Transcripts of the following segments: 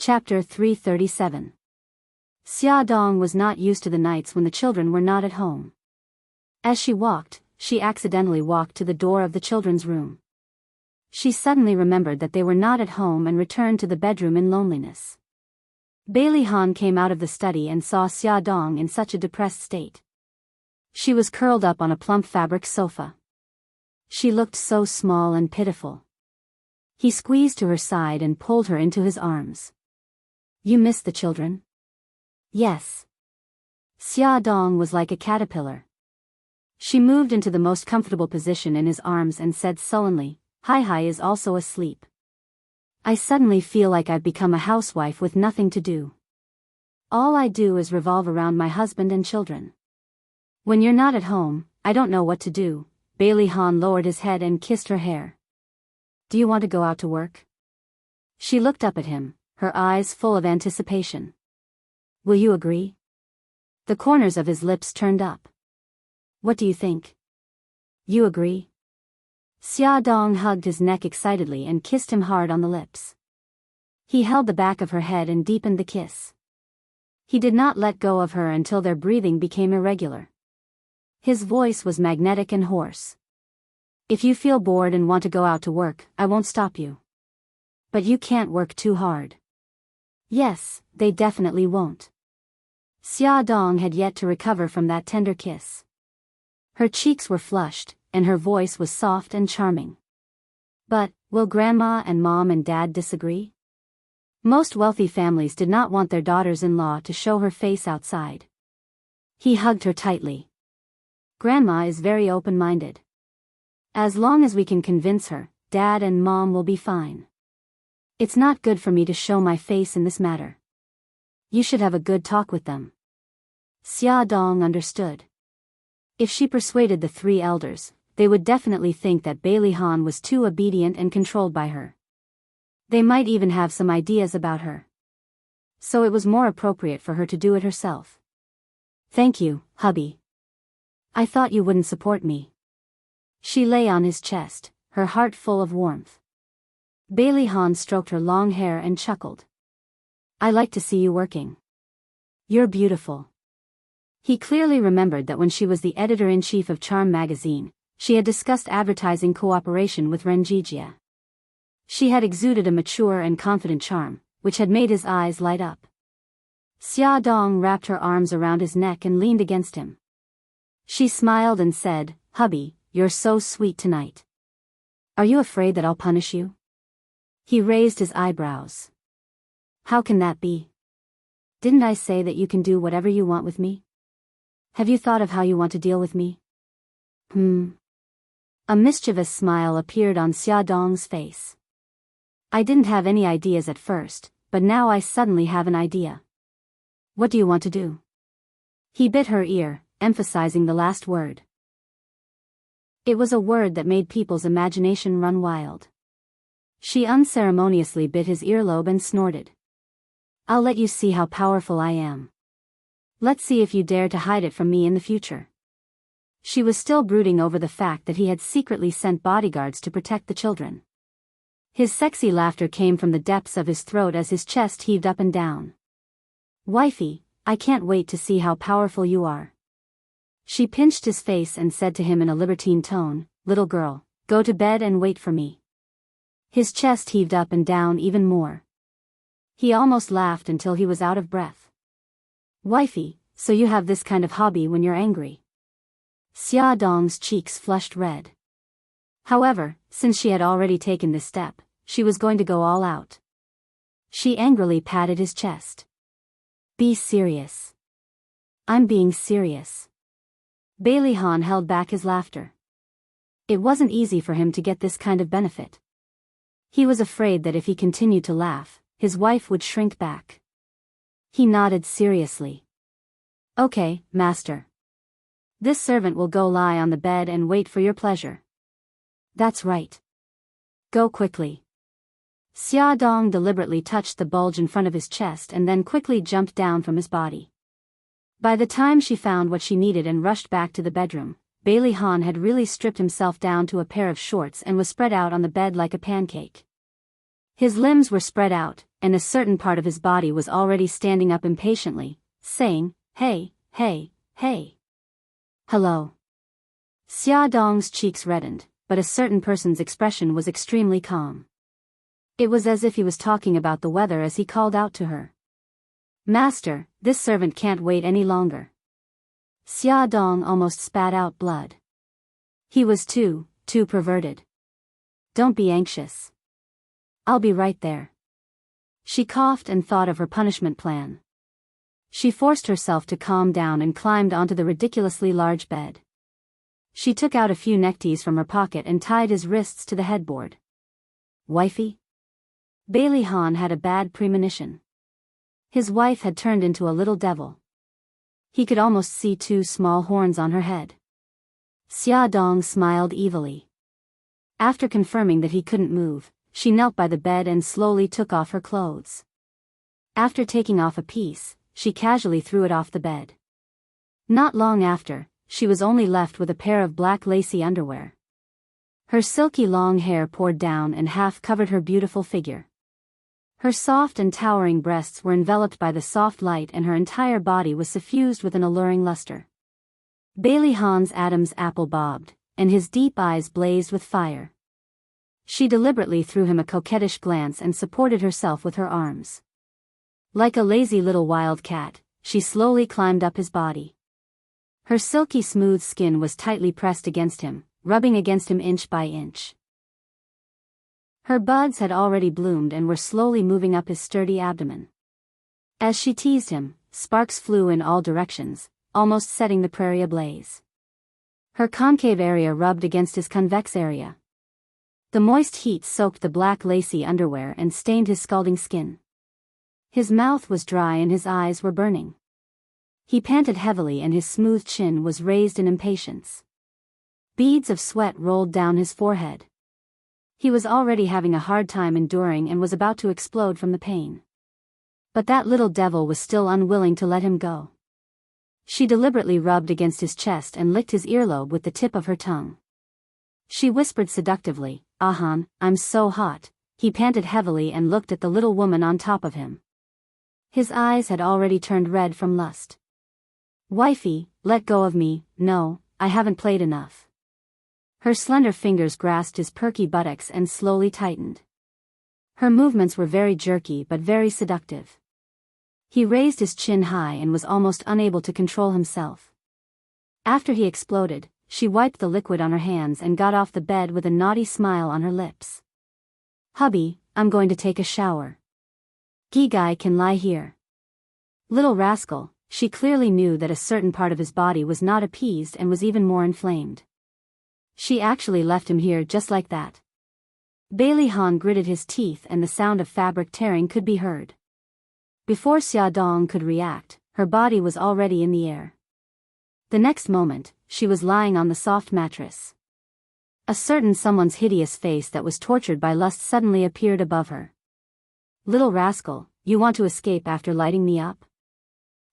Chapter 337. Xia Dong was not used to the nights when the children were not at home. As she walked, she accidentally walked to the door of the children's room. She suddenly remembered that they were not at home and returned to the bedroom in loneliness. Bailey Han came out of the study and saw Xia Dong in such a depressed state. She was curled up on a plump fabric sofa. She looked so small and pitiful. He squeezed to her side and pulled her into his arms. "You miss the children?" "Yes." Xia Dong was like a caterpillar. She moved into the most comfortable position in his arms and said sullenly, "Hai is also asleep. I suddenly feel like I've become a housewife with nothing to do. All I do is revolve around my husband and children. When you're not at home, I don't know what to do." Bailey Han lowered his head and kissed her hair. "Do you want to go out to work?" She looked up at him, her eyes full of anticipation. "Will you agree?" The corners of his lips turned up. "What do you think?" "You agree?" Xia Dong hugged his neck excitedly and kissed him hard on the lips. He held the back of her head and deepened the kiss. He did not let go of her until their breathing became irregular. His voice was magnetic and hoarse. "If you feel bored and want to go out to work, I won't stop you. But you can't work too hard." "Yes, they definitely won't." Xia Dong had yet to recover from that tender kiss. Her cheeks were flushed, and her voice was soft and charming. "But, will Grandma and Mom and Dad disagree?" Most wealthy families did not want their daughters-in-law to show her face outside. He hugged her tightly. "Grandma is very open-minded. As long as we can convince her, Dad and Mom will be fine. It's not good for me to show my face in this matter. You should have a good talk with them." Xia Dong understood. If she persuaded the three elders, they would definitely think that Bailey Han was too obedient and controlled by her. They might even have some ideas about her. So it was more appropriate for her to do it herself. "Thank you, hubby. I thought you wouldn't support me." She lay on his chest, her heart full of warmth. Bailey Han stroked her long hair and chuckled. "I like to see you working. You're beautiful." He clearly remembered that when she was the editor-in-chief of Charm magazine, she had discussed advertising cooperation with Renjijia. She had exuded a mature and confident charm, which had made his eyes light up. Xia Dong wrapped her arms around his neck and leaned against him. She smiled and said, "Hubby, you're so sweet tonight. Are you afraid that I'll punish you?" He raised his eyebrows. "How can that be? Didn't I say that you can do whatever you want with me? Have you thought of how you want to deal with me?" A mischievous smile appeared on Xia Dong's face. "I didn't have any ideas at first, but now I suddenly have an idea." "What do you want to do?" He bit her ear, emphasizing the last word. It was a word that made people's imagination run wild. She unceremoniously bit his earlobe and snorted. "I'll let you see how powerful I am. Let's see if you dare to hide it from me in the future." She was still brooding over the fact that he had secretly sent bodyguards to protect the children. His sexy laughter came from the depths of his throat as his chest heaved up and down. "Wifey, I can't wait to see how powerful you are." She pinched his face and said to him in a libertine tone, "Little girl, go to bed and wait for me." His chest heaved up and down even more. He almost laughed until he was out of breath. "Wifey, so you have this kind of hobby when you're angry." Xia Dong's cheeks flushed red. However, since she had already taken this step, she was going to go all out. She angrily patted his chest. "Be serious." "I'm being serious." Bailey Han held back his laughter. It wasn't easy for him to get this kind of benefit. He was afraid that if he continued to laugh, his wife would shrink back. He nodded seriously. "Okay, master. This servant will go lie on the bed and wait for your pleasure." "That's right. Go quickly." Xia Dong deliberately touched the bulge in front of his chest and then quickly jumped down from his body. By the time she found what she needed and rushed back to the bedroom, Bailey Han had really stripped himself down to a pair of shorts and was spread out on the bed like a pancake. His limbs were spread out, and a certain part of his body was already standing up impatiently, saying, "Hey, hey, hey. Hello." Xiaodong's cheeks reddened, but a certain person's expression was extremely calm. It was as if he was talking about the weather as he called out to her. "Master, this servant can't wait any longer." Xiaodong almost spat out blood. He was too perverted. "Don't be anxious. I'll be right there." She coughed and thought of her punishment plan. She forced herself to calm down and climbed onto the ridiculously large bed. She took out a few neckties from her pocket and tied his wrists to the headboard. "Wifey?" Bailey Han had a bad premonition. His wife had turned into a little devil. He could almost see 2 small horns on her head. Xiaodong smiled evilly. After confirming that he couldn't move, she knelt by the bed and slowly took off her clothes. After taking off a piece, she casually threw it off the bed. Not long after, she was only left with a pair of black lacy underwear. Her silky long hair poured down and half covered her beautiful figure. Her soft and towering breasts were enveloped by the soft light and her entire body was suffused with an alluring luster. Bailey Han's Adam's apple bobbed, and his deep eyes blazed with fire. She deliberately threw him a coquettish glance and supported herself with her arms. Like a lazy little wild cat, she slowly climbed up his body. Her silky smooth skin was tightly pressed against him, rubbing against him inch by inch. Her buds had already bloomed and were slowly moving up his sturdy abdomen. As she teased him, sparks flew in all directions, almost setting the prairie ablaze. Her concave area rubbed against his convex area. The moist heat soaked the black lacy underwear and stained his scalding skin. His mouth was dry and his eyes were burning. He panted heavily and his smooth chin was raised in impatience. Beads of sweat rolled down his forehead. He was already having a hard time enduring and was about to explode from the pain. But that little devil was still unwilling to let him go. She deliberately rubbed against his chest and licked his earlobe with the tip of her tongue. She whispered seductively, "Ahan, I'm so hot." He panted heavily and looked at the little woman on top of him. His eyes had already turned red from lust. "Wifey, let go of me." "No, I haven't played enough." Her slender fingers grasped his perky buttocks and slowly tightened. Her movements were very jerky but very seductive. He raised his chin high and was almost unable to control himself. After he exploded, she wiped the liquid on her hands and got off the bed with a naughty smile on her lips. "Hubby, I'm going to take a shower. Gigai can lie here." Little rascal, she clearly knew that a certain part of his body was not appeased and was even more inflamed. She actually left him here just like that. Bailey Han gritted his teeth and the sound of fabric tearing could be heard. Before Xiaodong could react, her body was already in the air. The next moment, she was lying on the soft mattress. A certain someone's hideous face that was tortured by lust suddenly appeared above her. "Little rascal, you want to escape after lighting me up?"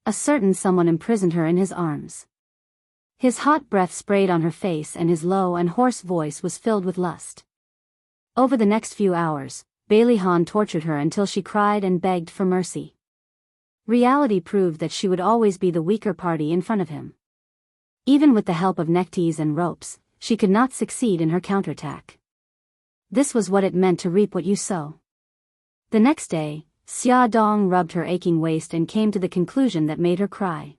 A certain someone imprisoned her in his arms. His hot breath sprayed on her face and his low and hoarse voice was filled with lust. Over the next few hours, Bailey Han tortured her until she cried and begged for mercy. Reality proved that she would always be the weaker party in front of him. Even with the help of neckties and ropes, she could not succeed in her counterattack. This was what it meant to reap what you sow. The next day, Xiaodong rubbed her aching waist and came to the conclusion that made her cry.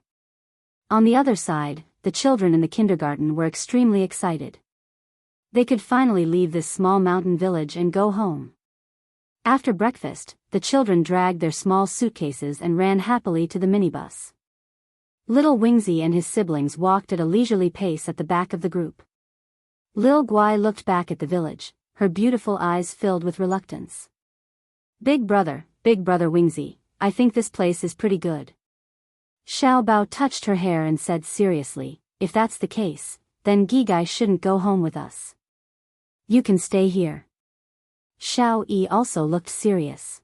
On the other side, the children in the kindergarten were extremely excited. They could finally leave this small mountain village and go home. After breakfast, the children dragged their small suitcases and ran happily to the minibus. Little Wingzy and his siblings walked at a leisurely pace at the back of the group. Lil Guai looked back at the village, her beautiful eyes filled with reluctance. Big brother Wingzy, I think this place is pretty good." Xiao Bao touched her hair and said seriously, "If that's the case, then Gigai shouldn't go home with us. You can stay here." Xiao Yi also looked serious.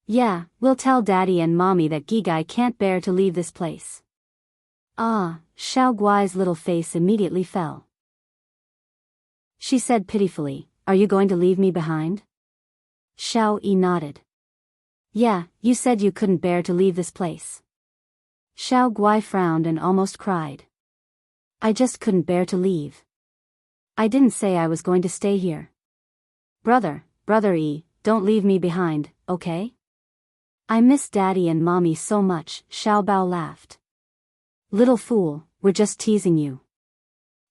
"Yeah, we'll tell Daddy and Mommy that Gigai can't bear to leave this place." Xiao Guai's little face immediately fell. She said pitifully, "Are you going to leave me behind?" Xiao Yi nodded. Yeah, you said you couldn't bear to leave this place. Xiao Guai frowned and almost cried. I just couldn't bear to leave. I didn't say I was going to stay here. Brother Yi, don't leave me behind, okay? I miss Daddy and Mommy so much, Xiao Bao laughed. Little fool, we're just teasing you.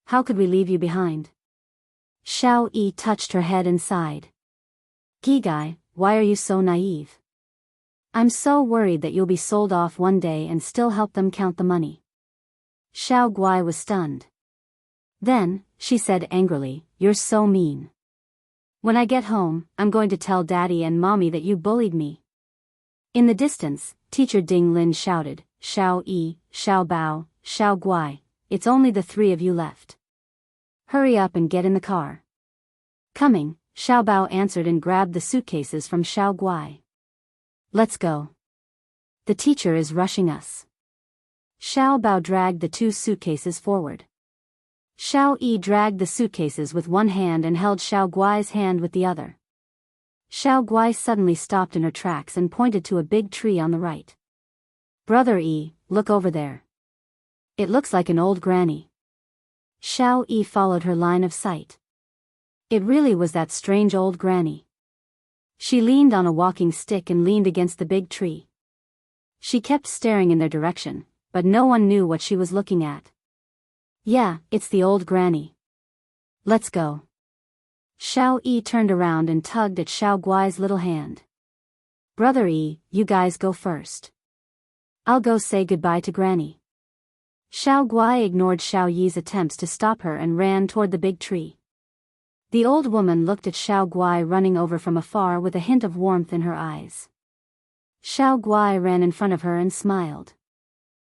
How could we leave you behind? Xiao Yi touched her head and sighed. Gigai, why are you so naive? I'm so worried that you'll be sold off one day and still help them count the money. Xiao Guai was stunned. Then, she said angrily, you're so mean. When I get home, I'm going to tell Daddy and Mommy that you bullied me. In the distance, Teacher Ding Lin shouted, Xiao Yi, Xiao Bao, Xiao Guai, it's only the three of you left. Hurry up and get in the car. Coming, Xiao Bao answered and grabbed the suitcases from Xiao Guai. Let's go. The teacher is rushing us. Xiao Bao dragged the two suitcases forward. Xiao Yi dragged the suitcases with one hand and held Xiao Guai's hand with the other. Xiao Guai suddenly stopped in her tracks and pointed to a big tree on the right. Brother Yi, look over there. It looks like an old granny. Xiao Yi followed her line of sight. It really was that strange old granny. She leaned on a walking stick and leaned against the big tree. She kept staring in their direction, but no one knew what she was looking at. Yeah, it's the old granny. Let's go. Xiao Yi turned around and tugged at Xiao Guai's little hand. Brother Yi, you guys go first. I'll go say goodbye to Granny. Xiao Guai ignored Xiao Yi's attempts to stop her and ran toward the big tree. The old woman looked at Xiao Guai running over from afar with a hint of warmth in her eyes. Xiao Guai ran in front of her and smiled.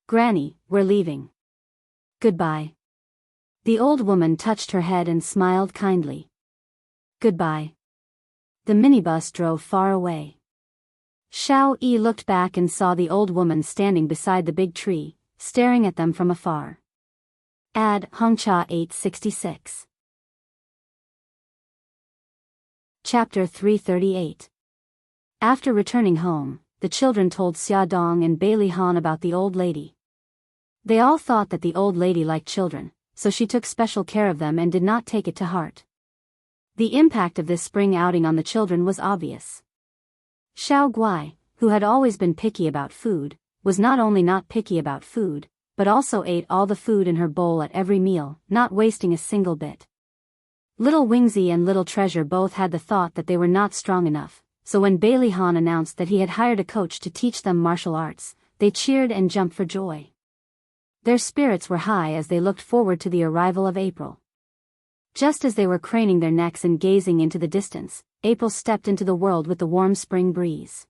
Granny, we're leaving. Goodbye. The old woman touched her head and smiled kindly. Goodbye. The minibus drove far away. Xiao Yi looked back and saw the old woman standing beside the big tree, staring at them from afar. Ad Hongcha 866. Chapter 338. After returning home, the children told Xia Dong and Bailey Han about the old lady. They all thought that the old lady liked children, so she took special care of them and did not take it to heart. The impact of this spring outing on the children was obvious. Xiao Guai, who had always been picky about food, was not only not picky about food, but also ate all the food in her bowl at every meal, not wasting a single bit. Little Wingsy and Little Treasure both had the thought that they were not strong enough, so when Bailey Han announced that he had hired a coach to teach them martial arts, they cheered and jumped for joy. Their spirits were high as they looked forward to the arrival of April. Just as they were craning their necks and gazing into the distance, April stepped into the world with the warm spring breeze.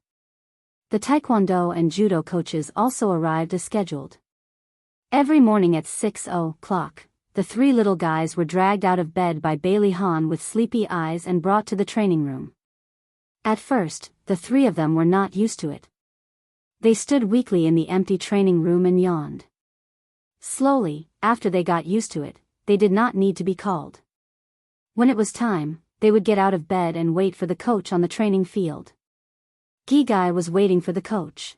The Taekwondo and Judo coaches also arrived as scheduled. Every morning at 6:00, the three little guys were dragged out of bed by Bailey Han with sleepy eyes and brought to the training room. At first, the three of them were not used to it. They stood weakly in the empty training room and yawned. Slowly, after they got used to it, they did not need to be called. When it was time, they would get out of bed and wait for the coach on the training field. Gigai was waiting for the coach.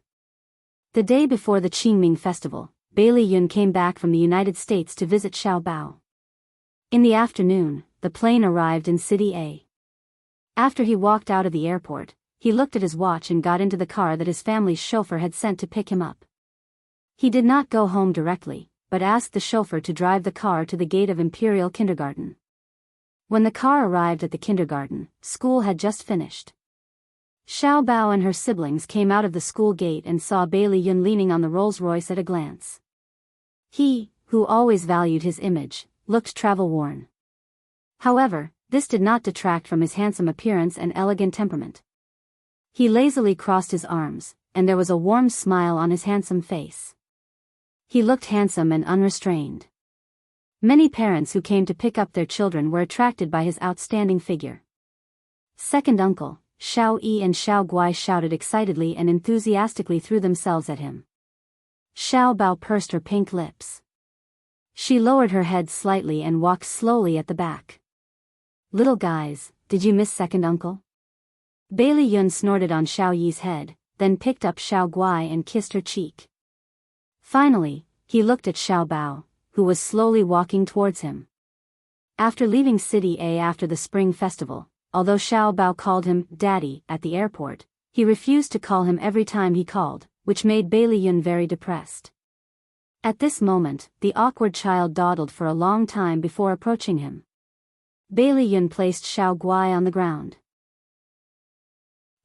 The day before the Qingming festival, Bailey Yun came back from the United States to visit Xiao Bao. In the afternoon, the plane arrived in City A. After he walked out of the airport, he looked at his watch and got into the car that his family's chauffeur had sent to pick him up. He did not go home directly, but asked the chauffeur to drive the car to the gate of Imperial Kindergarten. When the car arrived at the kindergarten, school had just finished. Xiao Bao and her siblings came out of the school gate and saw Bailey Yun leaning on the Rolls-Royce at a glance. He, who always valued his image, looked travel-worn. However, this did not detract from his handsome appearance and elegant temperament. He lazily crossed his arms, and there was a warm smile on his handsome face. He looked handsome and unrestrained. Many parents who came to pick up their children were attracted by his outstanding figure. Second uncle, Xiao Yi and Xiao Guai shouted excitedly and enthusiastically threw themselves at him. Xiao Bao pursed her pink lips. She lowered her head slightly and walked slowly at the back. Little guys, did you miss second uncle? Bailey Yun snorted on Xiao Yi's head, then picked up Xiao Guai and kissed her cheek. Finally, he looked at Xiao Bao, who was slowly walking towards him. After leaving City A after the Spring Festival, although Xiao Bao called him Daddy at the airport, he refused to call him every time he called, which made Bailey Yun very depressed. At this moment, the awkward child dawdled for a long time before approaching him. Bailey Yun placed Xiao Guai on the ground.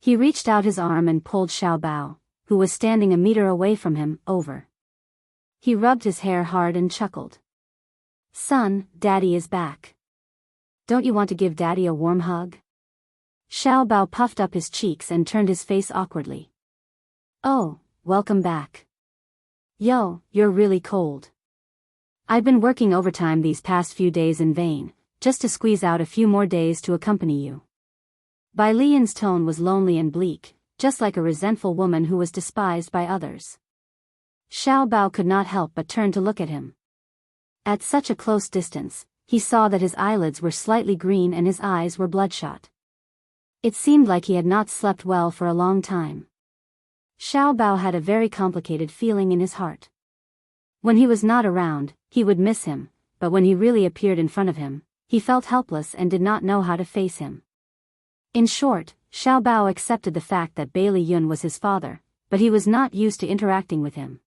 He reached out his arm and pulled Xiao Bao, who was standing a meter away from him, over. He rubbed his hair hard and chuckled. "Son, Daddy is back. Don't you want to give Daddy a warm hug?" Xiao Bao puffed up his cheeks and turned his face awkwardly. "Oh, welcome back. Yo, you're really cold. I've been working overtime these past few days in vain, just to squeeze out a few more days to accompany you." Bai Lian's tone was lonely and bleak, just like a resentful woman who was despised by others. Xiao Bao could not help but turn to look at him. At such a close distance, he saw that his eyelids were slightly green and his eyes were bloodshot. It seemed like he had not slept well for a long time. Xiao Bao had a very complicated feeling in his heart. When he was not around, he would miss him, but when he really appeared in front of him, he felt helpless and did not know how to face him. In short, Xiao Bao accepted the fact that Bailey Yun was his father, but he was not used to interacting with him.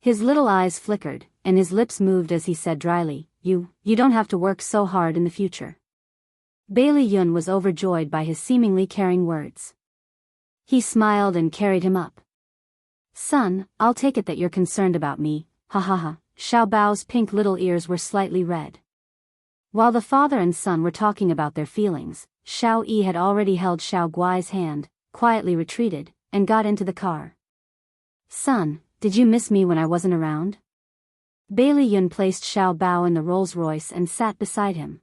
His little eyes flickered, and his lips moved as he said dryly, You don't have to work so hard in the future." Bailey Yun was overjoyed by his seemingly caring words. He smiled and carried him up. "Son, I'll take it that you're concerned about me, ha ha ha." Xiao Bao's pink little ears were slightly red. While the father and son were talking about their feelings, Xiao Yi had already held Xiao Guai's hand, quietly retreated, and got into the car. "Son, did you miss me when I wasn't around?" Bailey Yun placed Xiao Bao in the Rolls-Royce and sat beside him.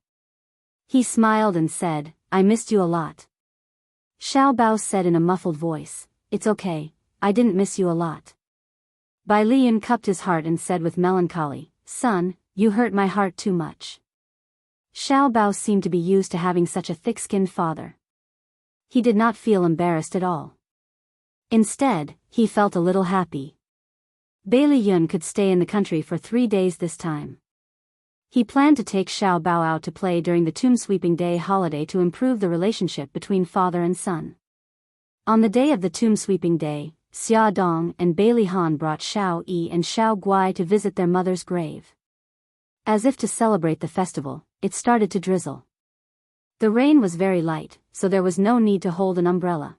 He smiled and said, "I missed you a lot." Xiao Bao said in a muffled voice, "It's okay, I didn't miss you a lot." Bai Lian cupped his heart and said with melancholy, "Son, you hurt my heart too much." Xiao Bao seemed to be used to having such a thick-skinned father. He did not feel embarrassed at all. Instead, he felt a little happy. Bailey Yun could stay in the country for 3 days this time. He planned to take Xiao Bao out to play during the Tomb Sweeping Day holiday to improve the relationship between father and son. On the day of the Tomb Sweeping Day, Xia Dong and Bailey Han brought Xiao Yi and Xiao Guai to visit their mother's grave. As if to celebrate the festival, it started to drizzle. The rain was very light, so there was no need to hold an umbrella.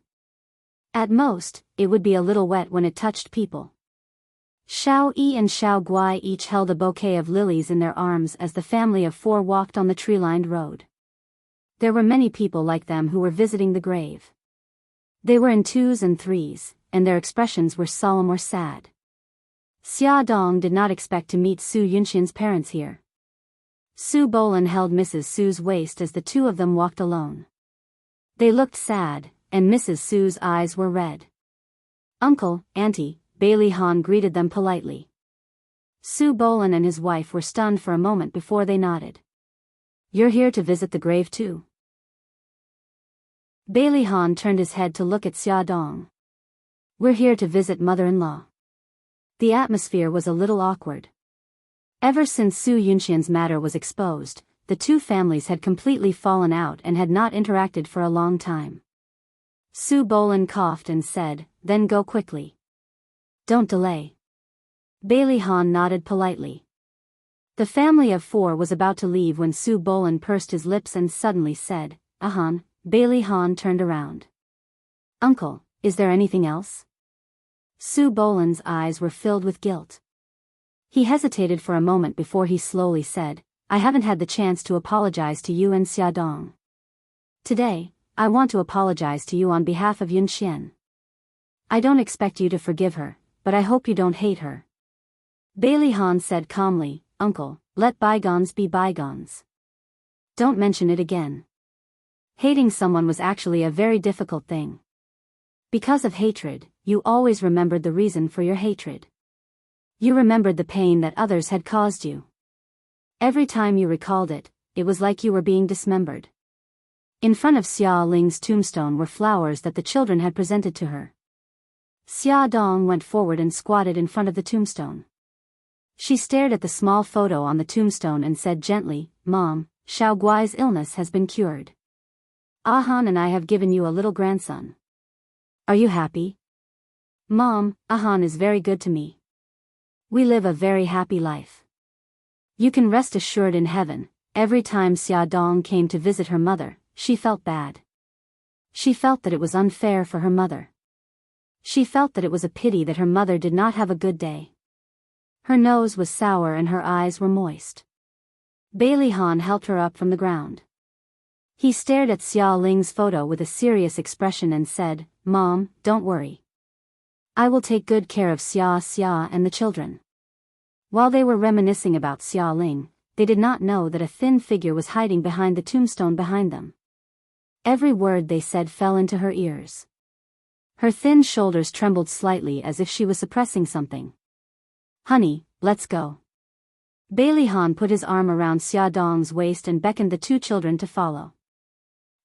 At most, it would be a little wet when it touched people. Xiao Yi and Xiao Guai each held a bouquet of lilies in their arms as the family of 4 walked on the tree-lined road. There were many people like them who were visiting the grave. They were in 2s and 3s, and their expressions were solemn or sad. Xia Dong did not expect to meet Su Yunxian's parents here. Su Bolin held Mrs. Su's waist as the two of them walked alone. They looked sad, and Mrs. Su's eyes were red. "Uncle, Auntie," Bailey Han greeted them politely. Su Bolin and his wife were stunned for a moment before they nodded. "You're here to visit the grave too?" Bailey Han turned his head to look at Xia Dong. "We're here to visit mother-in-law." The atmosphere was a little awkward. Ever since Su Yunxian's matter was exposed, the two families had completely fallen out and had not interacted for a long time. Su Bolin coughed and said, "Then go quickly. Don't delay." Bailey Han nodded politely. The family of 4 was about to leave when Su Bolin pursed his lips and suddenly said, "Ahan." Bailey Han turned around. "Uncle, is there anything else?" Su Bolin's eyes were filled with guilt. He hesitated for a moment before he slowly said, "I haven't had the chance to apologize to you and Xia Dong. Today, I want to apologize to you on behalf of Yun Xian. I don't expect you to forgive her, but I hope you don't hate her." Bailey Han said calmly, "Uncle, let bygones be bygones. Don't mention it again." Hating someone was actually a very difficult thing. Because of hatred, you always remembered the reason for your hatred. You remembered the pain that others had caused you. Every time you recalled it, it was like you were being dismembered. In front of Xia Ling's tombstone were flowers that the children had presented to her. Xia Dong went forward and squatted in front of the tombstone. She stared at the small photo on the tombstone and said gently, "Mom, Xiao Guai's illness has been cured. Ahan and I have given you a little grandson. Are you happy?" "Mom, Ahan is very good to me. We live a very happy life. You can rest assured in heaven." Every time Xia Dong came to visit her mother, she felt bad. She felt that it was unfair for her mother. She felt that it was a pity that her mother did not have a good day. Her nose was sour and her eyes were moist. Bailey Han helped her up from the ground. He stared at Xia Ling's photo with a serious expression and said, "Mom, don't worry. I will take good care of Xia and the children." While they were reminiscing about Xia Ling, they did not know that a thin figure was hiding behind the tombstone behind them. Every word they said fell into her ears. Her thin shoulders trembled slightly as if she was suppressing something. "Honey, let's go." Bailey Han put his arm around Xia Dong's waist and beckoned the two children to follow.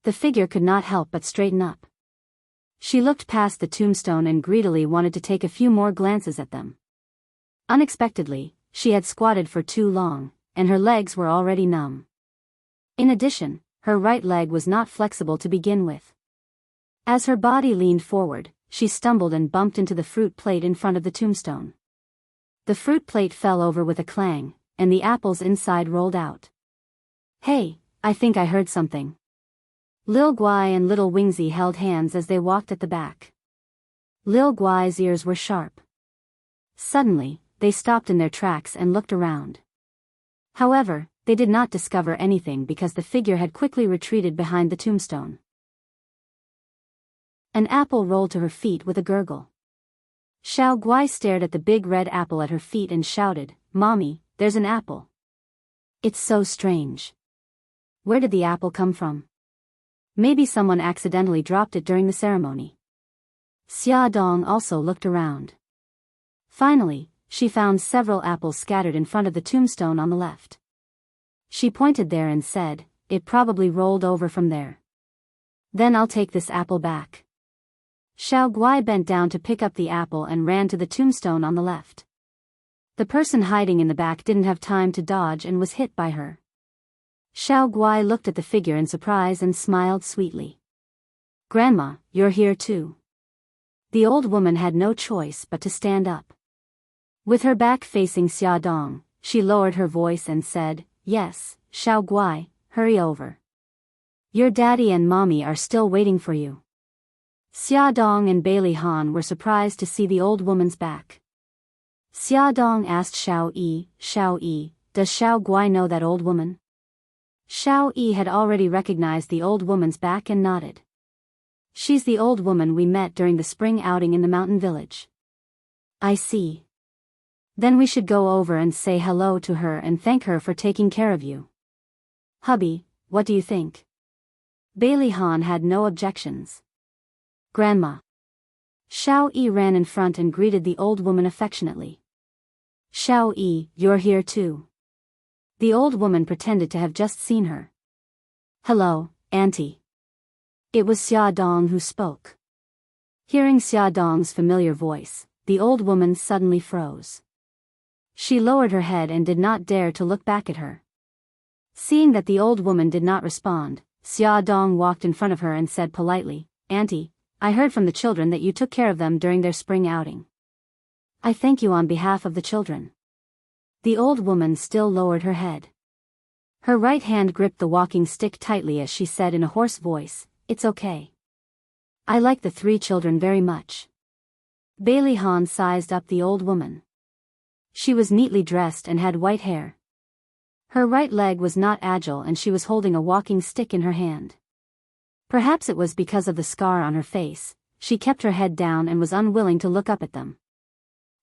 The figure could not help but straighten up. She looked past the tombstone and greedily wanted to take a few more glances at them. Unexpectedly, she had squatted for too long, and her legs were already numb. In addition, her right leg was not flexible to begin with. As her body leaned forward, she stumbled and bumped into the fruit plate in front of the tombstone. The fruit plate fell over with a clang, and the apples inside rolled out. "Hey, I think I heard something." Lil Guai and little Wingzy held hands as they walked at the back. Lil Guai's ears were sharp. Suddenly, they stopped in their tracks and looked around. However, they did not discover anything because the figure had quickly retreated behind the tombstone. An apple rolled to her feet with a gurgle. Xiao Guai stared at the big red apple at her feet and shouted, "Mommy, there's an apple. It's so strange. Where did the apple come from? Maybe someone accidentally dropped it during the ceremony." Xia Dong also looked around. Finally, she found several apples scattered in front of the tombstone on the left. She pointed there and said, "It probably rolled over from there. Then I'll take this apple back." Xiao Guai bent down to pick up the apple and ran to the tombstone on the left. The person hiding in the back didn't have time to dodge and was hit by her. Xiao Guai looked at the figure in surprise and smiled sweetly. "Grandma, you're here too." The old woman had no choice but to stand up. With her back facing Xia Dong, she lowered her voice and said, "Yes, Xiao Guai, hurry over. Your daddy and mommy are still waiting for you." Xia Dong and Bailey Han were surprised to see the old woman's back. Xia Dong asked Xiao Yi, "Does Xiao Guai know that old woman?" Xiao Yi had already recognized the old woman's back and nodded. "She's the old woman we met during the spring outing in the mountain village." "I see. Then we should go over and say hello to her and thank her for taking care of you." "Hubby, what do you think?" Bailey Han had no objections. "Grandma." Xiao Yi ran in front and greeted the old woman affectionately. "Xiao Yi, you're here too." The old woman pretended to have just seen her. "Hello, Auntie." It was Xia Dong who spoke. Hearing Xia Dong's familiar voice, the old woman suddenly froze. She lowered her head and did not dare to look back at her. Seeing that the old woman did not respond, Xia Dong walked in front of her and said politely, "Auntie, I heard from the children that you took care of them during their spring outing. I thank you on behalf of the children." The old woman still lowered her head. Her right hand gripped the walking stick tightly as she said in a hoarse voice, "It's okay. I like the three children very much." Bailey Han sized up the old woman. She was neatly dressed and had white hair. Her right leg was not agile and she was holding a walking stick in her hand. Perhaps it was because of the scar on her face, she kept her head down and was unwilling to look up at them.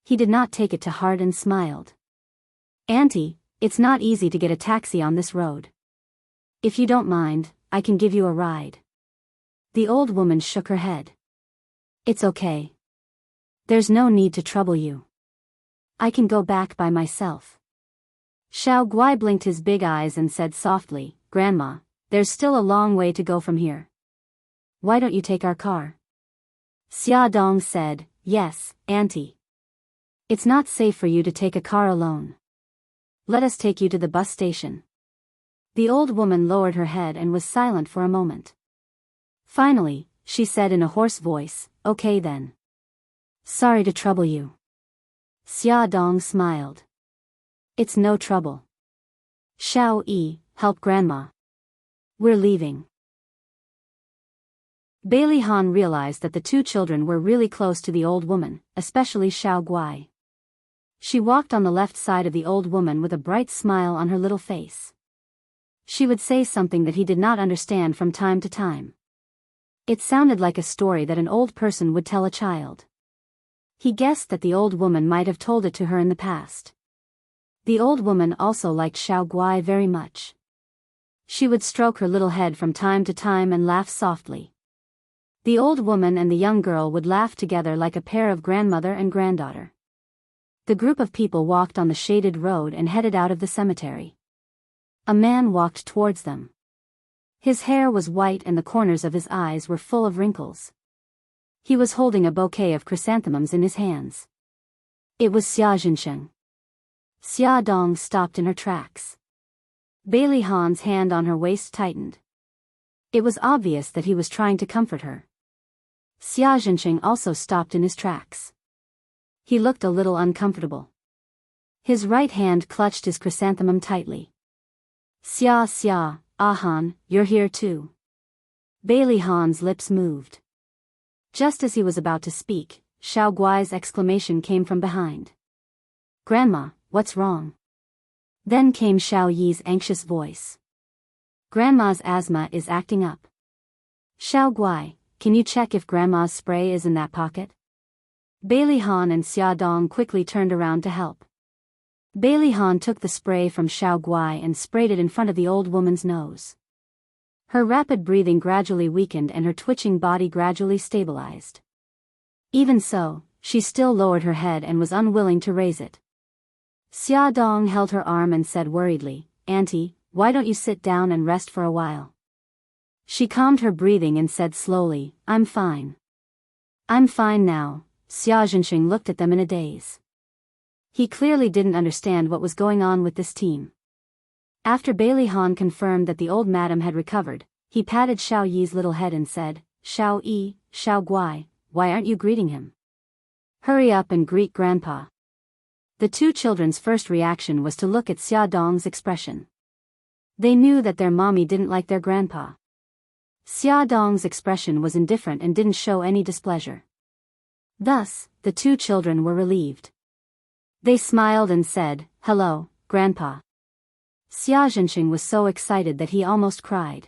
He did not take it to heart and smiled. "Auntie, it's not easy to get a taxi on this road. If you don't mind, I can give you a ride." The old woman shook her head. "It's okay. There's no need to trouble you. I can go back by myself." Xiao Guai blinked his big eyes and said softly, "Grandma, there's still a long way to go from here. Why don't you take our car? Xia Dong said, yes, auntie. It's not safe for you to take a car alone. Let us take you to the bus station. The old woman lowered her head and was silent for a moment. Finally, she said in a hoarse voice, okay then. Sorry to trouble you. Xia Dong smiled. It's no trouble. Xiao Yi, help Grandma. We're leaving. Bailey Han realized that the two children were really close to the old woman, especially Xiao Guai. She walked on the left side of the old woman with a bright smile on her little face. She would say something that he did not understand from time to time. It sounded like a story that an old person would tell a child. He guessed that the old woman might have told it to her in the past. The old woman also liked Xiao Guai very much. She would stroke her little head from time to time and laugh softly. The old woman and the young girl would laugh together like a pair of grandmother and granddaughter. The group of people walked on the shaded road and headed out of the cemetery. A man walked towards them. His hair was white and the corners of his eyes were full of wrinkles. He was holding a bouquet of chrysanthemums in his hands. It was Xia Jinsheng. Xia Dong stopped in her tracks. Bailey Han's hand on her waist tightened. It was obvious that he was trying to comfort her. Xia Jinsheng also stopped in his tracks. He looked a little uncomfortable. His right hand clutched his chrysanthemum tightly. Xia, Han, you're here too. Bailey Han's lips moved. Just as he was about to speak, Xiao Guai's exclamation came from behind. Grandma, what's wrong? Then came Xiao Yi's anxious voice. Grandma's asthma is acting up. Xiao Guai, can you check if Grandma's spray is in that pocket? Bailey Han and Xia Dong quickly turned around to help. Bailey Han took the spray from Xiao Guai and sprayed it in front of the old woman's nose. Her rapid breathing gradually weakened and her twitching body gradually stabilized. Even so, she still lowered her head and was unwilling to raise it. Xia Dong held her arm and said worriedly, Auntie, why don't you sit down and rest for a while? She calmed her breathing and said slowly, I'm fine. I'm fine now. Xia Jinsheng looked at them in a daze. He clearly didn't understand what was going on with this team. After Bailey Han confirmed that the old madam had recovered, he patted Xiao Yi's little head and said, Xiao Yi, Xiao Guai, why aren't you greeting him? Hurry up and greet Grandpa. The two children's first reaction was to look at Xia Dong's expression. They knew that their mommy didn't like their grandpa. Xia Dong's expression was indifferent and didn't show any displeasure. Thus, the two children were relieved. They smiled and said, Hello, Grandpa. Xia Jinsheng was so excited that he almost cried.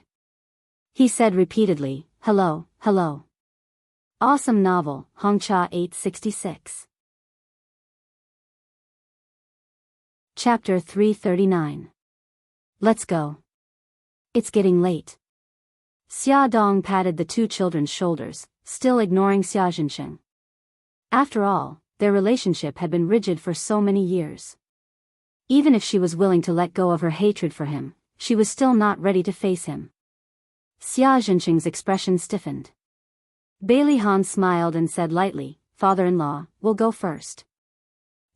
He said repeatedly, Hello, hello. Awesome novel, Hongcha 866. Chapter 339. Let's go. It's getting late. Xia Dong patted the two children's shoulders, still ignoring Xia Jinsheng. After all, their relationship had been rigid for so many years. Even if she was willing to let go of her hatred for him, she was still not ready to face him. Xia Jinsheng's expression stiffened. Bailey Han smiled and said lightly, Father-in-law, we'll go first.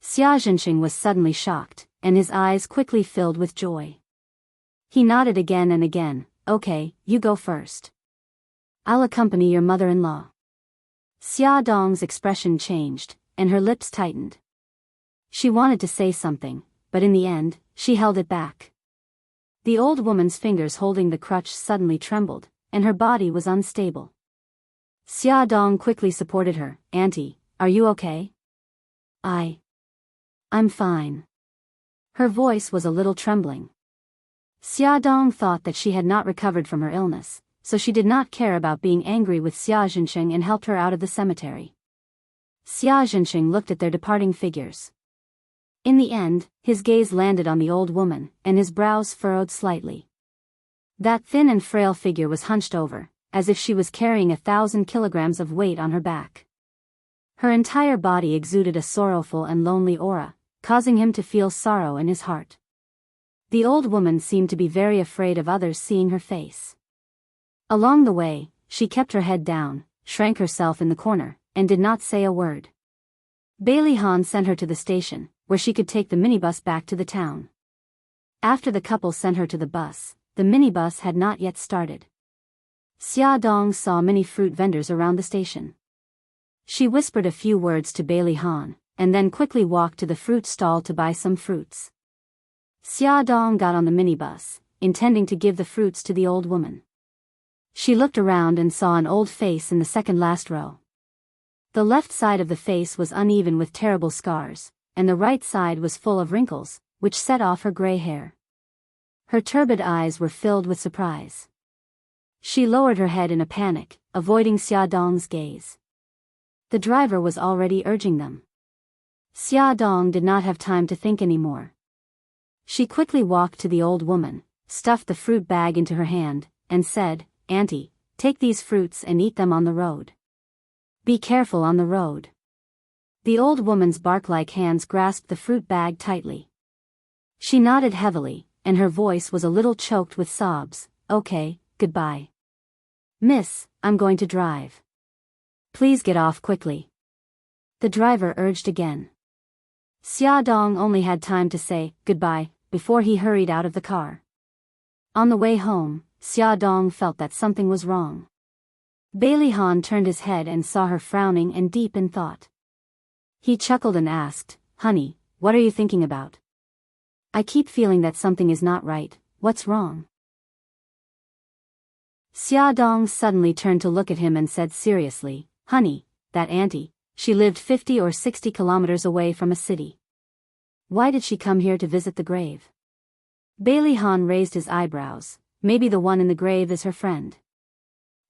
Xia Jinsheng was suddenly shocked, and his eyes quickly filled with joy. He nodded again and again, Okay, you go first. I'll accompany your mother-in-law. Xia Dong's expression changed, and her lips tightened. She wanted to say something, but in the end, she held it back. The old woman's fingers holding the crutch suddenly trembled, and her body was unstable. Xia Dong quickly supported her. Auntie, are you okay? I'm fine. Her voice was a little trembling. Xia Dong thought that she had not recovered from her illness, so she did not care about being angry with Xia Jinsheng and helped her out of the cemetery. Xia Jinsheng looked at their departing figures. In the end, his gaze landed on the old woman, and his brows furrowed slightly. That thin and frail figure was hunched over, as if she was carrying 1,000 kilograms of weight on her back. Her entire body exuded a sorrowful and lonely aura, causing him to feel sorrow in his heart. The old woman seemed to be very afraid of others seeing her face. Along the way, she kept her head down, shrank herself in the corner, and did not say a word. Bailey Han sent her to the station, where she could take the minibus back to the town. After the couple sent her to the bus, the minibus had not yet started. Xia Dong saw many fruit vendors around the station. She whispered a few words to Bailey Han, and then quickly walked to the fruit stall to buy some fruits. Xia Dong got on the minibus, intending to give the fruits to the old woman. She looked around and saw an old face in the second last row. The left side of the face was uneven with terrible scars, and the right side was full of wrinkles, which set off her gray hair. Her turbid eyes were filled with surprise. She lowered her head in a panic, avoiding Xia Dong's gaze. The driver was already urging them. Xia Dong did not have time to think anymore. She quickly walked to the old woman, stuffed the fruit bag into her hand, and said, "Auntie, take these fruits and eat them on the road. Be careful on the road." The old woman's bark-like hands grasped the fruit bag tightly. She nodded heavily, and her voice was a little choked with sobs. "Okay, goodbye. Miss, I'm going to drive. Please get off quickly." The driver urged again. Xia Dong only had time to say, "Goodbye," before he hurried out of the car. On the way home, Xia Dong felt that something was wrong. Bailey Han turned his head and saw her frowning and deep in thought. He chuckled and asked, "Honey, what are you thinking about? I keep feeling that something is not right. What's wrong?" Xia Dong suddenly turned to look at him and said seriously, "Honey, that auntie, she lived 50 or 60 kilometers away from a city. Why did she come here to visit the grave?" Bailey Han raised his eyebrows. "Maybe the one in the grave is her friend."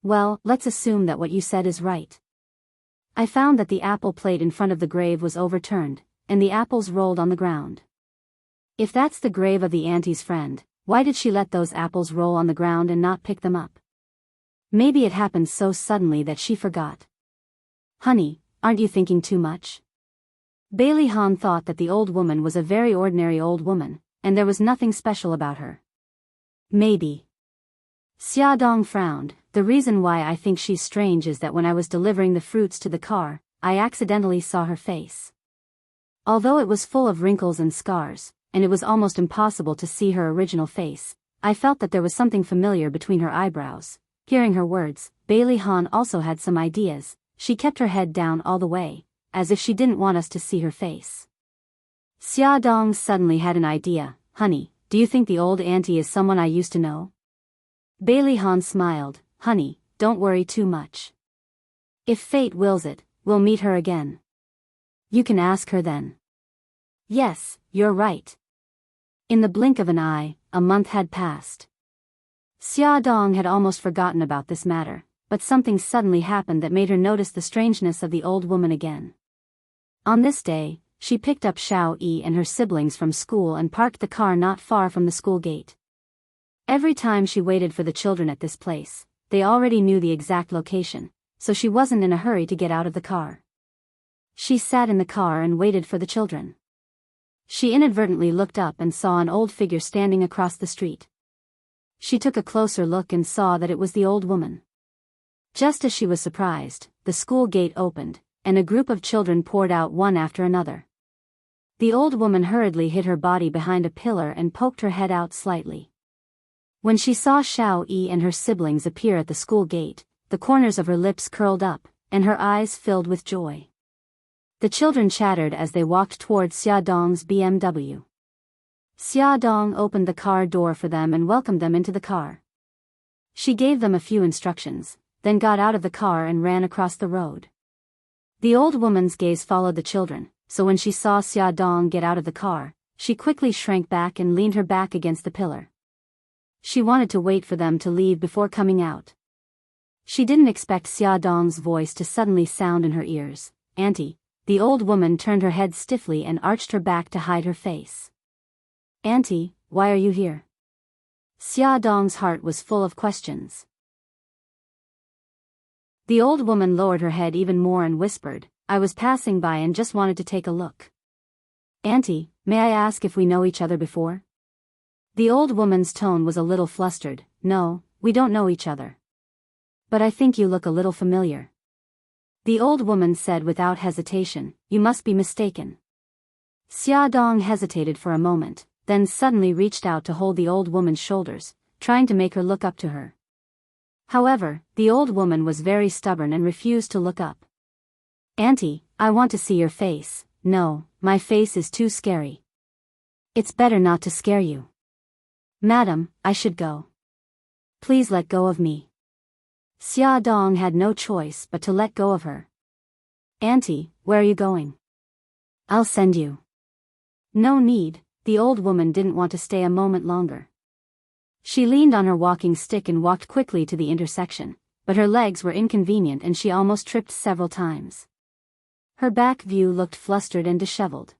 "Well, let's assume that what you said is right. I found that the apple plate in front of the grave was overturned, and the apples rolled on the ground. If that's the grave of the auntie's friend, why did she let those apples roll on the ground and not pick them up? Maybe it happened so suddenly that she forgot. Honey, aren't you thinking too much?" Bailey Han thought that the old woman was a very ordinary old woman, and there was nothing special about her. "Maybe." Xia Dong frowned. "The reason why I think she's strange is that when I was delivering the fruits to the car, I accidentally saw her face. Although it was full of wrinkles and scars, and it was almost impossible to see her original face, I felt that there was something familiar between her eyebrows." Hearing her words, Bailey Han also had some ideas. She kept her head down all the way, as if she didn't want us to see her face. Xia Dong suddenly had an idea. "Honey, do you think the old auntie is someone I used to know?" Bailey Han smiled. "Honey, don't worry too much. If fate wills it, we'll meet her again. You can ask her then." "Yes, you're right." In the blink of an eye, a month had passed. Xia Dong had almost forgotten about this matter, but something suddenly happened that made her notice the strangeness of the old woman again. On this day, she picked up Xiao Yi and her siblings from school and parked the car not far from the school gate. Every time she waited for the children at this place, they already knew the exact location, so she wasn't in a hurry to get out of the car. She sat in the car and waited for the children. She inadvertently looked up and saw an old figure standing across the street. She took a closer look and saw that it was the old woman. Just as she was surprised, the school gate opened, and a group of children poured out one after another. The old woman hurriedly hid her body behind a pillar and poked her head out slightly. When she saw Xiao Yi and her siblings appear at the school gate, the corners of her lips curled up, and her eyes filled with joy. The children chattered as they walked towards Xia Dong's BMW. Xia Dong opened the car door for them and welcomed them into the car. She gave them a few instructions, then got out of the car and ran across the road. The old woman's gaze followed the children, so when she saw Xia Dong get out of the car, she quickly shrank back and leaned her back against the pillar. She wanted to wait for them to leave before coming out. She didn't expect Xia Dong's voice to suddenly sound in her ears. "Auntie." The old woman turned her head stiffly and arched her back to hide her face. "Auntie, why are you here?" Xia Dong's heart was full of questions. The old woman lowered her head even more and whispered, "I was passing by and just wanted to take a look." "Auntie, may I ask if we know each other before?" The old woman's tone was a little flustered. No, we don't know each other. But I think you look a little familiar. The old woman said without hesitation, you must be mistaken. Xiaodong hesitated for a moment, then suddenly reached out to hold the old woman's shoulders, trying to make her look up to her. However, the old woman was very stubborn and refused to look up. Auntie, I want to see your face. No, my face is too scary. It's better not to scare you. Madam, I should go. Please let go of me. Xiaodong had no choice but to let go of her. Auntie, where are you going? I'll send you. No need, the old woman didn't want to stay a moment longer. She leaned on her walking stick and walked quickly to the intersection, but her legs were inconvenient and she almost tripped several times. Her back view looked flustered and disheveled.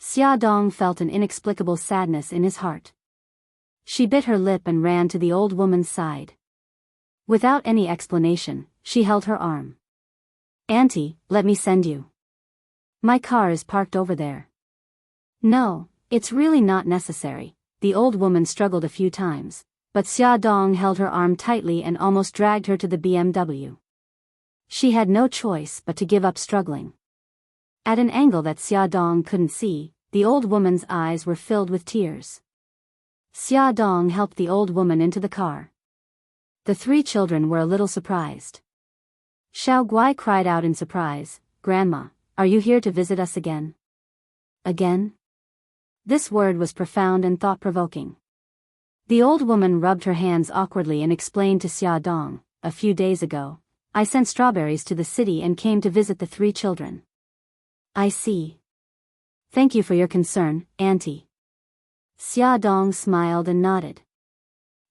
Xiaodong felt an inexplicable sadness in his heart. She bit her lip and ran to the old woman's side. Without any explanation, she held her arm. Auntie, let me send you. My car is parked over there. No, it's really not necessary. The old woman struggled a few times, but Xiaodong held her arm tightly and almost dragged her to the BMW. She had no choice but to give up struggling. At an angle that Xiaodong couldn't see, the old woman's eyes were filled with tears. Xiaodong helped the old woman into the car. The three children were a little surprised. Xiao Guai cried out in surprise, Grandma, are you here to visit us again? Again? This word was profound and thought-provoking. The old woman rubbed her hands awkwardly and explained to Xiaodong, a few days ago, I sent strawberries to the city and came to visit the three children. I see. Thank you for your concern, Auntie. Xiaodong smiled and nodded.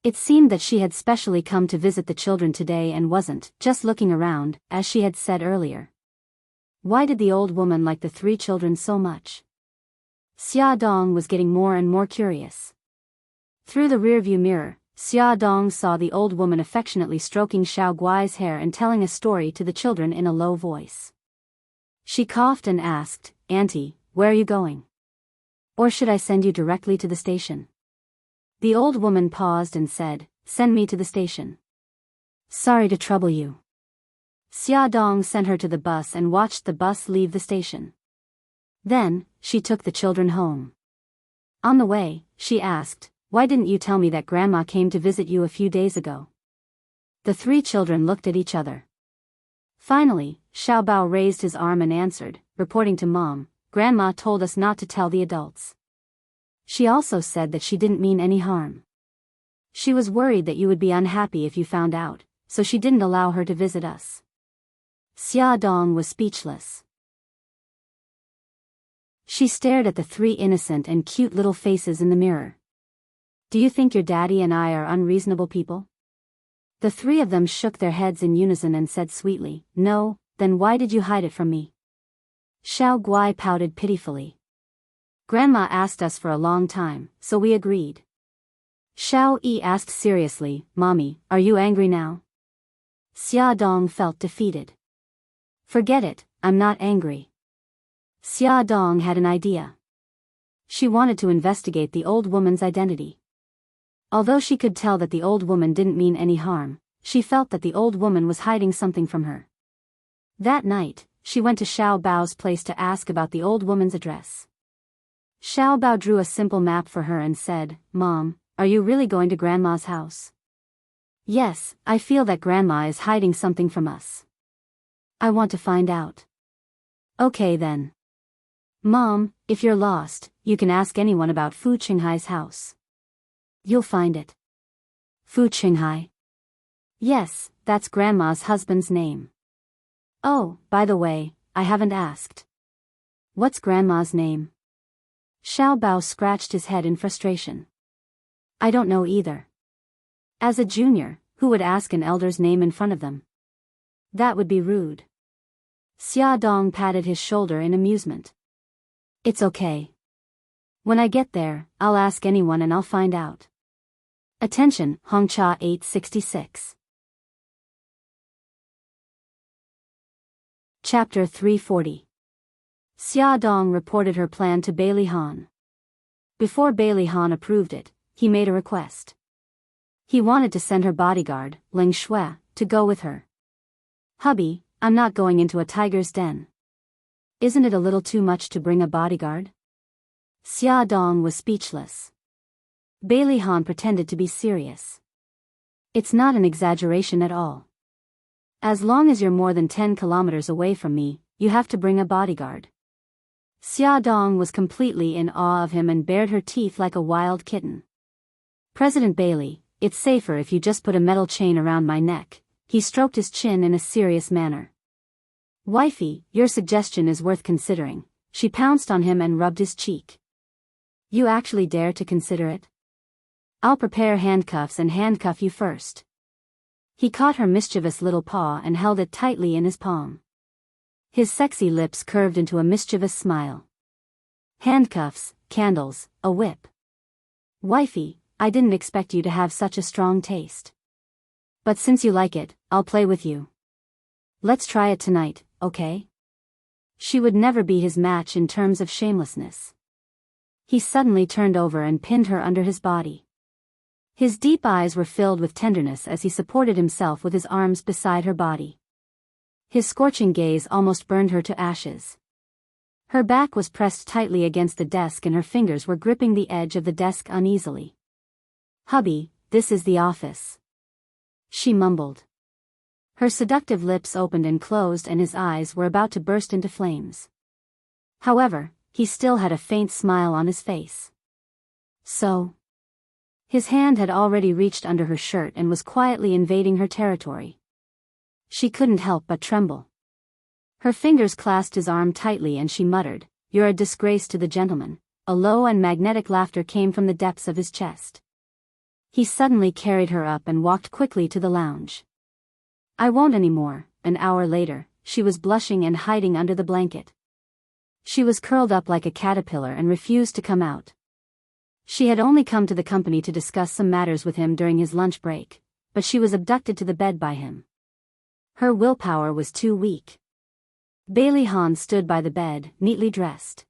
It seemed that she had specially come to visit the children today and wasn't just looking around, as she had said earlier. Why did the old woman like the three children so much? Xiaodong was getting more and more curious. Through the rearview mirror, Xiaodong saw the old woman affectionately stroking Xiao Guai's hair and telling a story to the children in a low voice. She coughed and asked, Auntie, where are you going? Or should I send you directly to the station? The old woman paused and said, Send me to the station. Sorry to trouble you. Xiaodong sent her to the bus and watched the bus leave the station. Then, she took the children home. On the way, she asked, Why didn't you tell me that Grandma came to visit you a few days ago? The three children looked at each other. Finally, Xiao Bao raised his arm and answered, reporting to Mom, Grandma told us not to tell the adults. She also said that she didn't mean any harm. She was worried that you would be unhappy if you found out, so she didn't allow her to visit us. Xiaodong was speechless. She stared at the three innocent and cute little faces in the mirror. Do you think your daddy and I are unreasonable people? The three of them shook their heads in unison and said sweetly, No, then why did you hide it from me? Xiao Guai pouted pitifully. Grandma asked us for a long time, so we agreed. Xiao Yi asked seriously, Mommy, are you angry now? Xiaodong felt defeated. Forget it, I'm not angry. Xiaodong had an idea. She wanted to investigate the old woman's identity. Although she could tell that the old woman didn't mean any harm, she felt that the old woman was hiding something from her. That night, she went to Xiao Bao's place to ask about the old woman's address. Xiao Bao drew a simple map for her and said, Mom, are you really going to Grandma's house? Yes, I feel that Grandma is hiding something from us. I want to find out. Okay then. Mom, if you're lost, you can ask anyone about Fu Qinghai's house. You'll find it. Fu Qinghai? Yes, that's Grandma's husband's name. Oh, by the way, I haven't asked. What's Grandma's name? Xiao Bao scratched his head in frustration. I don't know either. As a junior, who would ask an elder's name in front of them? That would be rude. Xiaodong patted his shoulder in amusement. It's okay. When I get there, I'll ask anyone and I'll find out. Attention, Hongcha 866. Chapter 340. Xiaodong reported her plan to Bai Han. Before Bai Han approved it, he made a request. He wanted to send her bodyguard, Ling Shui, to go with her. "Hubby, I'm not going into a tiger's den. Isn't it a little too much to bring a bodyguard?" Xia Dong was speechless. Bailey Han pretended to be serious. "It's not an exaggeration at all. As long as you're more than 10 kilometers away from me, you have to bring a bodyguard." Xia Dong was completely in awe of him and bared her teeth like a wild kitten. "President Bailey, it's safer if you just put a metal chain around my neck." He stroked his chin in a serious manner. "Wifey, your suggestion is worth considering." She pounced on him and rubbed his cheek. "You actually dare to consider it? I'll prepare handcuffs and handcuff you first." He caught her mischievous little paw and held it tightly in his palm. His sexy lips curved into a mischievous smile. "Handcuffs, candles, a whip. Wifey, I didn't expect you to have such a strong taste. But since you like it, I'll play with you. Let's try it tonight, okay?" She would never be his match in terms of shamelessness. He suddenly turned over and pinned her under his body. His deep eyes were filled with tenderness as he supported himself with his arms beside her body. His scorching gaze almost burned her to ashes. Her back was pressed tightly against the desk and her fingers were gripping the edge of the desk uneasily. "Hubby, this is the office," she mumbled. Her seductive lips opened and closed and his eyes were about to burst into flames. However, he still had a faint smile on his face. "So?" His hand had already reached under her shirt and was quietly invading her territory. She couldn't help but tremble. Her fingers clasped his arm tightly and she muttered, "You're a disgrace to the gentleman." A low and magnetic laughter came from the depths of his chest. He suddenly carried her up and walked quickly to the lounge. "I won't anymore." An hour later, she was blushing and hiding under the blanket. She was curled up like a caterpillar and refused to come out. She had only come to the company to discuss some matters with him during his lunch break, but she was abducted to the bed by him. Her willpower was too weak. Bailey Han stood by the bed, neatly dressed.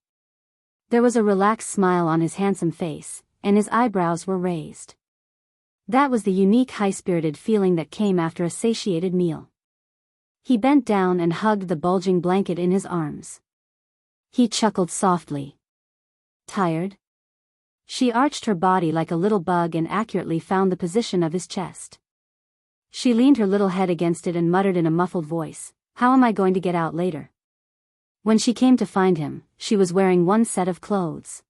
There was a relaxed smile on his handsome face, and his eyebrows were raised. That was the unique high-spirited feeling that came after a satiated meal. He bent down and hugged the bulging blanket in his arms. He chuckled softly. "Tired?" She arched her body like a little bug and accurately found the position of his chest. She leaned her little head against it and muttered in a muffled voice, "How am I going to get out later?" When she came to find him, she was wearing one set of clothes.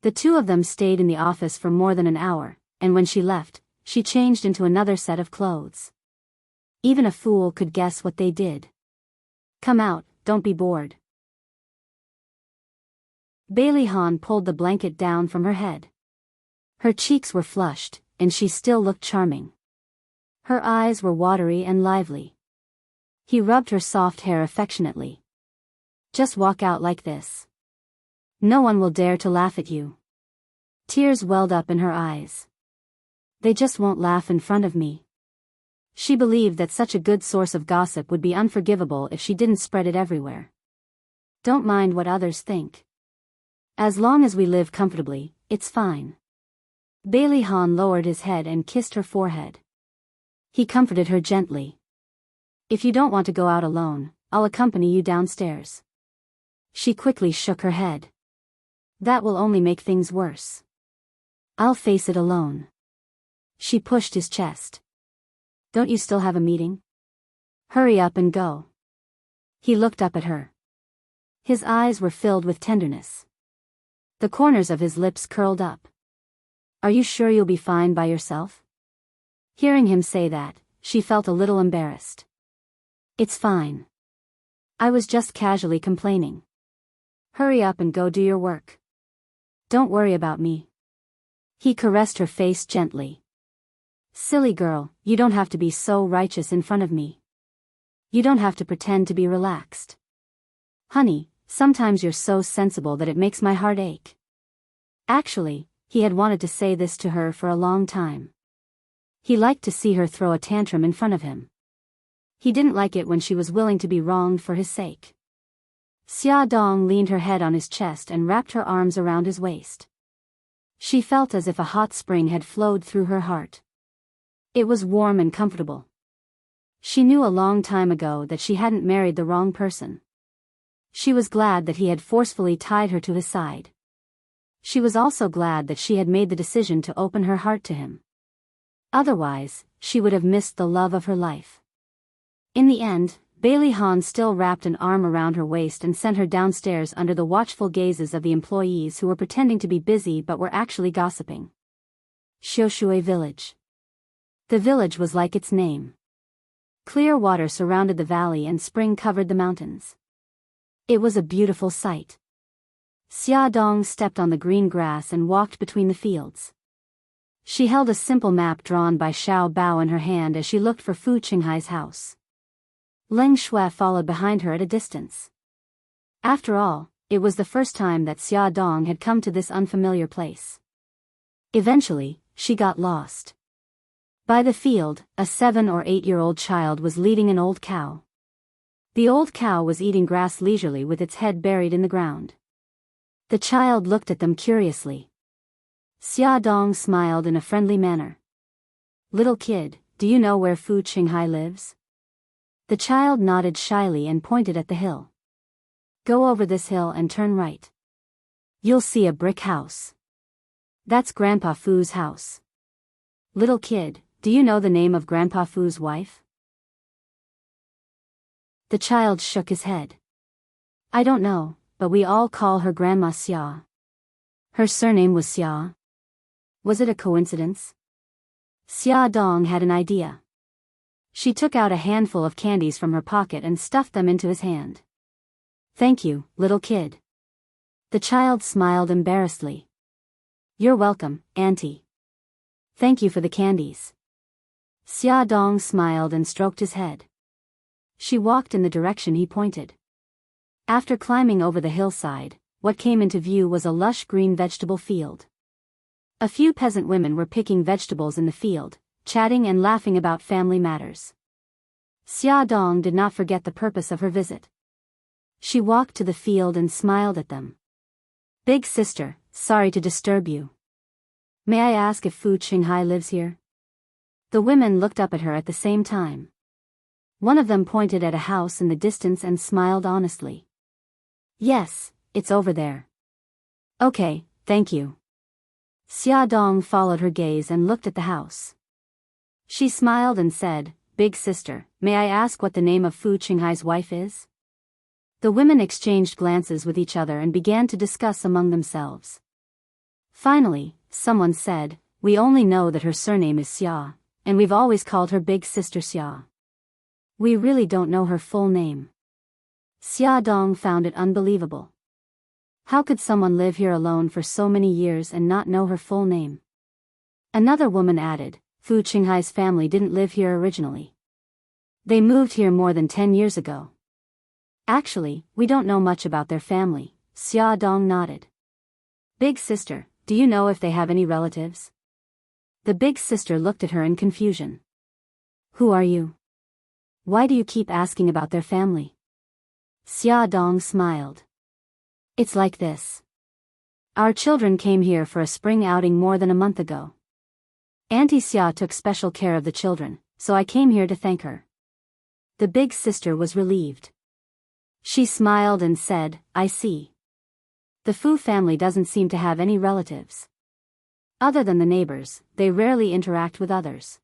The two of them stayed in the office for more than an hour, and when she left, she changed into another set of clothes. Even a fool could guess what they did. "Come out, don't be bored." Bailey Han pulled the blanket down from her head. Her cheeks were flushed, and she still looked charming. Her eyes were watery and lively. He rubbed her soft hair affectionately. "Just walk out like this. No one will dare to laugh at you." Tears welled up in her eyes. "They just won't laugh in front of me." She believed that such a good source of gossip would be unforgivable if she didn't spread it everywhere. "Don't mind what others think. As long as we live comfortably, it's fine." Bailey Han lowered his head and kissed her forehead. He comforted her gently. "If you don't want to go out alone, I'll accompany you downstairs." She quickly shook her head. "That will only make things worse. I'll face it alone." She pushed his chest. "Don't you still have a meeting? Hurry up and go." He looked up at her. His eyes were filled with tenderness. The corners of his lips curled up. "Are you sure you'll be fine by yourself?" Hearing him say that, she felt a little embarrassed. "It's fine. I was just casually complaining. Hurry up and go do your work. Don't worry about me." He caressed her face gently. "Silly girl, you don't have to be so righteous in front of me. You don't have to pretend to be relaxed. Honey, sometimes you're so sensible that it makes my heart ache." Actually, he had wanted to say this to her for a long time. He liked to see her throw a tantrum in front of him. He didn't like it when she was willing to be wronged for his sake. Xia Dong leaned her head on his chest and wrapped her arms around his waist. She felt as if a hot spring had flowed through her heart. It was warm and comfortable. She knew a long time ago that she hadn't married the wrong person. She was glad that he had forcefully tied her to his side. She was also glad that she had made the decision to open her heart to him. Otherwise, she would have missed the love of her life. In the end, Bailey Han still wrapped an arm around her waist and sent her downstairs under the watchful gazes of the employees who were pretending to be busy but were actually gossiping. Xiushui Village. The village was like its name. Clear water surrounded the valley and spring covered the mountains. It was a beautiful sight. Xia Dong stepped on the green grass and walked between the fields. She held a simple map drawn by Xiao Bao in her hand as she looked for Fu Qinghai's house. Leng Shui followed behind her at a distance. After all, it was the first time that Xia Dong had come to this unfamiliar place. Eventually, she got lost. By the field, a 7 or 8-year-old child was leading an old cow. The old cow was eating grass leisurely with its head buried in the ground. The child looked at them curiously. Xia Dong smiled in a friendly manner. "Little kid, do you know where Fu Qinghai lives?" The child nodded shyly and pointed at the hill. "Go over this hill and turn right. You'll see a brick house. That's Grandpa Fu's house." "Little kid, do you know the name of Grandpa Fu's wife?" The child shook his head. "I don't know, but we all call her Grandma Xia." Her surname was Xia. Was it a coincidence? Xia Dong had an idea. She took out a handful of candies from her pocket and stuffed them into his hand. "Thank you, little kid." The child smiled embarrassedly. "You're welcome, Auntie." "Thank you for the candies." Xia Dong smiled and stroked his head. She walked in the direction he pointed. After climbing over the hillside, what came into view was a lush green vegetable field. A few peasant women were picking vegetables in the field, chatting and laughing about family matters. Xia Dong did not forget the purpose of her visit. She walked to the field and smiled at them. "Big sister, sorry to disturb you. May I ask if Fu Qinghai lives here?" The women looked up at her at the same time. One of them pointed at a house in the distance and smiled honestly. "Yes, it's over there." "Okay, thank you." Xia Dong followed her gaze and looked at the house. She smiled and said, "Big sister, may I ask what the name of Fu Qinghai's wife is?" The women exchanged glances with each other and began to discuss among themselves. Finally, someone said, "We only know that her surname is Xia, and we've always called her Big Sister Xia. We really don't know her full name." Xia Dong found it unbelievable. How could someone live here alone for so many years and not know her full name? Another woman added, "Fu Qinghai's family didn't live here originally. They moved here more than 10 years ago." "Actually, we don't know much about their family," Xia Dong nodded. "Big sister, do you know if they have any relatives?" The big sister looked at her in confusion. "Who are you? Why do you keep asking about their family?" Xia Dong smiled. "It's like this. Our children came here for a spring outing more than a month ago. Auntie Xia took special care of the children, so I came here to thank her." The big sister was relieved. She smiled and said, "I see. The Fu family doesn't seem to have any relatives. Other than the neighbors, they rarely interact with others."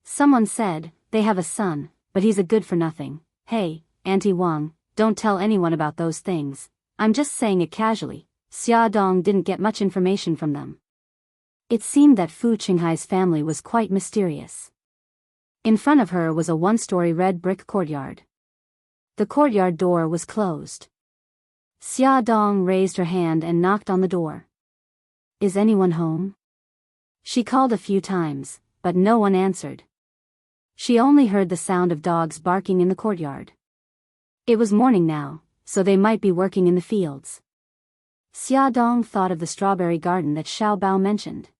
Someone said, "They have a son, but he's a good-for-nothing." "Hey, Auntie Wang, don't tell anyone about those things. I'm just saying it casually." Xia Dong didn't get much information from them. It seemed that Fu Qinghai's family was quite mysterious. In front of her was a one-story red brick courtyard. The courtyard door was closed. Xia Dong raised her hand and knocked on the door. "Is anyone home?" She called a few times, but no one answered. She only heard the sound of dogs barking in the courtyard. It was morning now, so they might be working in the fields. Xia Dong thought of the strawberry garden that Xiao Bao mentioned.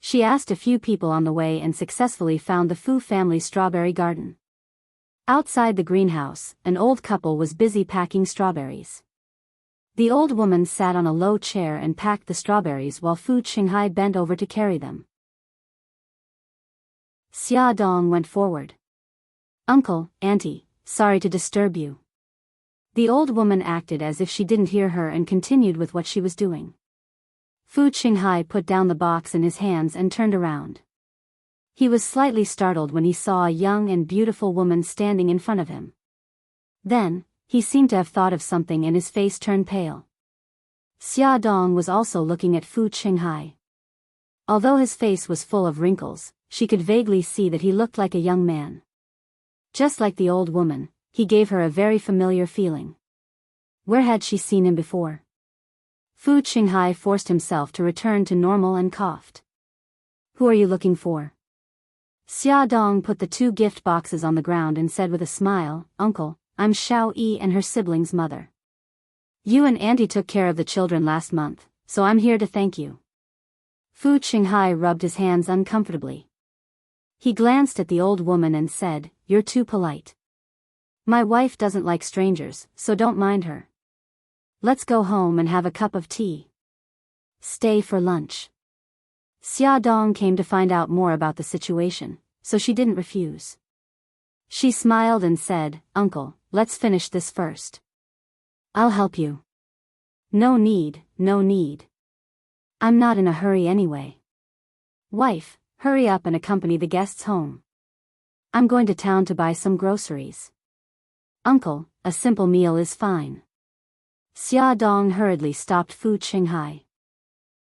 She asked a few people on the way and successfully found the Fu family's strawberry garden. Outside the greenhouse, an old couple was busy packing strawberries. The old woman sat on a low chair and packed the strawberries while Fu Qinghai bent over to carry them. Xia Dong went forward. "Uncle, Auntie, sorry to disturb you." The old woman acted as if she didn't hear her and continued with what she was doing. Fu Qinghai put down the box in his hands and turned around. He was slightly startled when he saw a young and beautiful woman standing in front of him. Then, he seemed to have thought of something and his face turned pale. Xia Dong was also looking at Fu Qinghai. Although his face was full of wrinkles, she could vaguely see that he looked like a young man. Just like the old woman, he gave her a very familiar feeling. Where had she seen him before? Fu Qinghai forced himself to return to normal and coughed. "Who are you looking for?" Xia Dong put the 2 gift boxes on the ground and said with a smile, "Uncle, I'm Xiao Yi and her sibling's mother. You and Auntie took care of the children last month, so I'm here to thank you." Fu Qinghai rubbed his hands uncomfortably. He glanced at the old woman and said, "You're too polite. My wife doesn't like strangers, so don't mind her. Let's go home and have a cup of tea. Stay for lunch." Xia Dong came to find out more about the situation, so she didn't refuse. She smiled and said, "Uncle, let's finish this first. I'll help you." "No need, no need. I'm not in a hurry anyway. Wife, hurry up and accompany the guests home. I'm going to town to buy some groceries." "Uncle, a simple meal is fine." Xia Dong hurriedly stopped Fu Qinghai.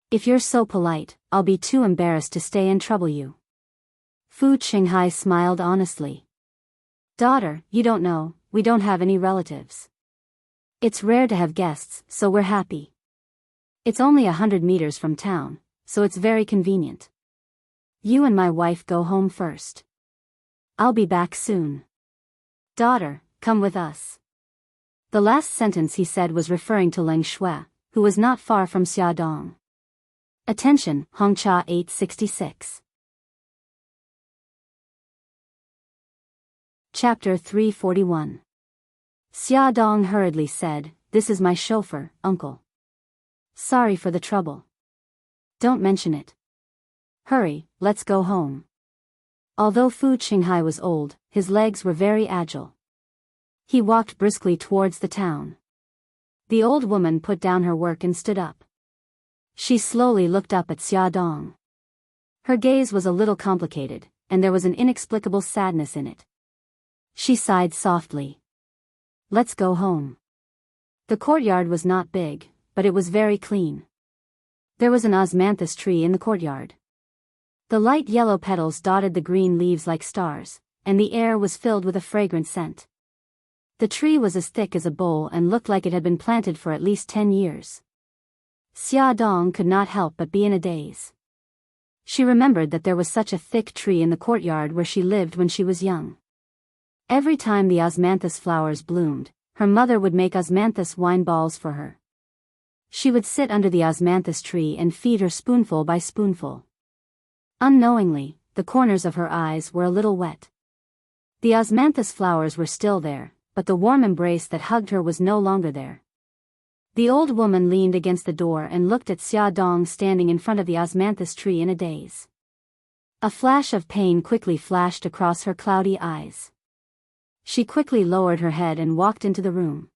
"If you're so polite, I'll be too embarrassed to stay and trouble you." Fu Qinghai smiled honestly. "Daughter, you don't know, we don't have any relatives. It's rare to have guests, so we're happy. It's only 100 meters from town, so it's very convenient. You and my wife go home first. I'll be back soon. Daughter, come with us." The last sentence he said was referring to Leng Shui, who was not far from Xia Dong. Attention, Hongcha 866. Chapter 341. Xia Dong hurriedly said, "This is my chauffeur, uncle. Sorry for the trouble. Don't mention it. Hurry, let's go home." Although Fu Qinghai was old, his legs were very agile. He walked briskly towards the town. The old woman put down her work and stood up. She slowly looked up at Xia Dong. Her gaze was a little complicated, and there was an inexplicable sadness in it. She sighed softly. "Let's go home." The courtyard was not big, but it was very clean. There was an osmanthus tree in the courtyard. The light yellow petals dotted the green leaves like stars, and the air was filled with a fragrant scent. The tree was as thick as a bowl and looked like it had been planted for at least 10 years. Xia Dong could not help but be in a daze. She remembered that there was such a thick tree in the courtyard where she lived when she was young. Every time the osmanthus flowers bloomed, her mother would make osmanthus wine balls for her. She would sit under the osmanthus tree and feed her spoonful by spoonful. Unknowingly, the corners of her eyes were a little wet. The osmanthus flowers were still there, but the warm embrace that hugged her was no longer there. The old woman leaned against the door and looked at Xia Dong standing in front of the osmanthus tree in a daze. A flash of pain quickly flashed across her cloudy eyes. She quickly lowered her head and walked into the room.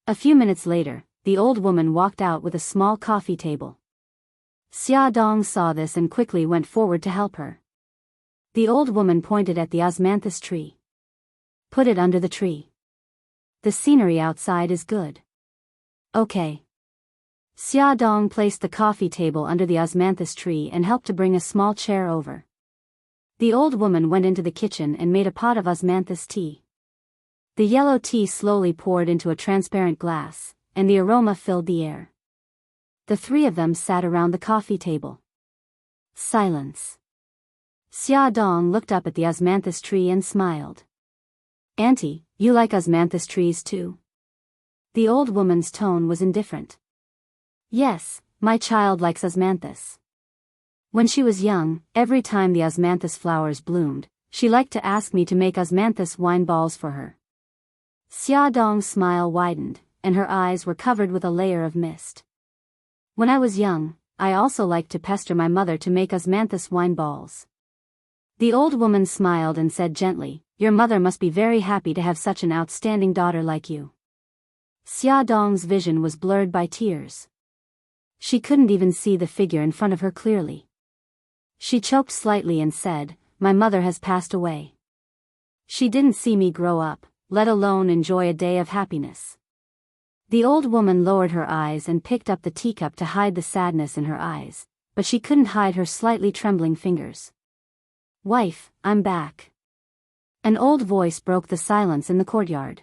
A few minutes later, the old woman walked out with a small coffee table. Xia Dong saw this and quickly went forward to help her. The old woman pointed at the osmanthus tree. "Put it under the tree. The scenery outside is good." "Okay." Xia Dong placed the coffee table under the osmanthus tree and helped to bring a small chair over. The old woman went into the kitchen and made a pot of osmanthus tea. The yellow tea slowly poured into a transparent glass, and the aroma filled the air. The 3 of them sat around the coffee table. Silence. Xia Dong looked up at the osmanthus tree and smiled. "Auntie, you like osmanthus trees too?" The old woman's tone was indifferent. "Yes, my child likes osmanthus. When she was young, every time the osmanthus flowers bloomed, she liked to ask me to make osmanthus wine balls for her." Xia Dong's smile widened, and her eyes were covered with a layer of mist. When I was young, I also liked to pester my mother to make us manthus wine balls. The old woman smiled and said gently, "Your mother must be very happy to have such an outstanding daughter like you." Xia Dong's vision was blurred by tears. She couldn't even see the figure in front of her clearly. She choked slightly and said, "My mother has passed away. She didn't see me grow up, let alone enjoy a day of happiness." The old woman lowered her eyes and picked up the teacup to hide the sadness in her eyes, but she couldn't hide her slightly trembling fingers. "Wife, I'm back." An old voice broke the silence in the courtyard.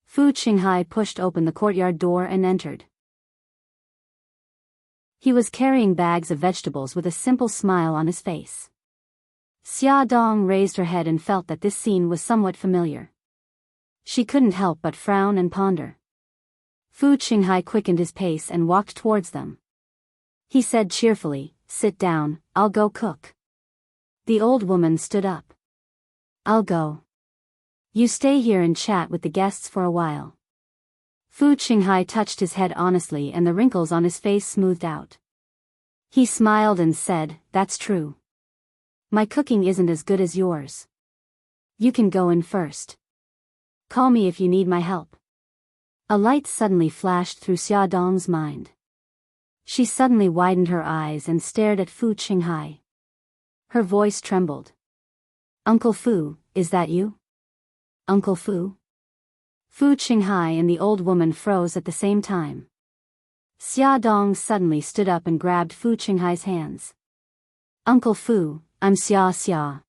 Fu Qinghai pushed open the courtyard door and entered. He was carrying bags of vegetables with a simple smile on his face. Xia Dong raised her head and felt that this scene was somewhat familiar. She couldn't help but frown and ponder. Fu Qinghai quickened his pace and walked towards them. He said cheerfully, "Sit down, I'll go cook." The old woman stood up. "I'll go. You stay here and chat with the guests for a while." Fu Qinghai touched his head honestly and the wrinkles on his face smoothed out. He smiled and said, "That's true. My cooking isn't as good as yours. You can go in first. Call me if you need my help." A light suddenly flashed through Xia Dong's mind. She suddenly widened her eyes and stared at Fu Qinghai. Her voice trembled. "Uncle Fu, is that you? Uncle Fu?" Fu Qinghai and the old woman froze at the same time. Xia Dong suddenly stood up and grabbed Fu Qinghai's hands. "Uncle Fu, I'm Xia.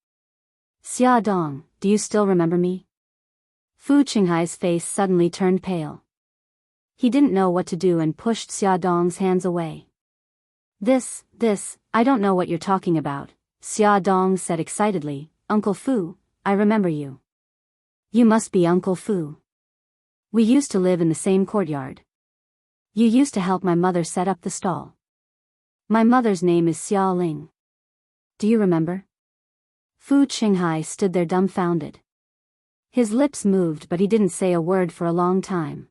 Xia Dong, do you still remember me?" Fu Qinghai's face suddenly turned pale. He didn't know what to do and pushed Xia Dong's hands away. This, I don't know what you're talking about," Xia Dong said excitedly. "Uncle Fu, I remember you. You must be Uncle Fu. We used to live in the same courtyard. You used to help my mother set up the stall. My mother's name is Xia Ling. Do you remember?" Fu Qinghai stood there dumbfounded. His lips moved but he didn't say a word for a long time.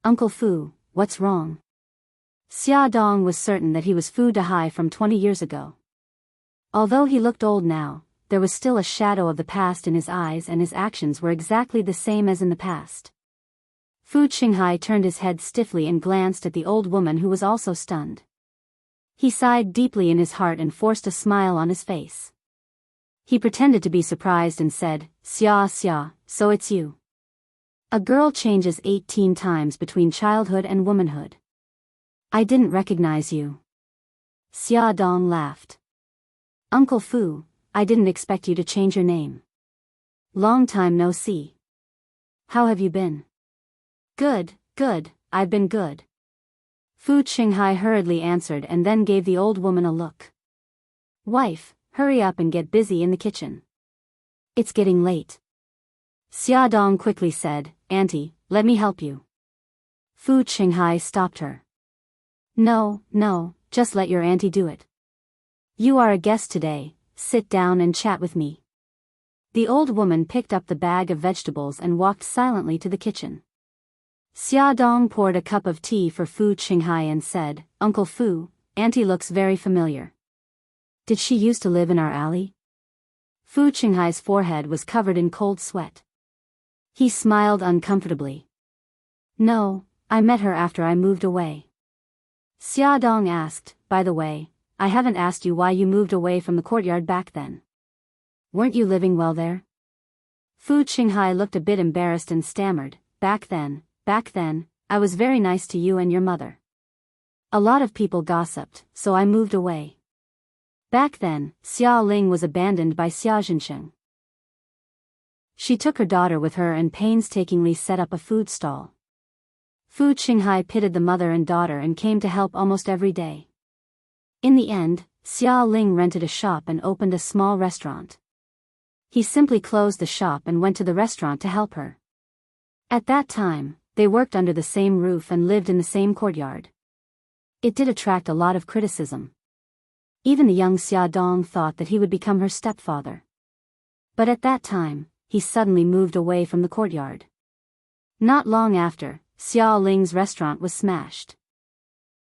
"Uncle Fu, what's wrong?" Xia Dong was certain that he was Fu Dahai from 20 years ago. Although he looked old now, there was still a shadow of the past in his eyes and his actions were exactly the same as in the past. Fu Qinghai turned his head stiffly and glanced at the old woman who was also stunned. He sighed deeply in his heart and forced a smile on his face. He pretended to be surprised and said, Xia, so it's you. A girl changes 18 times between childhood and womanhood. I didn't recognize you." Xia Dong laughed. "Uncle Fu, I didn't expect you to change your name. Long time no see. How have you been?" Good, I've been good." Fu Qinghai hurriedly answered and then gave the old woman a look. "Wife, hurry up and get busy in the kitchen. It's getting late." Xia Dong quickly said, "Auntie, let me help you." Fu Qinghai stopped her. No, just let your auntie do it. You are a guest today, sit down and chat with me." The old woman picked up the bag of vegetables and walked silently to the kitchen. Xia Dong poured a cup of tea for Fu Qinghai and said, "Uncle Fu, auntie looks very familiar. Did she used to live in our alley?" Fu Qinghai's forehead was covered in cold sweat. He smiled uncomfortably. "No, I met her after I moved away." Xia Dong asked, "By the way, I haven't asked you why you moved away from the courtyard back then. Weren't you living well there?" Fu Qinghai looked a bit embarrassed and stammered, Back then, I was very nice to you and your mother. A lot of people gossiped, so I moved away. Back then, Xia Ling was abandoned by Xia Zhensheng. She took her daughter with her and painstakingly set up a food stall. Fu Qinghai pitied the mother and daughter and came to help almost every day. In the end, Xia Ling rented a shop and opened a small restaurant. He simply closed the shop and went to the restaurant to help her. At that time, they worked under the same roof and lived in the same courtyard. It did attract a lot of criticism. Even the young Xia Dong thought that he would become her stepfather. But at that time, he suddenly moved away from the courtyard. Not long after, Xiao Ling's restaurant was smashed.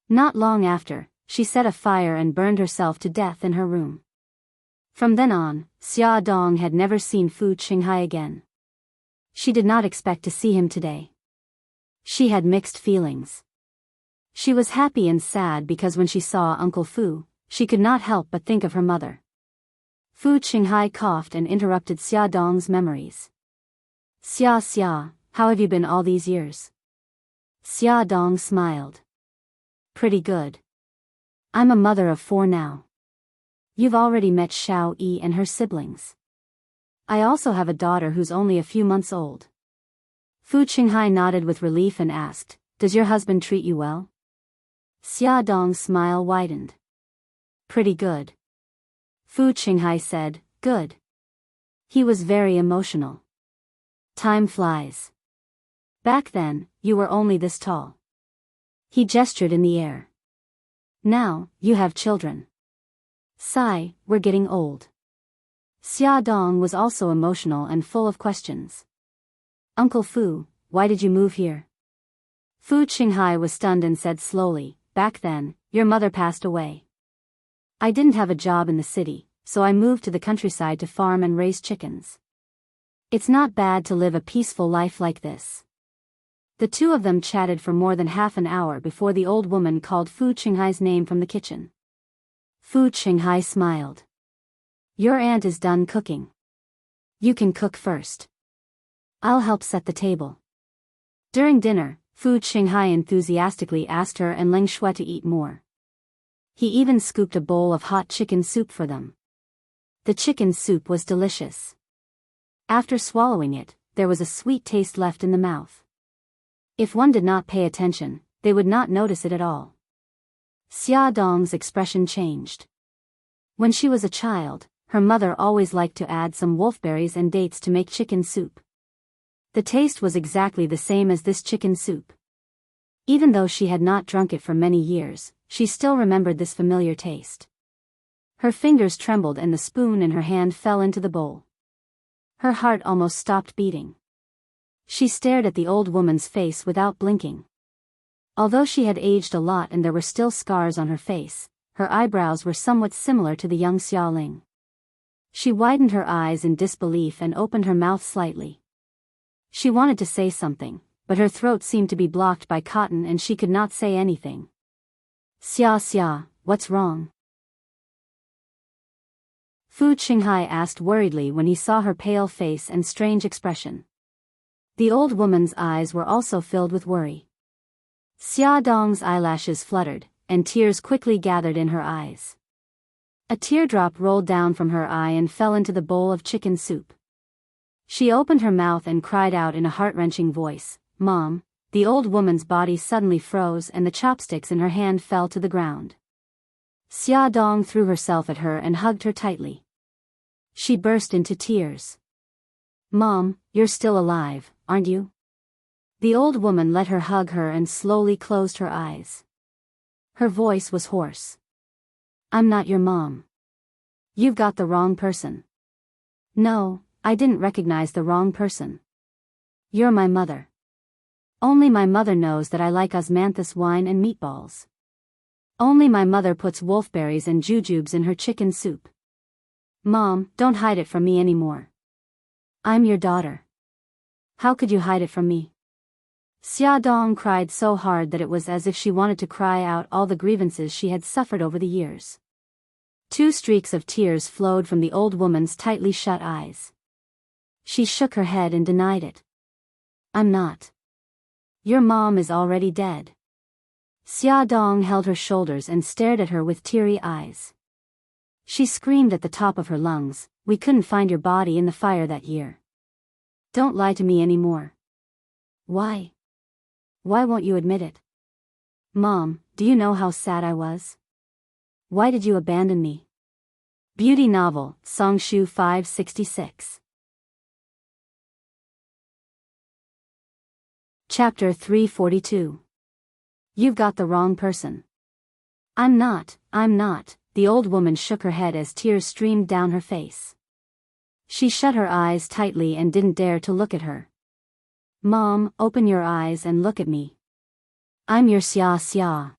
Not long after, she set a fire and burned herself to death in her room. From then on, Xia Dong had never seen Fu Qinghai again. She did not expect to see him today. She had mixed feelings. She was happy and sad because when she saw Uncle Fu, she could not help but think of her mother. Fu Qinghai coughed and interrupted Xia Dong's memories. Xia, how have you been all these years? Xia Dong smiled. Pretty good. I'm a mother of 4 now. You've already met Xiao Yi and her siblings. I also have a daughter who's only a few months old. Fu Qinghai nodded with relief and asked, does your husband treat you well? Xia Dong's smile widened. Pretty good. Fu Qinghai said, good. He was very emotional. Time flies. Back then, you were only this tall. He gestured in the air. Now, you have children. Sigh, we're getting old. Xia Dong was also emotional and full of questions. Uncle Fu, why did you move here? Fu Qinghai was stunned and said slowly, back then, your mother passed away. I didn't have a job in the city, so I moved to the countryside to farm and raise chickens. It's not bad to live a peaceful life like this. The two of them chatted for more than half an hour before the old woman called Fu Qinghai's name from the kitchen. Fu Qinghai smiled. Your aunt is done cooking. You can cook first. I'll help set the table. During dinner, Fu Qinghai enthusiastically asked her and Leng Shui to eat more. He even scooped a bowl of hot chicken soup for them. The chicken soup was delicious. After swallowing it, there was a sweet taste left in the mouth. If one did not pay attention, they would not notice it at all. Xia Dong's expression changed. When she was a child, her mother always liked to add some wolfberries and dates to make chicken soup. The taste was exactly the same as this chicken soup. Even though she had not drunk it for many years, she still remembered this familiar taste. Her fingers trembled and the spoon in her hand fell into the bowl. Her heart almost stopped beating. She stared at the old woman's face without blinking. Although she had aged a lot and there were still scars on her face, her eyebrows were somewhat similar to the young Xiaoling. She widened her eyes in disbelief and opened her mouth slightly. She wanted to say something, but her throat seemed to be blocked by cotton and she could not say anything. Xia, what's wrong? Fu Qinghai asked worriedly when he saw her pale face and strange expression. The old woman's eyes were also filled with worry. Xia Dong's eyelashes fluttered, and tears quickly gathered in her eyes. A teardrop rolled down from her eye and fell into the bowl of chicken soup. She opened her mouth and cried out in a heart-wrenching voice, Mom. The old woman's body suddenly froze and the chopsticks in her hand fell to the ground. Xia Dong threw herself at her and hugged her tightly. She burst into tears. Mom, you're still alive, aren't you? The old woman let her hug her and slowly closed her eyes. Her voice was hoarse. I'm not your mom. You've got the wrong person. No, I didn't recognize the wrong person. You're my mother. Only my mother knows that I like osmanthus wine and meatballs. Only my mother puts wolfberries and jujubes in her chicken soup. Mom, don't hide it from me anymore. I'm your daughter. How could you hide it from me? Xia Dong cried so hard that it was as if she wanted to cry out all the grievances she had suffered over the years. 2 streaks of tears flowed from the old woman's tightly shut eyes. She shook her head and denied it. I'm not. Your mom is already dead. Xia Dong held her shoulders and stared at her with teary eyes. She screamed at the top of her lungs, we couldn't find your body in the fire that year. Don't lie to me anymore. Why? Why won't you admit it? Mom, do you know how sad I was? Why did you abandon me? Beauty novel, Songshu 566. Chapter 342. You've got the wrong person. I'm not. The old woman shook her head as tears streamed down her face. She shut her eyes tightly and didn't dare to look at her. Mom, open your eyes and look at me. I'm your Xia Xia.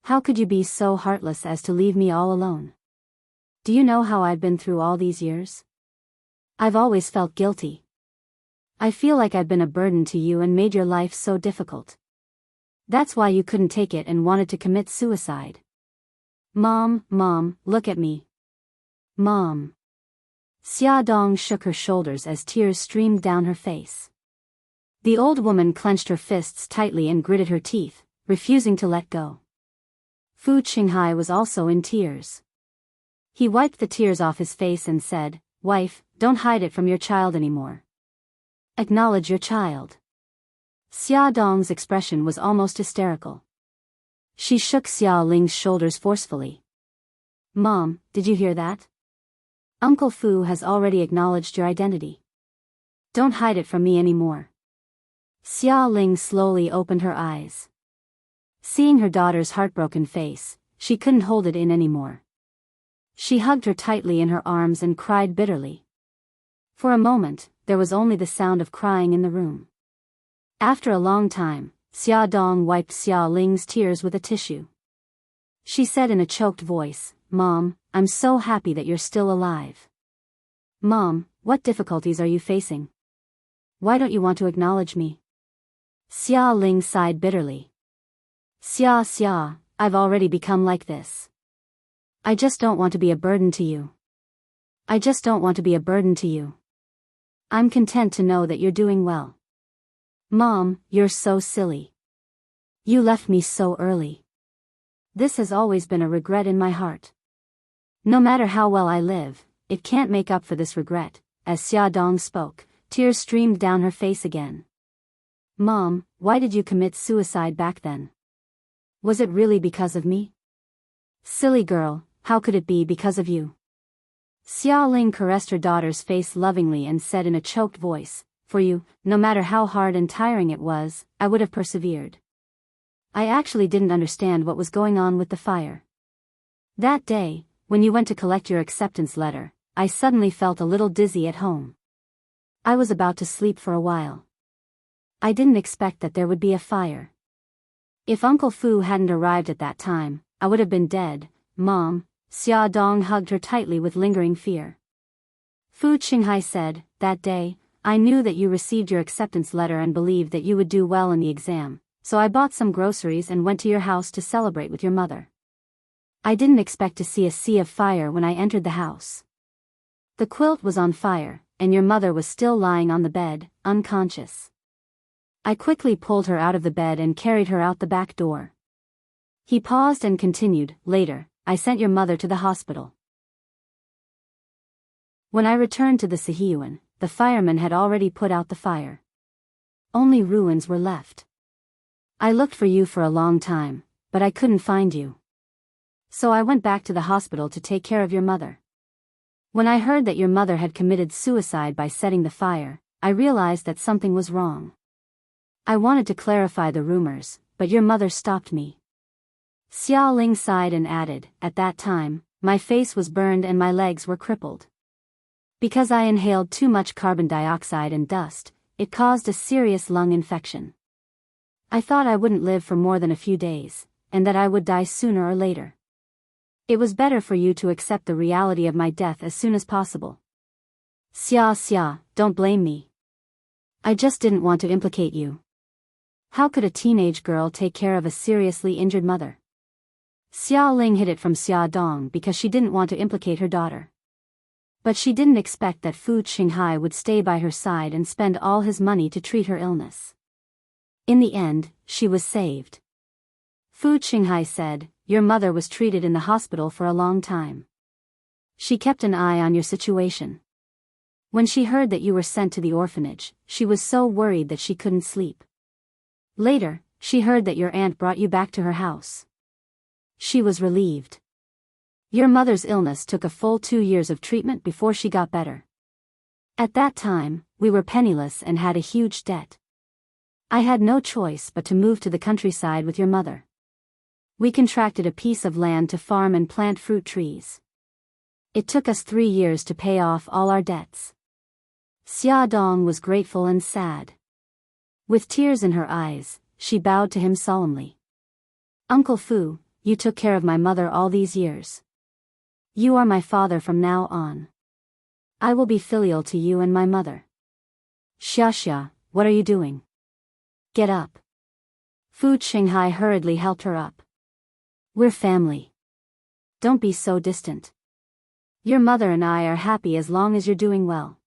How could you be so heartless as to leave me all alone? Do you know how I've been through all these years? I've always felt guilty. I feel like I've been a burden to you and made your life so difficult. That's why you couldn't take it and wanted to commit suicide. Mom, look at me. Mom. Xia Dong shook her shoulders as tears streamed down her face. The old woman clenched her fists tightly and gritted her teeth, refusing to let go. Fu Qinghai was also in tears. He wiped the tears off his face and said, "Wife, don't hide it from your child anymore. Acknowledge your child." Xia Dong's expression was almost hysterical. She shook Xia Ling's shoulders forcefully. Mom, did you hear that? Uncle Fu has already acknowledged your identity. Don't hide it from me anymore. Xia Ling slowly opened her eyes. Seeing her daughter's heartbroken face, she couldn't hold it in anymore. She hugged her tightly in her arms and cried bitterly. For a moment, there was only the sound of crying in the room. After a long time, Xia Dong wiped Xia Ling's tears with a tissue. She said in a choked voice, "Mom, I'm so happy that you're still alive. Mom, what difficulties are you facing? Why don't you want to acknowledge me?" Xia Ling sighed bitterly. Xia, I've already become like this. I just don't want to be a burden to you. I'm content to know that you're doing well. Mom, you're so silly. You left me so early. This has always been a regret in my heart. No matter how well I live, it can't make up for this regret." As Xia Dong spoke, tears streamed down her face again. Mom, why did you commit suicide back then? Was it really because of me? Silly girl, how could it be because of you? Xia Ling caressed her daughter's face lovingly and said in a choked voice, "For you, no matter how hard and tiring it was, I would have persevered. I actually didn't understand what was going on with the fire. That day, when you went to collect your acceptance letter, I suddenly felt a little dizzy at home. I was about to sleep for a while. I didn't expect that there would be a fire. If Uncle Fu hadn't arrived at that time, I would have been dead." Mom, Xia Dong hugged her tightly with lingering fear. Fu Qinghai said, "That day, I knew that you received your acceptance letter and believed that you would do well in the exam, so I bought some groceries and went to your house to celebrate with your mother. I didn't expect to see a sea of fire when I entered the house. The quilt was on fire, and your mother was still lying on the bed, unconscious. I quickly pulled her out of the bed and carried her out the back door." He paused and continued, "Later, I sent your mother to the hospital. When I returned to the Sihiyuan, the firemen had already put out the fire. Only ruins were left. I looked for you for a long time, but I couldn't find you. So I went back to the hospital to take care of your mother. When I heard that your mother had committed suicide by setting the fire, I realized that something was wrong. I wanted to clarify the rumors, but your mother stopped me." Xia Ling sighed and added, "At that time, my face was burned and my legs were crippled. Because I inhaled too much carbon dioxide and dust, it caused a serious lung infection. I thought I wouldn't live for more than a few days, and that I would die sooner or later. It was better for you to accept the reality of my death as soon as possible. Xia, don't blame me. I just didn't want to implicate you. How could a teenage girl take care of a seriously injured mother?" Xia Ling hid it from Xia Dong because she didn't want to implicate her daughter. But she didn't expect that Fu Qinghai would stay by her side and spend all his money to treat her illness. In the end, she was saved. Fu Qinghai said, "Your mother was treated in the hospital for a long time. She kept an eye on your situation. When she heard that you were sent to the orphanage, she was so worried that she couldn't sleep. Later, she heard that your aunt brought you back to her house. She was relieved. Your mother's illness took a full 2 years of treatment before she got better. At that time, we were penniless and had a huge debt. I had no choice but to move to the countryside with your mother. We contracted a piece of land to farm and plant fruit trees. It took us 3 years to pay off all our debts." Xia Dong was grateful and sad. With tears in her eyes, she bowed to him solemnly. Uncle Fu, you took care of my mother all these years. You are my father from now on. I will be filial to you and my mother. Xia, what are you doing? Get up. Fu Qinghai hurriedly helped her up. We're family. Don't be so distant. Your mother and I are happy as long as you're doing well.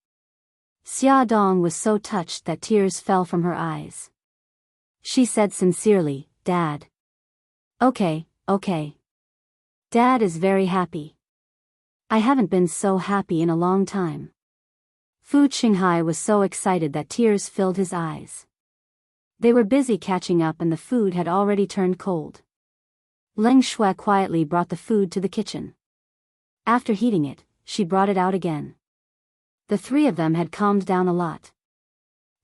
Xia Dong was so touched that tears fell from her eyes. She said sincerely, Dad. Okay. Dad is very happy. I haven't been so happy in a long time. Fu Qinghai was so excited that tears filled his eyes. They were busy catching up and the food had already turned cold. Leng Shui quietly brought the food to the kitchen. After heating it, she brought it out again. The three of them had calmed down a lot.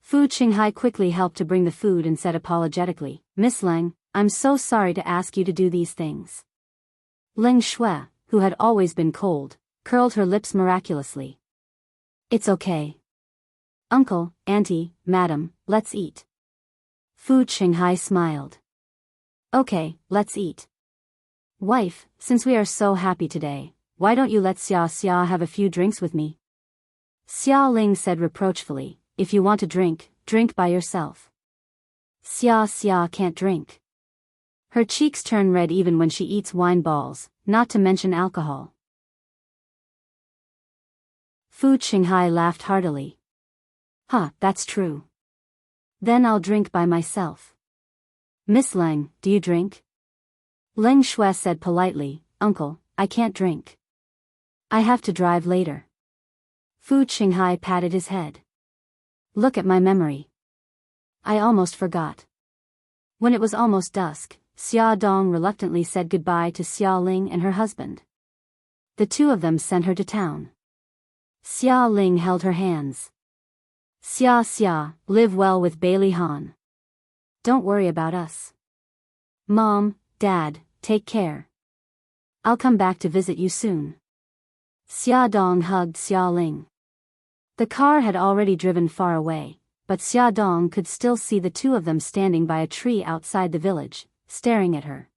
Fu Qinghai quickly helped to bring the food and said apologetically, Miss Leng, I'm so sorry to ask you to do these things. Leng Shui, who had always been cold, curled her lips miraculously. It's okay. Uncle, Auntie, Madam, let's eat. Fu Qinghai smiled. Okay, let's eat. Wife, since we are so happy today, why don't you let Xia have a few drinks with me? Xia Ling said reproachfully, if you want to drink, drink by yourself. Xia can't drink. Her cheeks turn red even when she eats wine balls, not to mention alcohol. Fu Qinghai laughed heartily. That's true. Then I'll drink by myself. Miss Leng, do you drink? Leng Shui said politely, Uncle, I can't drink. I have to drive later. Fu Qinghai patted his head. Look at my memory. I almost forgot. When it was almost dusk, Xia Dong reluctantly said goodbye to Xia Ling and her husband. The two of them sent her to town. Xia Ling held her hands. Xia, live well with Bailey Han. Don't worry about us. Mom, Dad, take care. I'll come back to visit you soon. Xia Dong hugged Xia Ling. The car had already driven far away, but Xia Dong could still see the two of them standing by a tree outside the village, staring at her.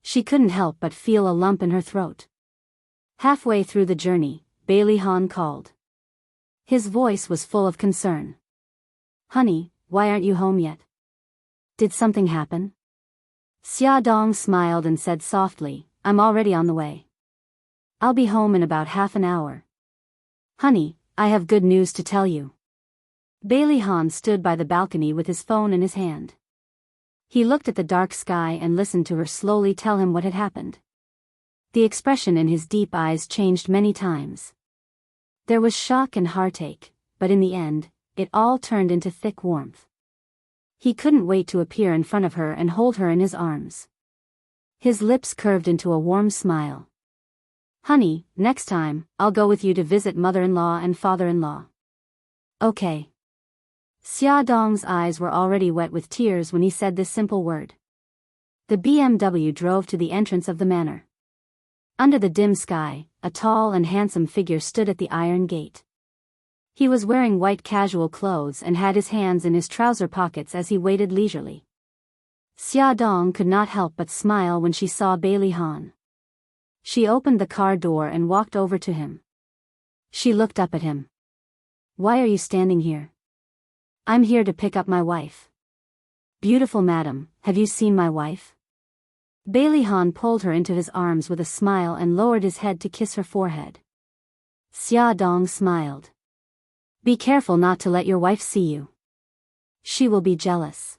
She couldn't help but feel a lump in her throat. Halfway through the journey, Bailey Han called. His voice was full of concern. Honey, why aren't you home yet? Did something happen? Xia Dong smiled and said softly, I'm already on the way. I'll be home in about half an hour. Honey, I have good news to tell you. Bailey Han stood by the balcony with his phone in his hand. He looked at the dark sky and listened to her slowly tell him what had happened. The expression in his deep eyes changed many times. There was shock and heartache, but in the end, it all turned into thick warmth. He couldn't wait to appear in front of her and hold her in his arms. His lips curved into a warm smile. Honey, next time, I'll go with you to visit mother-in-law and father-in-law. Okay. Xia Dong's eyes were already wet with tears when he said this simple word. The BMW drove to the entrance of the manor. Under the dim sky, a tall and handsome figure stood at the iron gate. He was wearing white casual clothes and had his hands in his trouser pockets as he waited leisurely. Xia Dong could not help but smile when she saw Bailey Han. She opened the car door and walked over to him. She looked up at him. Why are you standing here? I'm here to pick up my wife. Beautiful madam, have you seen my wife? Bailey Han pulled her into his arms with a smile and lowered his head to kiss her forehead. Xia Dong smiled. Be careful not to let your wife see you. She will be jealous.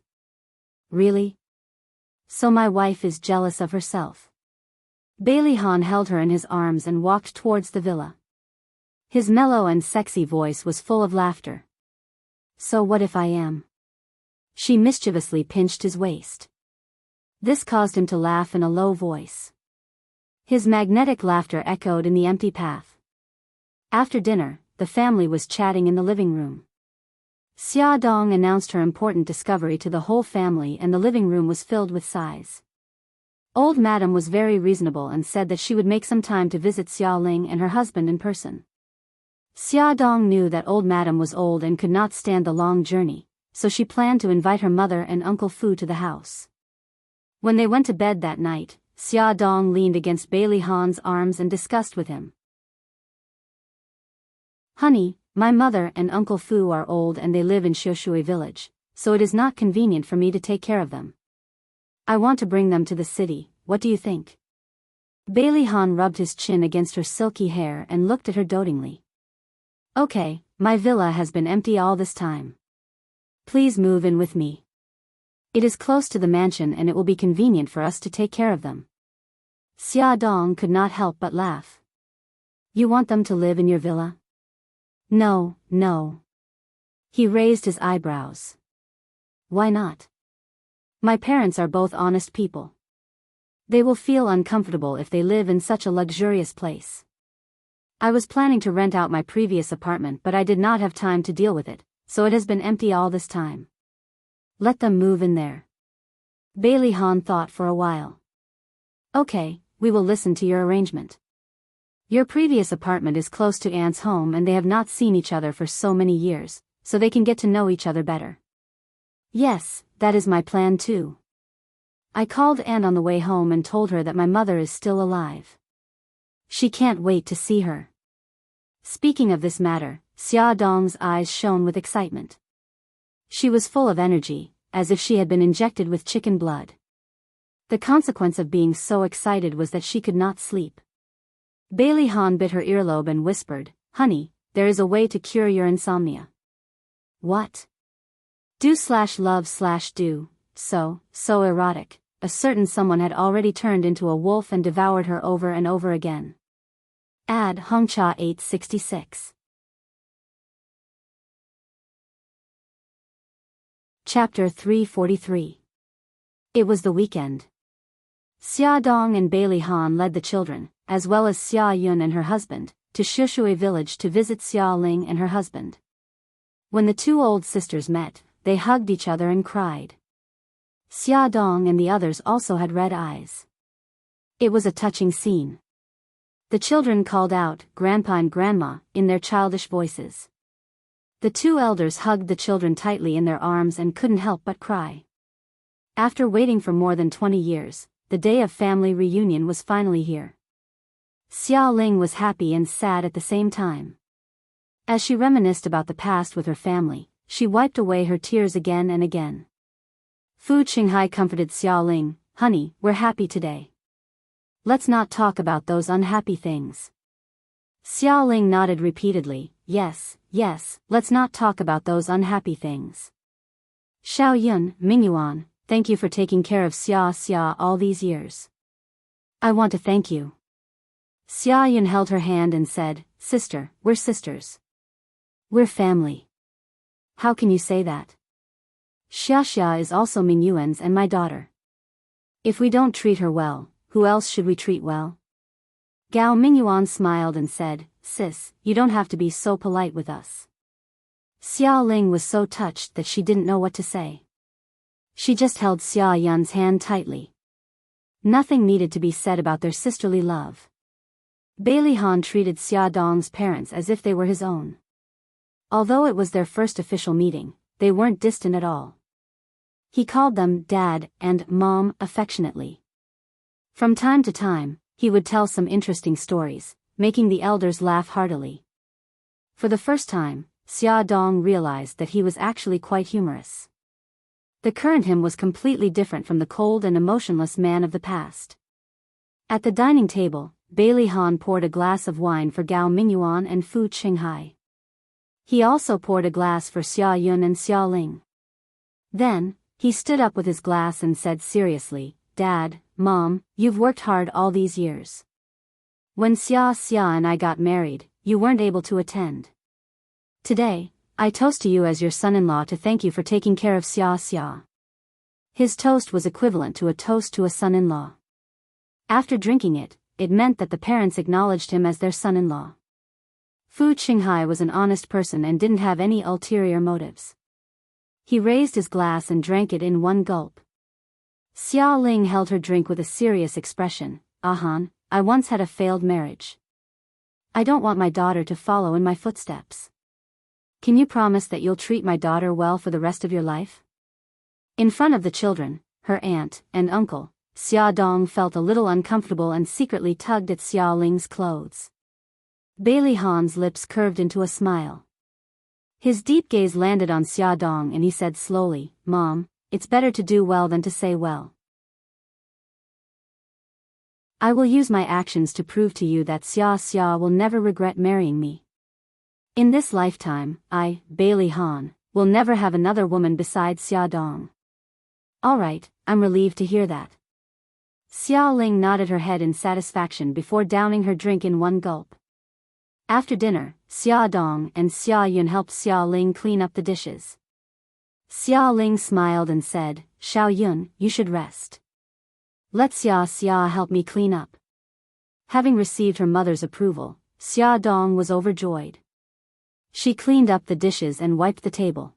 Really? So my wife is jealous of herself. Bailey Han held her in his arms and walked towards the villa. His mellow and sexy voice was full of laughter. So what if I am? She mischievously pinched his waist. This caused him to laugh in a low voice. His magnetic laughter echoed in the empty path. After dinner, the family was chatting in the living room. Xia Dong announced her important discovery to the whole family and the living room was filled with sighs. Old Madam was very reasonable and said that she would make some time to visit Xia Ling and her husband in person. Xia Dong knew that Old Madam was old and could not stand the long journey, so she planned to invite her mother and Uncle Fu to the house. When they went to bed that night, Xia Dong leaned against Bailey Han's arms and discussed with him. Honey, my mother and Uncle Fu are old and they live in Xiushui village, so it is not convenient for me to take care of them. I want to bring them to the city, what do you think? Bailey Han rubbed his chin against her silky hair and looked at her dotingly. Okay, my villa has been empty all this time. Please move in with me. It is close to the mansion and it will be convenient for us to take care of them. Xia Dong could not help but laugh. You want them to live in your villa? No, no. He raised his eyebrows. Why not? My parents are both honest people. They will feel uncomfortable if they live in such a luxurious place. I was planning to rent out my previous apartment but I did not have time to deal with it, so it has been empty all this time. Let them move in there. Bailey Han thought for a while. Okay, we will listen to your arrangement. Your previous apartment is close to Aunt's home and they have not seen each other for so many years, so they can get to know each other better. Yes, that is my plan too. I called Aunt on the way home and told her that my mother is still alive. She can't wait to see her. Speaking of this matter, Xia Dong's eyes shone with excitement. She was full of energy, as if she had been injected with chicken blood. The consequence of being so excited was that she could not sleep. Bailey Han bit her earlobe and whispered, Honey, there is a way to cure your insomnia. What? Do/love/do, so erotic. A certain someone had already turned into a wolf and devoured her over and over again. Ad Hongcha 866. Chapter 343. It was the weekend. Xia Dong and Bailey Han led the children, as well as Xia Yun and her husband, to Xiushui village to visit Xia Ling and her husband. When the two old sisters met, they hugged each other and cried. Xia Dong and the others also had red eyes. It was a touching scene. The children called out, Grandpa and Grandma, in their childish voices. The two elders hugged the children tightly in their arms and couldn't help but cry. After waiting for more than 20 years, the day of family reunion was finally here. Xia Ling was happy and sad at the same time. As she reminisced about the past with her family, she wiped away her tears again and again. Fu Qinghai comforted Xia Ling, Honey, we're happy today. Let's not talk about those unhappy things. Xia Ling nodded repeatedly, Yes, let's not talk about those unhappy things. Xiao Yun, Mingyuan, thank you for taking care of Xia all these years. I want to thank you. Xia Yun held her hand and said, Sister, we're sisters. We're family. How can you say that? Xia is also Mingyuan's and my daughter. If we don't treat her well, who else should we treat well? Gao Mingyuan smiled and said, Sis, you don't have to be so polite with us. Xia Ling was so touched that she didn't know what to say. She just held Xia Yun's hand tightly. Nothing needed to be said about their sisterly love. Bailey Han treated Xia Dong's parents as if they were his own. Although it was their first official meeting, they weren't distant at all. He called them Dad and Mom affectionately. From time to time, he would tell some interesting stories, making the elders laugh heartily. For the first time, Xia Dong realized that he was actually quite humorous. The current him was completely different from the cold and emotionless man of the past. At the dining table, Bailey Han poured a glass of wine for Gao Mingyuan and Fu Qinghai. He also poured a glass for Xia Yun and Xia Ling. Then, he stood up with his glass and said seriously, Dad, Mom, you've worked hard all these years. When Xia and I got married, you weren't able to attend. Today, I toast to you as your son-in-law to thank you for taking care of Xia. His toast was equivalent to a toast to a son-in-law. After drinking it, it meant that the parents acknowledged him as their son-in-law. Fu Qinghai was an honest person and didn't have any ulterior motives. He raised his glass and drank it in one gulp. Xia Ling held her drink with a serious expression. Han, I once had a failed marriage. I don't want my daughter to follow in my footsteps. Can you promise that you'll treat my daughter well for the rest of your life? In front of the children, her aunt and uncle, Xia Dong felt a little uncomfortable and secretly tugged at Xia Ling's clothes. Bailey Han's lips curved into a smile. His deep gaze landed on Xia Dong and he said slowly, "Mom, it's better to do well than to say well. I will use my actions to prove to you that Xia will never regret marrying me. In this lifetime, I, Bailey Han, will never have another woman besides Xia Dong." "Alright, I'm relieved to hear that." Xia Ling nodded her head in satisfaction before downing her drink in one gulp. After dinner, Xia Dong and Xia Yun helped Xia Ling clean up the dishes. Xia Ling smiled and said, "Xiao Yun, you should rest. Let Xia help me clean up." Having received her mother's approval, Xia Dong was overjoyed. She cleaned up the dishes and wiped the table.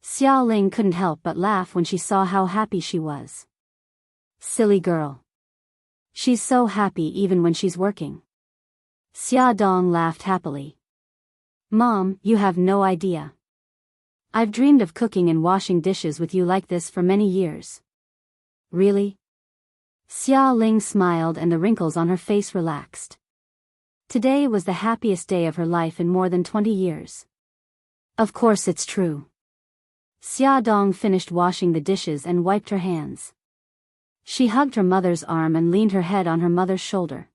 Xia Ling couldn't help but laugh when she saw how happy she was. Silly girl. She's so happy even when she's working. Xia Dong laughed happily. "Mom, you have no idea. I've dreamed of cooking and washing dishes with you like this for many years." "Really?" Xia Ling smiled and the wrinkles on her face relaxed. Today was the happiest day of her life in more than 20 years. "Of course it's true." Xia Dong finished washing the dishes and wiped her hands. She hugged her mother's arm and leaned her head on her mother's shoulder.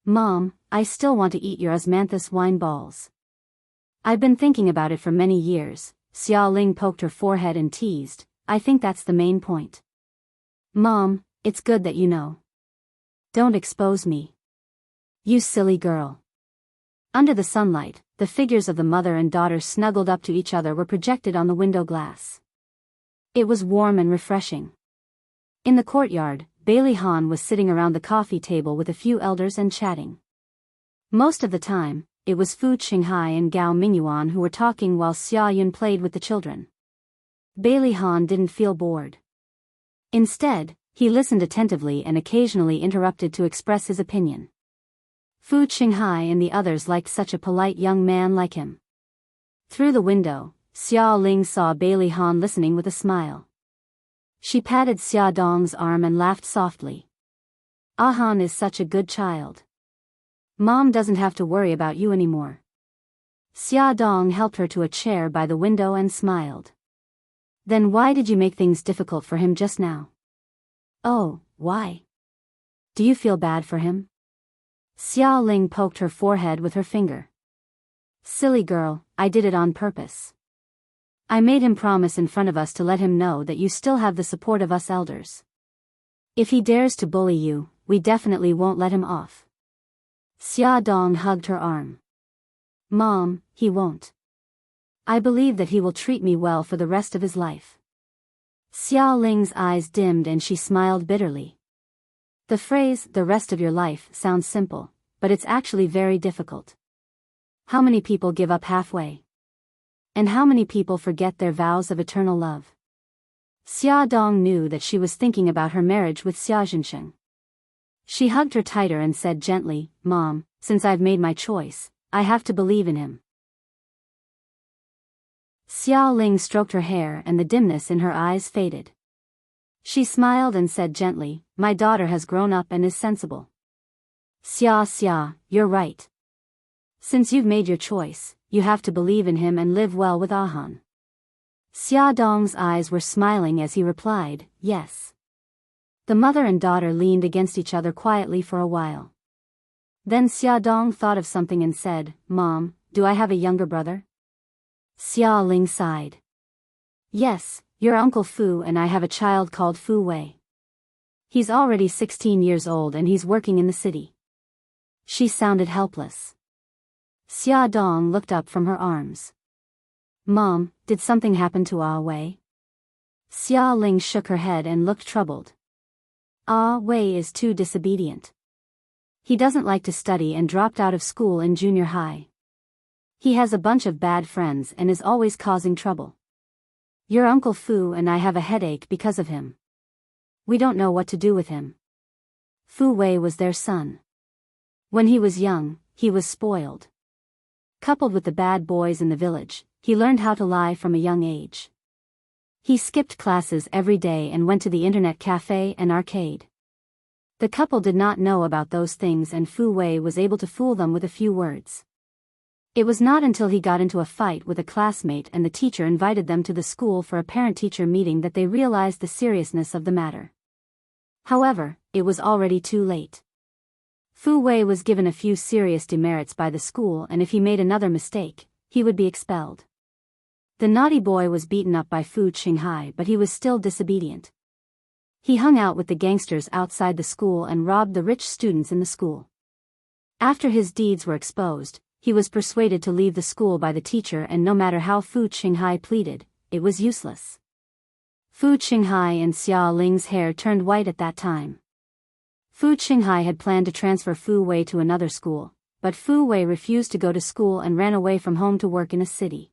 "Mom, I still want to eat your osmanthus wine balls. I've been thinking about it for many years." Xia Ling poked her forehead and teased, "I think that's the main point." "Mom, it's good that you know. Don't expose me. You silly girl." Under the sunlight, the figures of the mother and daughter snuggled up to each other were projected on the window glass. It was warm and refreshing. In the courtyard, Bailey Han was sitting around the coffee table with a few elders and chatting. Most of the time, it was Fu Qinghai and Gao Mingyuan who were talking while Xia Yun played with the children. Bailey Han didn't feel bored. Instead, he listened attentively and occasionally interrupted to express his opinion. Fu Qinghai and the others liked such a polite young man like him. Through the window, Xia Ling saw Bailey Han listening with a smile. She patted Xia Dong's arm and laughed softly. "Han is such a good child. Mom doesn't have to worry about you anymore." Xia Dong helped her to a chair by the window and smiled. "Then why did you make things difficult for him just now?" "Oh, why? Do you feel bad for him?" Xia Ling poked her forehead with her finger. "Silly girl, I did it on purpose. I made him promise in front of us to let him know that you still have the support of us elders. If he dares to bully you, we definitely won't let him off." Xia Dong hugged her arm. "Mom, he won't. I believe that he will treat me well for the rest of his life." Xia Ling's eyes dimmed and she smiled bitterly. The phrase, "the rest of your life," sounds simple, but it's actually very difficult. How many people give up halfway? And how many people forget their vows of eternal love? Xia Dong knew that she was thinking about her marriage with Xia Zhensheng. She hugged her tighter and said gently, "Mom, since I've made my choice, I have to believe in him." Xia Ling stroked her hair and the dimness in her eyes faded. She smiled and said gently, "My daughter has grown up and is sensible." Xia, you're right. Since you've made your choice, you have to believe in him and live well with Han." Xia Dong's eyes were smiling as he replied, "Yes." The mother and daughter leaned against each other quietly for a while. Then Xia Dong thought of something and said, "Mom, do I have a younger brother?" Xia Ling sighed. "Yes, your Uncle Fu and I have a child called Fu Wei. He's already 16 years old and he's working in the city." She sounded helpless. Xia Dong looked up from her arms. "Mom, did something happen to Wei?" Xia Ling shook her head and looked troubled. Wei is too disobedient. He doesn't like to study and dropped out of school in junior high. He has a bunch of bad friends and is always causing trouble. Your Uncle Fu and I have a headache because of him. We don't know what to do with him. Fu Wei was their son. When he was young, he was spoiled. Coupled with the bad boys in the village, he learned how to lie from a young age. He skipped classes every day and went to the internet cafe and arcade. The couple did not know about those things, and Fu Wei was able to fool them with a few words. It was not until he got into a fight with a classmate and the teacher invited them to the school for a parent-teacher meeting that they realized the seriousness of the matter. However, it was already too late. Fu Wei was given a few serious demerits by the school, and if he made another mistake, he would be expelled. The naughty boy was beaten up by Fu Qinghai, but he was still disobedient. He hung out with the gangsters outside the school and robbed the rich students in the school. After his deeds were exposed, he was persuaded to leave the school by the teacher, and no matter how Fu Qinghai pleaded, it was useless. Fu Qinghai and Xia Ling's hair turned white at that time. Fu Qinghai had planned to transfer Fu Wei to another school, but Fu Wei refused to go to school and ran away from home to work in a city.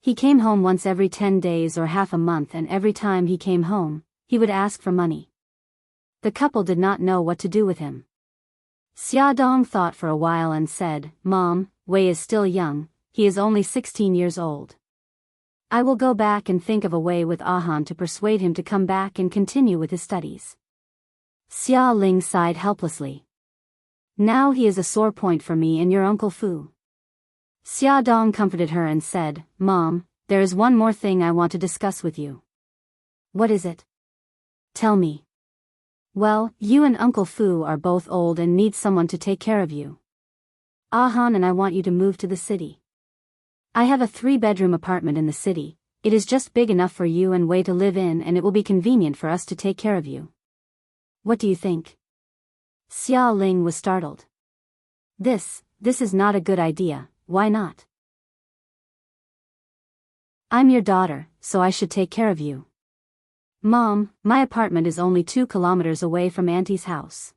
He came home once every 10 days or half a month, and every time he came home, he would ask for money. The couple did not know what to do with him. Xia Dong thought for a while and said, "Mom, Wei is still young, he is only 16 years old. I will go back and think of a way with Ahan to persuade him to come back and continue with his studies." Xia Ling sighed helplessly. "Now he is a sore point for me and your Uncle Fu." Xia Dong comforted her and said, "Mom, there is one more thing I want to discuss with you." "What is it? Tell me." "Well, you and Uncle Fu are both old and need someone to take care of you. Ahan and I want you to move to the city. I have a 3-bedroom apartment in the city. It is just big enough for you and Wei to live in, and it will be convenient for us to take care of you. What do you think?" Xia Ling was startled. This is not a good idea. Why not?" "I'm your daughter, so I should take care of you." "Mom, my apartment is only 2 kilometers away from Auntie's house.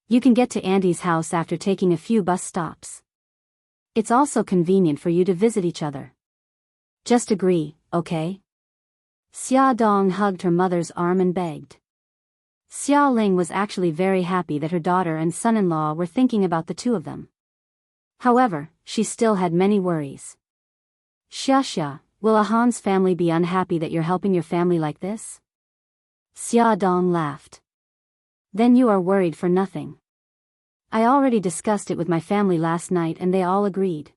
You can get to Auntie's house after taking a few bus stops. It's also convenient for you to visit each other. Just agree, okay?" Xia Dong hugged her mother's arm and begged. Xia Ling was actually very happy that her daughter and son-in-law were thinking about the two of them. However, she still had many worries. "Xia, will Ahan's family be unhappy that you're helping your family like this?" Xia Dong laughed. "Then you are worried for nothing. I already discussed it with my family last night and they all agreed.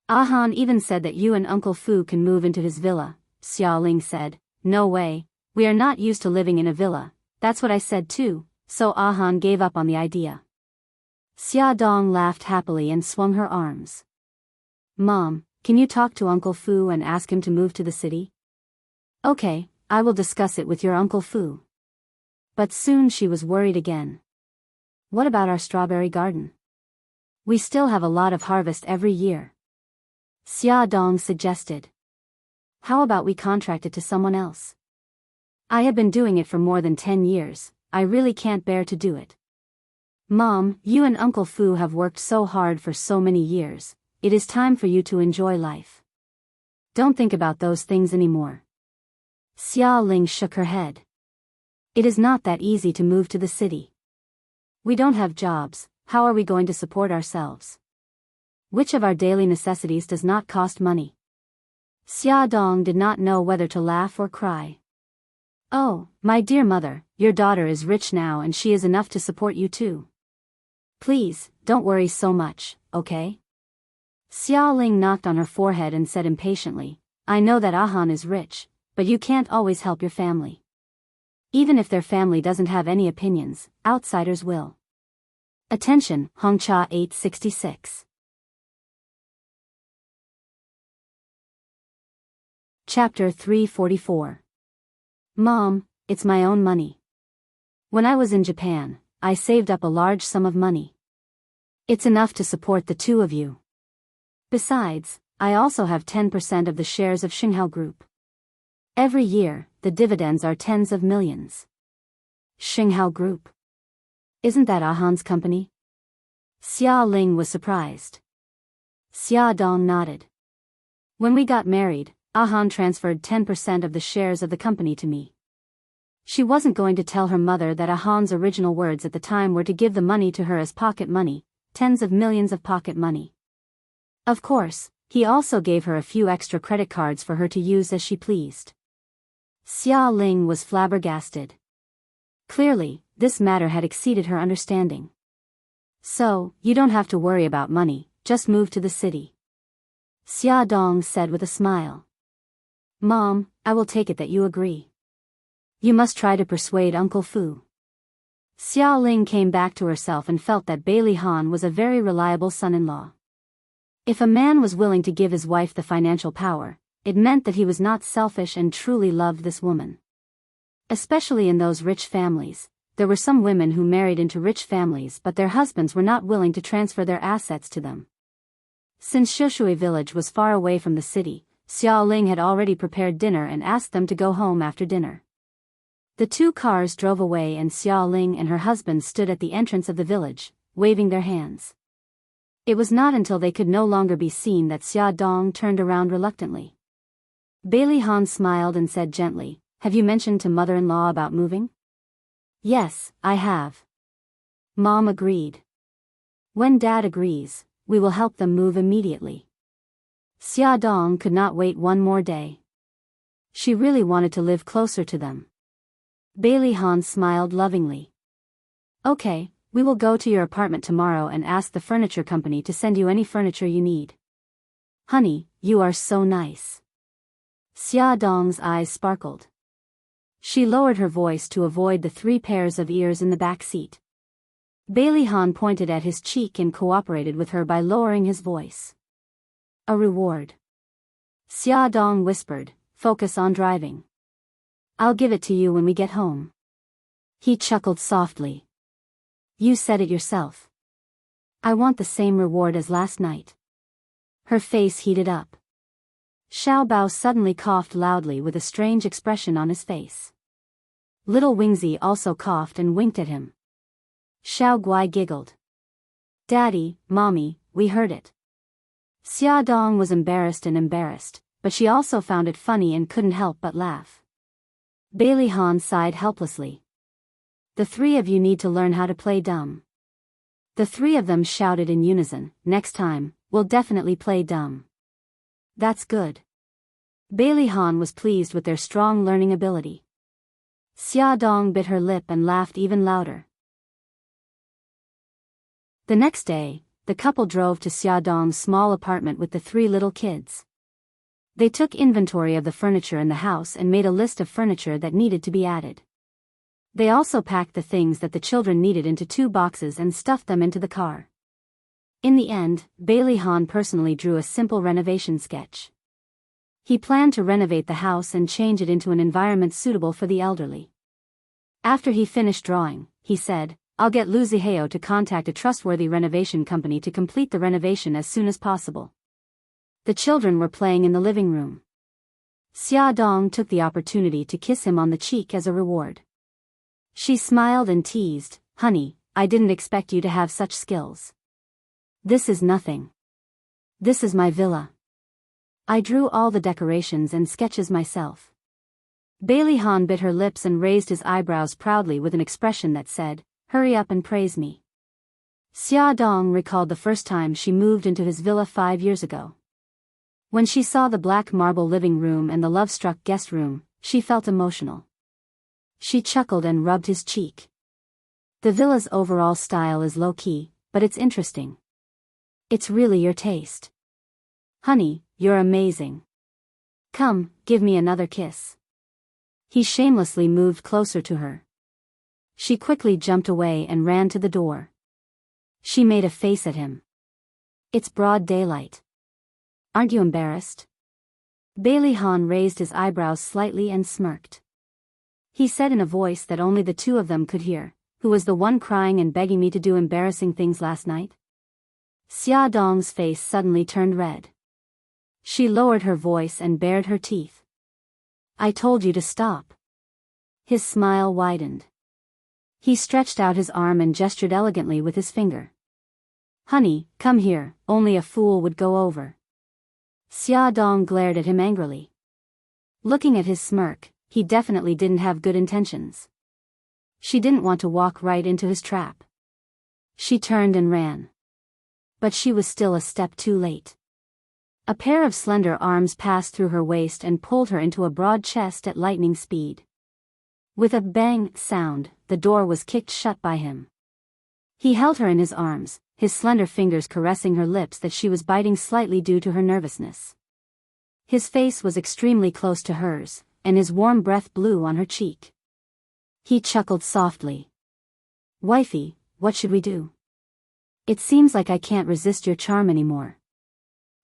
Ahan even said that you and Uncle Fu can move into his villa." Xia Ling said, "No way, we are not used to living in a villa." "That's what I said too," so Ahan gave up on the idea. Xia Dong laughed happily and swung her arms. "Mom, can you talk to Uncle Fu and ask him to move to the city?" "Okay, I will discuss it with your Uncle Fu." But soon she was worried again. "What about our strawberry garden? We still have a lot of harvest every year." Xia Dong suggested. "How about we contract it to someone else? I have been doing it for more than 10 years, I really can't bear to do it." "Mom, you and Uncle Fu have worked so hard for so many years, it is time for you to enjoy life. Don't think about those things anymore." Xia Ling shook her head. "It is not that easy to move to the city. We don't have jobs, how are we going to support ourselves? Which of our daily necessities does not cost money?" Xia Dong did not know whether to laugh or cry. "Oh, my dear mother, your daughter is rich now and she is enough to support you too. Please, don't worry so much, okay?" Xia Ling knocked on her forehead and said impatiently, "I know that Ahan is rich, but you can't always help your family. Even if their family doesn't have any opinions, outsiders will." Attention, Hongcha 866. Chapter 344. Mom, it's my own money. When I was in Japan, I saved up a large sum of money. It's enough to support the two of you. Besides, I also have 10% of the shares of Xinghao Group. Every year, the dividends are tens of millions. Xinghao Group? Isn't that Ahan's company? Xia Ling was surprised. Xia Dong nodded. When we got married, Ahan transferred 10% of the shares of the company to me. She wasn't going to tell her mother that Ahan's original words at the time were to give the money to her as pocket money, tens of millions of pocket money. Of course, he also gave her a few extra credit cards for her to use as she pleased. Xia Ling was flabbergasted. Clearly, this matter had exceeded her understanding. So, you don't have to worry about money, just move to the city. Xia Dong said with a smile. Mom, I will take it that you agree. You must try to persuade Uncle Fu. Xia Ling came back to herself and felt that Bailey Han was a very reliable son-in-law. If a man was willing to give his wife the financial power, it meant that he was not selfish and truly loved this woman. Especially in those rich families, there were some women who married into rich families but their husbands were not willing to transfer their assets to them. Since Shoshui village was far away from the city, Xia Ling had already prepared dinner and asked them to go home after dinner. The two cars drove away and Xia Ling and her husband stood at the entrance of the village, waving their hands. It was not until they could no longer be seen that Xia Dong turned around reluctantly. Bailey Han smiled and said gently, "Have you mentioned to mother-in-law about moving?" "Yes, I have." Mom agreed. "When Dad agrees, we will help them move immediately." Xia Dong could not wait one more day. She really wanted to live closer to them. Bailey Han smiled lovingly. "Okay, we will go to your apartment tomorrow and ask the furniture company to send you any furniture you need." "Honey, you are so nice." Xia Dong's eyes sparkled. She lowered her voice to avoid the 3 pairs of ears in the back seat. Bailey Han pointed at his cheek and cooperated with her by lowering his voice. "A reward." Xia Dong whispered, "Focus on driving. I'll give it to you when we get home." He chuckled softly. "You said it yourself. I want the same reward as last night." Her face heated up. Xiao Bao suddenly coughed loudly with a strange expression on his face. Little Wingzi also coughed and winked at him. Xiao Guai giggled. "Daddy, Mommy, we heard it." Xia Dong was embarrassed, but she also found it funny and couldn't help but laugh. Bailey Han sighed helplessly. "The 3 of you need to learn how to play dumb." The 3 of them shouted in unison, "Next time, we'll definitely play dumb." "That's good." Bailey Han was pleased with their strong learning ability. Xia Dong bit her lip and laughed even louder. The next day, the couple drove to Xia Dong's small apartment with the 3 little kids. They took inventory of the furniture in the house and made a list of furniture that needed to be added. They also packed the things that the children needed into 2 boxes and stuffed them into the car. In the end, Bailey Han personally drew a simple renovation sketch. He planned to renovate the house and change it into an environment suitable for the elderly. After he finished drawing, he said, "I'll get Lu Zihao to contact a trustworthy renovation company to complete the renovation as soon as possible." The children were playing in the living room. Xia Dong took the opportunity to kiss him on the cheek as a reward. She smiled and teased, "Honey, I didn't expect you to have such skills. This is nothing. This is my villa. I drew all the decorations and sketches myself." Bailey Han bit her lips and raised his eyebrows proudly with an expression that said, "Hurry up and praise me." Xia Dong recalled the first time she moved into his villa 5 years ago. When she saw the black marble living room and the love-struck guest room, she felt emotional. She chuckled and rubbed his cheek. "The villa's overall style is low-key, but it's interesting. It's really your taste. Honey, you're amazing. Come, give me another kiss." He shamelessly moved closer to her. She quickly jumped away and ran to the door. She made a face at him. "It's broad daylight. Aren't you embarrassed?" Bailey Han raised his eyebrows slightly and smirked. He said in a voice that only the 2 of them could hear, "Who was the one crying and begging me to do embarrassing things last night?" Xia Dong's face suddenly turned red. She lowered her voice and bared her teeth. "I told you to stop." His smile widened. He stretched out his arm and gestured elegantly with his finger. "Honey, come here, only a fool would go over." Xia Dong glared at him angrily. Looking at his smirk, he definitely didn't have good intentions. She didn't want to walk right into his trap. She turned and ran. But she was still a step too late. A pair of slender arms passed through her waist and pulled her into a broad chest at lightning speed. With a bang sound, the door was kicked shut by him. He held her in his arms, his slender fingers caressing her lips that she was biting slightly due to her nervousness. His face was extremely close to hers, and his warm breath blew on her cheek. He chuckled softly. "Wifey, what should we do? It seems like I can't resist your charm anymore."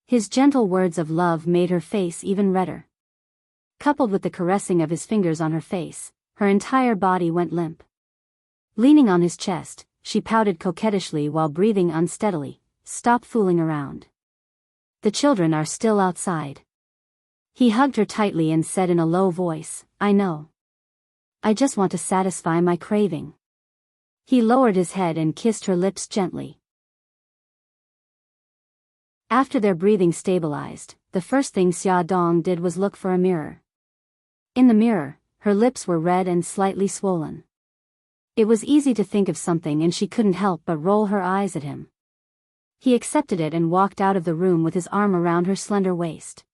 His gentle words of love made her face even redder. Coupled with the caressing of his fingers on her face, her entire body went limp. Leaning on his chest, she pouted coquettishly while breathing unsteadily. "Stop fooling around. The children are still outside." He hugged her tightly and said in a low voice, "I know. I just want to satisfy my craving." He lowered his head and kissed her lips gently. After their breathing stabilized, the first thing Xia Dong did was look for a mirror. In the mirror, her lips were red and slightly swollen. It was easy to think of something and she couldn't help but roll her eyes at him. He accepted it and walked out of the room with his arm around her slender waist.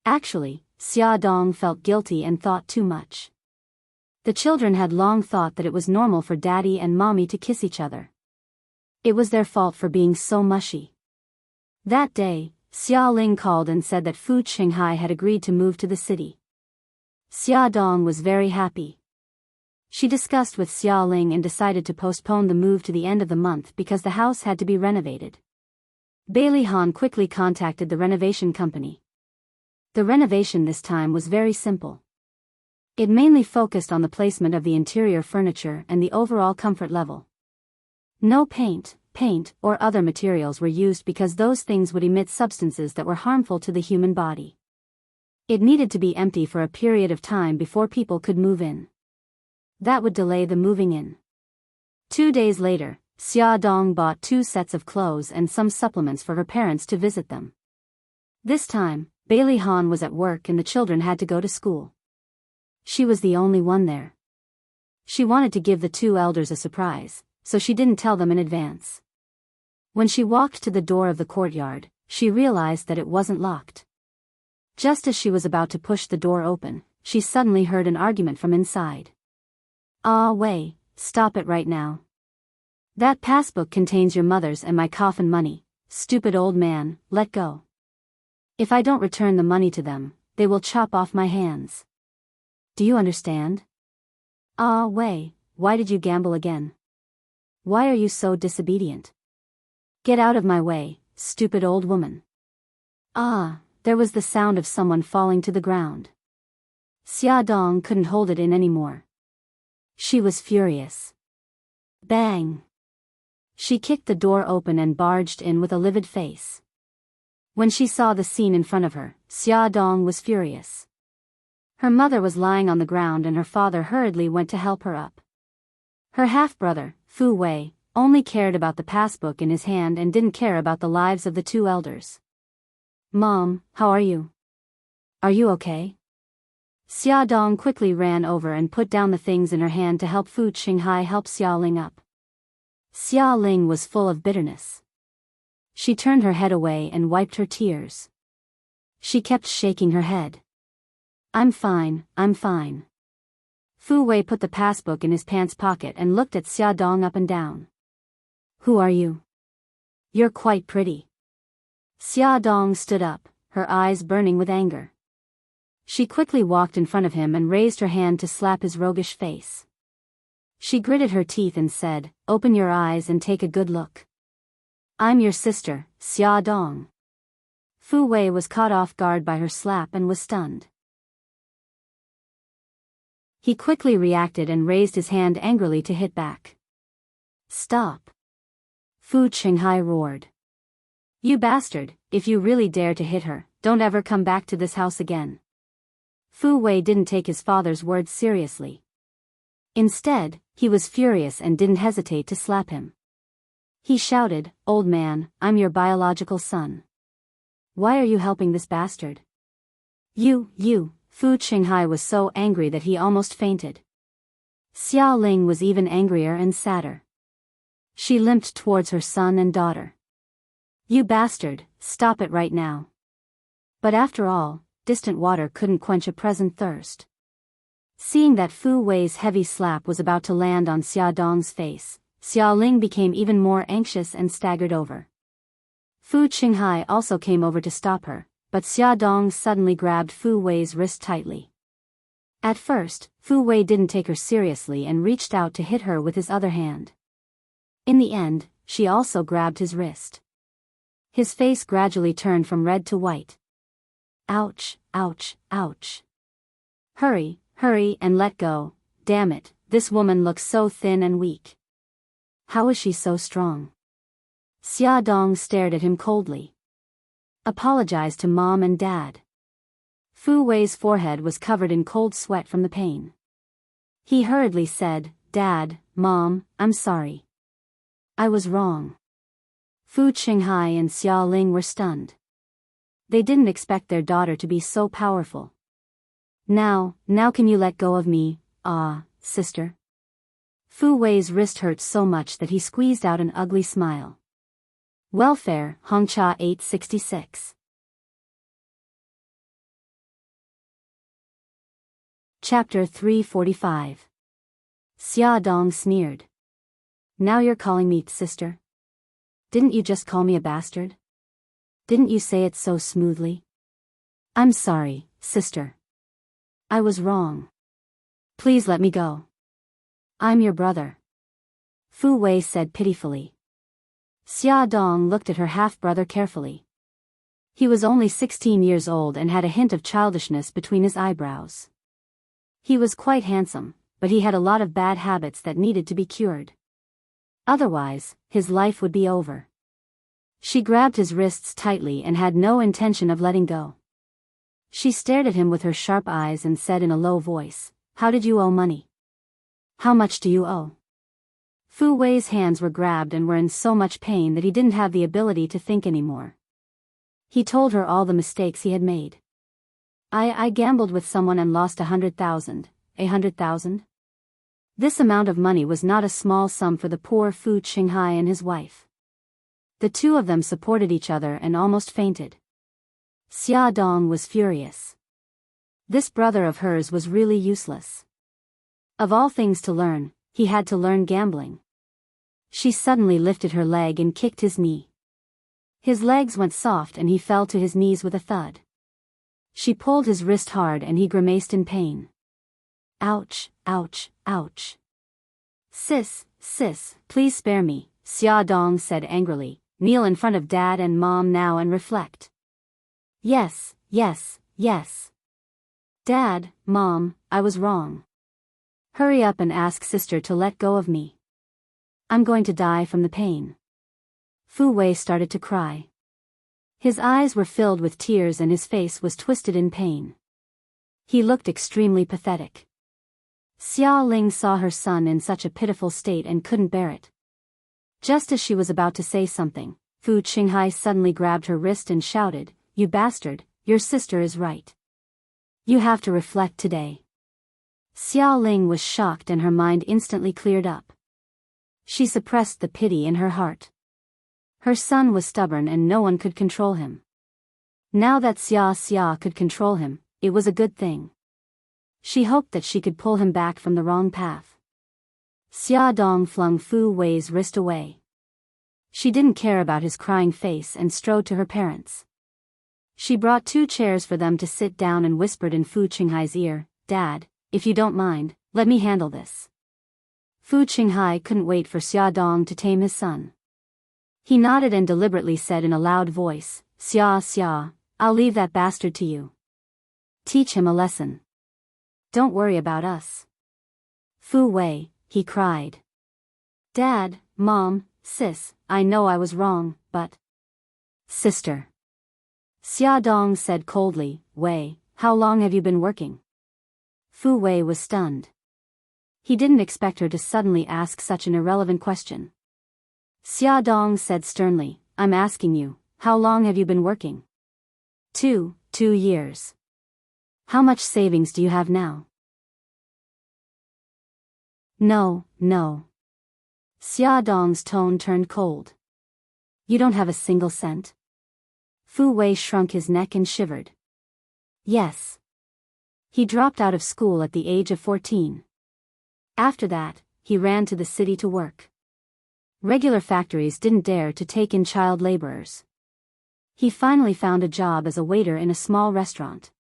Actually, Xia Dong felt guilty and thought too much. The children had long thought that it was normal for daddy and mommy to kiss each other. It was their fault for being so mushy. That day, Xia Ling called and said that Fu Qinghai had agreed to move to the city. Xia Dong was very happy. She discussed with Xia Ling and decided to postpone the move to the end of the month because the house had to be renovated. Bailey Han quickly contacted the renovation company. The renovation this time was very simple. It mainly focused on the placement of the interior furniture and the overall comfort level. No paint, or other materials were used because those things would emit substances that were harmful to the human body. It needed to be empty for a period of time before people could move in. That would delay the moving in. 2 days later, Xia Dong bought 2 sets of clothes and some supplements for her parents to visit them. This time, Bailey Han was at work and the children had to go to school. She was the only one there. She wanted to give the 2 elders a surprise, so she didn't tell them in advance. When she walked to the door of the courtyard, she realized that it wasn't locked. Just as she was about to push the door open, she suddenly heard an argument from inside. "Ah, Wei, stop it right now. That passbook contains your mother's and my coffin money. Stupid old man, let go. If I don't return the money to them, they will chop off my hands. Do you understand? Ah, Wei, why did you gamble again? Why are you so disobedient? Get out of my way, stupid old woman." Ah, there was the sound of someone falling to the ground. Xia Dong couldn't hold it in anymore. She was furious. Bang! She kicked the door open and barged in with a livid face. When she saw the scene in front of her, Xia Dong was furious. Her mother was lying on the ground and her father hurriedly went to help her up. Her half-brother, Fu Wei, only cared about the passbook in his hand and didn't care about the lives of the 2 elders. "Mom, how are you? Are you okay?" Xia Dong quickly ran over and put down the things in her hand to help Fu Qinghai help Xia Ling up. Xia Ling was full of bitterness. She turned her head away and wiped her tears. She kept shaking her head. I'm fine. Fu Wei put the passbook in his pants pocket and looked at Xia Dong up and down. "Who are you? You're quite pretty." Xia Dong stood up, her eyes burning with anger. She quickly walked in front of him and raised her hand to slap his roguish face. She gritted her teeth and said, "Open your eyes and take a good look. I'm your sister, Xia Dong." Fu Wei was caught off guard by her slap and was stunned. He quickly reacted and raised his hand angrily to hit back. "Stop!" Fu Qinghai roared. "You bastard, if you really dare to hit her, don't ever come back to this house again." Fu Wei didn't take his father's words seriously. Instead, he was furious and didn't hesitate to slap him. He shouted, "Old man, I'm your biological son. Why are you helping this bastard?" You. Fu Qinghai was so angry that he almost fainted. Xia Ling was even angrier and sadder. She limped towards her son and daughter. "You bastard, stop it right now. But after all, distant water couldn't quench a present thirst. Seeing that Fu Wei's heavy slap was about to land on Xia Dong's face, Xia Ling became even more anxious and staggered over. Fu Qinghai also came over to stop her, but Xia Dong suddenly grabbed Fu Wei's wrist tightly. At first, Fu Wei didn't take her seriously and reached out to hit her with his other hand. In the end, she also grabbed his wrist. His face gradually turned from red to white. Ouch, ouch, ouch. Hurry, hurry and let go, damn it, this woman looks so thin and weak. How is she so strong? Xia Dong stared at him coldly. Apologized to Mom and Dad. Fu Wei's forehead was covered in cold sweat from the pain. He hurriedly said, Dad, Mom, I'm sorry. I was wrong. Fu Qinghai and Xia Ling were stunned. They didn't expect their daughter to be so powerful. Now can you let go of me, sister? Fu Wei's wrist hurt so much that he squeezed out an ugly smile. Welfare, Hongcha 866. Chapter 345. Xia Dong sneered. Now you're calling me sister? Didn't you just call me a bastard? Didn't you say it so smoothly? I'm sorry, sister. I was wrong. Please let me go. I'm your brother. Fu Wei said pitifully. Xia Dong looked at her half-brother carefully. He was only 16 years old and had a hint of childishness between his eyebrows. He was quite handsome, but he had a lot of bad habits that needed to be cured. Otherwise, his life would be over. She grabbed his wrists tightly and had no intention of letting go. She stared at him with her sharp eyes and said in a low voice, How did you owe money? How much do you owe? Fu Wei's hands were grabbed and were in so much pain that he didn't have the ability to think anymore. He told her all the mistakes he had made. I gambled with someone and lost 100,000. 100,000? This amount of money was not a small sum for the poor Fu Qinghai and his wife. The two of them supported each other and almost fainted. Xia Dong was furious. This brother of hers was really useless. Of all things to learn, he had to learn gambling. She suddenly lifted her leg and kicked his knee. His legs went soft and he fell to his knees with a thud. She pulled his wrist hard and he grimaced in pain. Ouch, ouch, ouch. Sis, please spare me, Xia Dong said angrily. Kneel in front of Dad and Mom now and reflect. Yes. Dad, Mom, I was wrong. Hurry up and ask sister to let go of me. I'm going to die from the pain. Fu Wei started to cry. His eyes were filled with tears and his face was twisted in pain. He looked extremely pathetic. Xia Ling saw her son in such a pitiful state and couldn't bear it. Just as she was about to say something, Fu Qinghai suddenly grabbed her wrist and shouted, You bastard, your sister is right. You have to reflect today. Xia Ling was shocked and her mind instantly cleared up. She suppressed the pity in her heart. Her son was stubborn and no one could control him. Now that Xia could control him, it was a good thing. She hoped that she could pull him back from the wrong path. Xia Dong flung Fu Wei's wrist away. She didn't care about his crying face and strode to her parents. She brought 2 chairs for them to sit down and whispered in Fu Qinghai's ear, Dad, if you don't mind, let me handle this. Fu Qinghai couldn't wait for Xia Dong to tame his son. He nodded and deliberately said in a loud voice, Xia, I'll leave that bastard to you. Teach him a lesson. Don't worry about us. Fu Wei, he cried. Dad, Mom, sis, I know I was wrong, but... Sister. Xia Dong said coldly, Wei, how long have you been working? Fu Wei was stunned. He didn't expect her to suddenly ask such an irrelevant question. Xia Dong said sternly, I'm asking you, how long have you been working? 2 years. How much savings do you have now? No. Xia Dong's tone turned cold. You don't have a single cent? Fu Wei shrunk his neck and shivered. Yes. He dropped out of school at the age of 14. After that, he ran to the city to work. Regular factories didn't dare to take in child laborers. He finally found a job as a waiter in a small restaurant.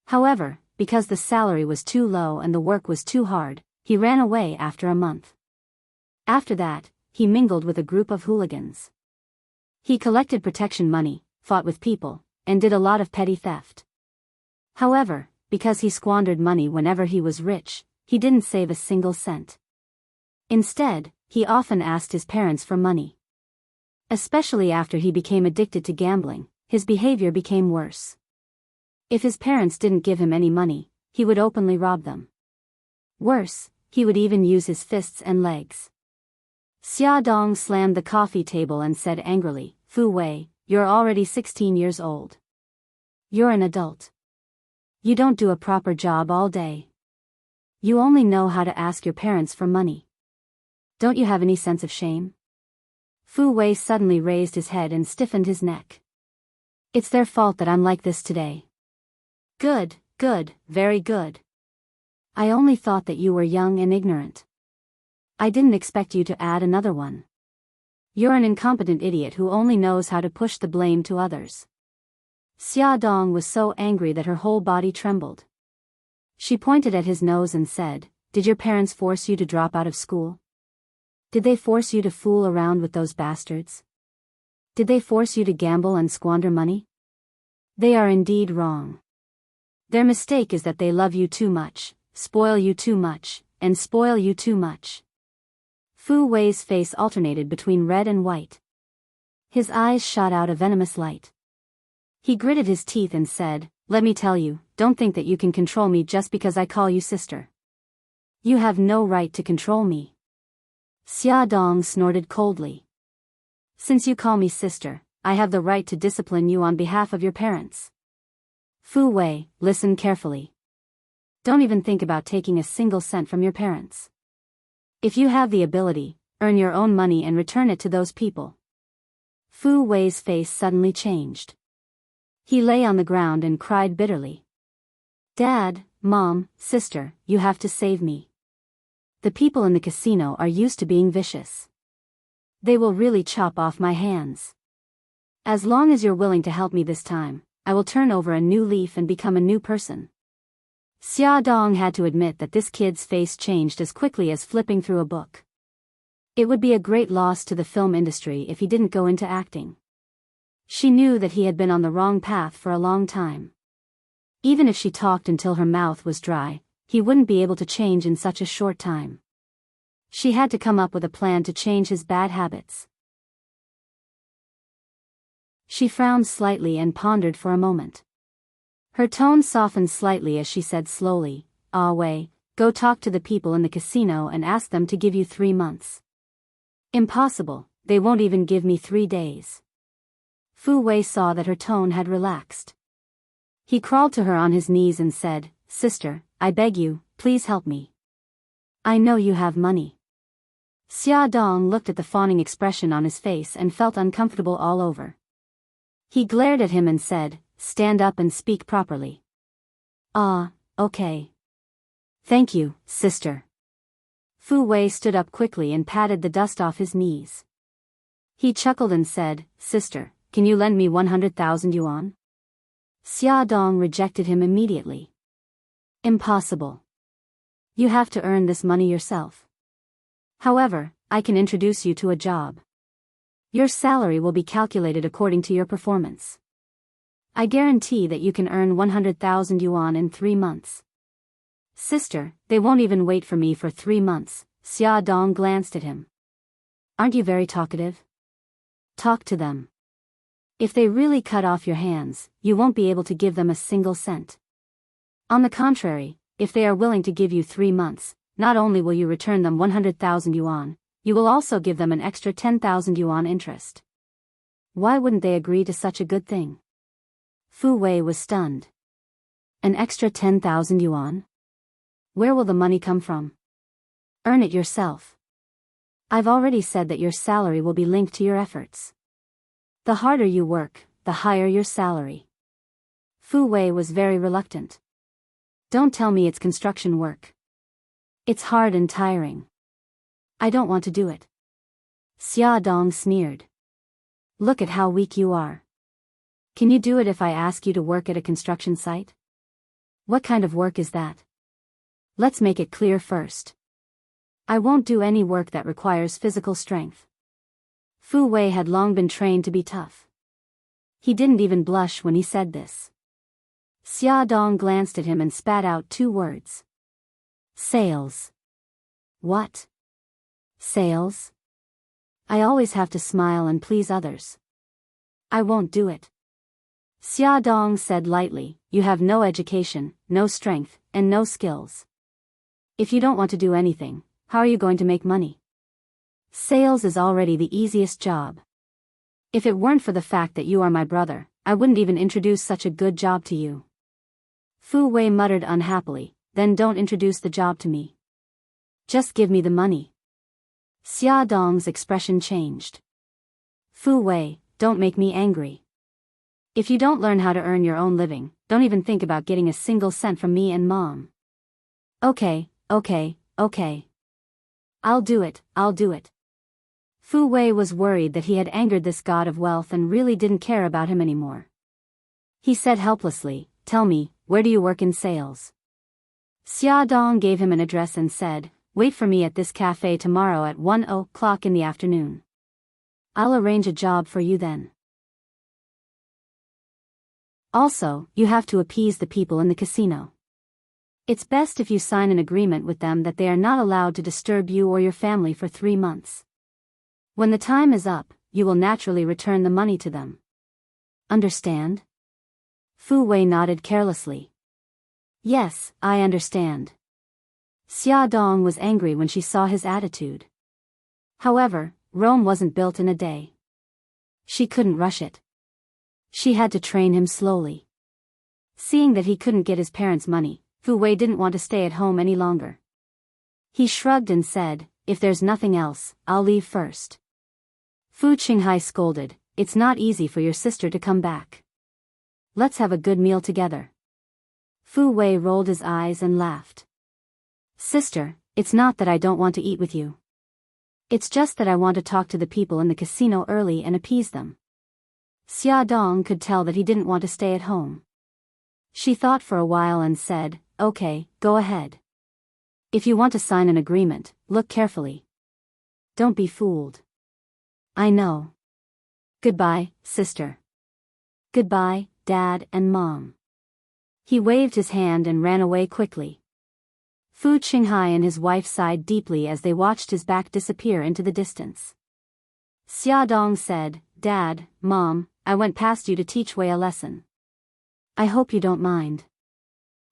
However, because the salary was too low and the work was too hard, he ran away after a month. After that, he mingled with a group of hooligans. He collected protection money, fought with people, and did a lot of petty theft. However, because he squandered money whenever he was rich, he didn't save a single cent. Instead, he often asked his parents for money. Especially after he became addicted to gambling, his behavior became worse. If his parents didn't give him any money, he would openly rob them. Worse, he would even use his fists and legs. Xia Dong slammed the coffee table and said angrily, "Fu Wei, you're already 16 years old. You're an adult. You don't do a proper job all day. You only know how to ask your parents for money. Don't you have any sense of shame?" Fu Wei suddenly raised his head and stiffened his neck. "It's their fault that I'm like this today." "Good, good, very good. I only thought that you were young and ignorant. I didn't expect you to add another one. You're an incompetent idiot who only knows how to push the blame to others." Xia Dong was so angry that her whole body trembled. She pointed at his nose and said, "Did your parents force you to drop out of school? Did they force you to fool around with those bastards? Did they force you to gamble and squander money? They are indeed wrong. Their mistake is that they love you too much, spoil you too much, and spoil you too much." Fu Wei's face alternated between red and white. His eyes shot out a venomous light. He gritted his teeth and said, "Let me tell you, don't think that you can control me just because I call you sister. You have no right to control me." Xia Dong snorted coldly. "Since you call me sister, I have the right to discipline you on behalf of your parents. Fu Wei, listen carefully. Don't even think about taking a single cent from your parents. If you have the ability, earn your own money and return it to those people." Fu Wei's face suddenly changed. He lay on the ground and cried bitterly. "Dad, Mom, sister, you have to save me. The people in the casino are used to being vicious. They will really chop off my hands. As long as you're willing to help me this time, I will turn over a new leaf and become a new person." Xia Dong had to admit that this kid's face changed as quickly as flipping through a book. It would be a great loss to the film industry if he didn't go into acting. She knew that he had been on the wrong path for a long time. Even if she talked until her mouth was dry, he wouldn't be able to change in such a short time. She had to come up with a plan to change his bad habits. She frowned slightly and pondered for a moment. Her tone softened slightly as she said slowly, "Ah Wei, go talk to the people in the casino and ask them to give you 3 months. Impossible, they won't even give me 3 days." Fu Wei saw that her tone had relaxed. He crawled to her on his knees and said, "Sister, I beg you, please help me. I know you have money." Xia Dong looked at the fawning expression on his face and felt uncomfortable all over. He glared at him and said, "Stand up and speak properly." "Ah, okay. Thank you, sister." Fu Wei stood up quickly and patted the dust off his knees. He chuckled and said, "Sister, can you lend me 100,000 yuan? Xia Dong rejected him immediately. "Impossible. You have to earn this money yourself. However, I can introduce you to a job. Your salary will be calculated according to your performance. I guarantee that you can earn 100,000 yuan in 3 months. "Sister, they won't even wait for me for 3 months, Xia Dong glanced at him. "Aren't you very talkative? Talk to them. If they really cut off your hands, you won't be able to give them a single cent. On the contrary, if they are willing to give you 3 months, not only will you return them 100,000 yuan, you will also give them an extra 10,000 yuan interest. Why wouldn't they agree to such a good thing?" Fu Wei was stunned. "An extra 10,000 yuan? Where will the money come from? Earn it yourself. I've already said that your salary will be linked to your efforts. The harder you work, the higher your salary. Fu Wei was very reluctant. Don't tell me it's construction work. It's hard and tiring. I don't want to do it. Xia Dong sneered. Look at how weak you are. Can you do it if I ask you to work at a construction site? What kind of work is that? Let's make it clear first. I won't do any work that requires physical strength. Fu Wei had long been trained to be tough. He didn't even blush when he said this. Xia Dong glanced at him and spat out 2 words. Sales. What? Sales? I always have to smile and please others. I won't do it. Xia Dong said lightly, you have no education, no strength, and no skills. If you don't want to do anything, how are you going to make money? Sales is already the easiest job. If it weren't for the fact that you are my brother, I wouldn't even introduce such a good job to you. Fu Wei muttered unhappily, then don't introduce the job to me. Just give me the money. Xia Dong's expression changed. Fu Wei, don't make me angry. If you don't learn how to earn your own living, don't even think about getting a single cent from me and Mom. Okay. I'll do it. Fu Wei was worried that he had angered this god of wealth and really didn't care about him anymore. He said helplessly, tell me, where do you work in sales? Xia Dong gave him an address and said, wait for me at this cafe tomorrow at 1:00 in the afternoon. I'll arrange a job for you then. Also, you have to appease the people in the casino. It's best if you sign an agreement with them that they are not allowed to disturb you or your family for 3 months. When the time is up, you will naturally return the money to them. Understand? Fu Wei nodded carelessly. Yes, I understand. Xia Dong was angry when she saw his attitude. However, Rome wasn't built in a day. She couldn't rush it. She had to train him slowly. Seeing that he couldn't get his parents' money, Fu Wei didn't want to stay at home any longer. He shrugged and said, if there's nothing else, I'll leave first. Fu Qinghai scolded, it's not easy for your sister to come back. Let's have a good meal together. Fu Wei rolled his eyes and laughed. Sister, it's not that I don't want to eat with you. It's just that I want to talk to the people in the casino early and appease them. Xia Dong could tell that he didn't want to stay at home. She thought for a while and said, okay, go ahead. If you want to sign an agreement, look carefully. Don't be fooled. I know. Goodbye, sister. Goodbye, Dad and Mom. He waved his hand and ran away quickly. Fu Qinghai and his wife sighed deeply as they watched his back disappear into the distance. Xia Dong said, Dad, Mom, I went past you to teach Wei a lesson. I hope you don't mind.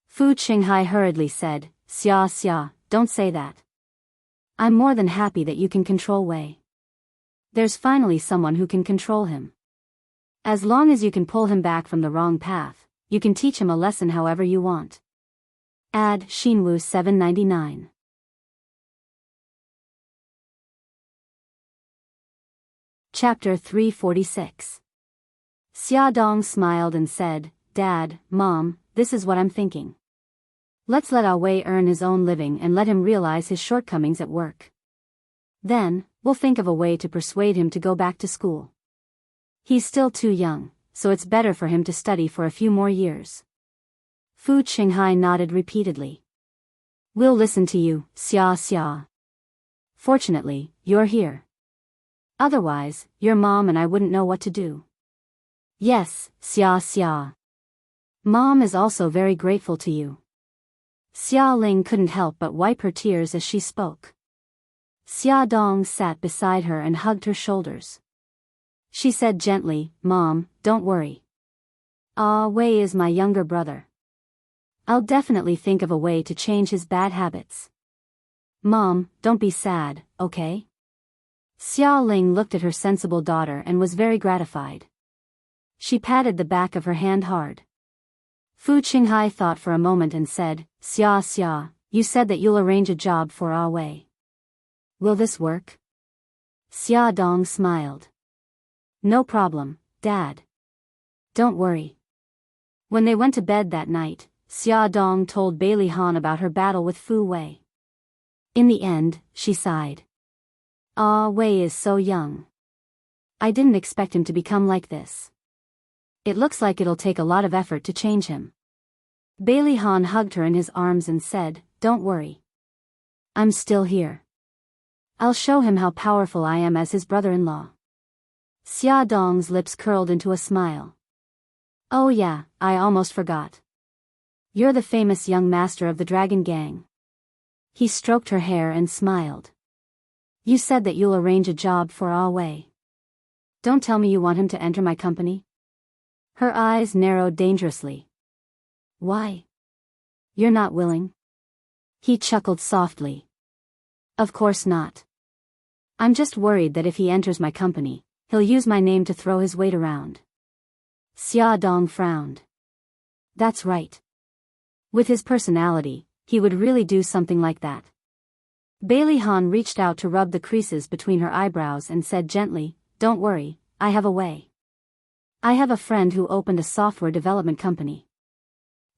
Fu Qinghai hurriedly said, Xia, don't say that. I'm more than happy that you can control Wei. There's finally someone who can control him. As long as you can pull him back from the wrong path, you can teach him a lesson however you want. Ad Xinwu 799. Chapter 346. Xia Dong smiled and said, Dad, Mom, this is what I'm thinking. Let's let Ah Wei earn his own living and let him realize his shortcomings at work. Then, we'll think of a way to persuade him to go back to school. He's still too young, so it's better for him to study for a few more years. Fu Qinghai nodded repeatedly. We'll listen to you, Xia. Fortunately, you're here. Otherwise, your mom and I wouldn't know what to do. Yes, Xia. Mom is also very grateful to you. Xia Ling couldn't help but wipe her tears as she spoke. Xia Dong sat beside her and hugged her shoulders. She said gently, Mom, don't worry. Ah Wei is my younger brother. I'll definitely think of a way to change his bad habits. Mom, don't be sad, okay? Xia Ling looked at her sensible daughter and was very gratified. She patted the back of her hand hard. Fu Qinghai thought for a moment and said, Xia, you said that you'll arrange a job for Ah Wei. Will this work? Xia Dong smiled. No problem, Dad. Don't worry. When they went to bed that night, Xia Dong told Bailey Han about her battle with Fu Wei. In the end, she sighed. Ah, Wei is so young. I didn't expect him to become like this. It looks like it'll take a lot of effort to change him. Bailey Han hugged her in his arms and said, Don't worry. I'm still here. I'll show him how powerful I am as his brother-in-law. Xia Dong's lips curled into a smile. Oh yeah, I almost forgot. You're the famous young master of the Dragon Gang. He stroked her hair and smiled. You said that you'll arrange a job for Ah Wei. Don't tell me you want him to enter my company? Her eyes narrowed dangerously. Why? You're not willing? He chuckled softly. Of course not. I'm just worried that if he enters my company, he'll use my name to throw his weight around. Xia Dong frowned. That's right. With his personality, he would really do something like that. Bailey Han reached out to rub the creases between her eyebrows and said gently, Don't worry, I have a way. I have a friend who opened a software development company.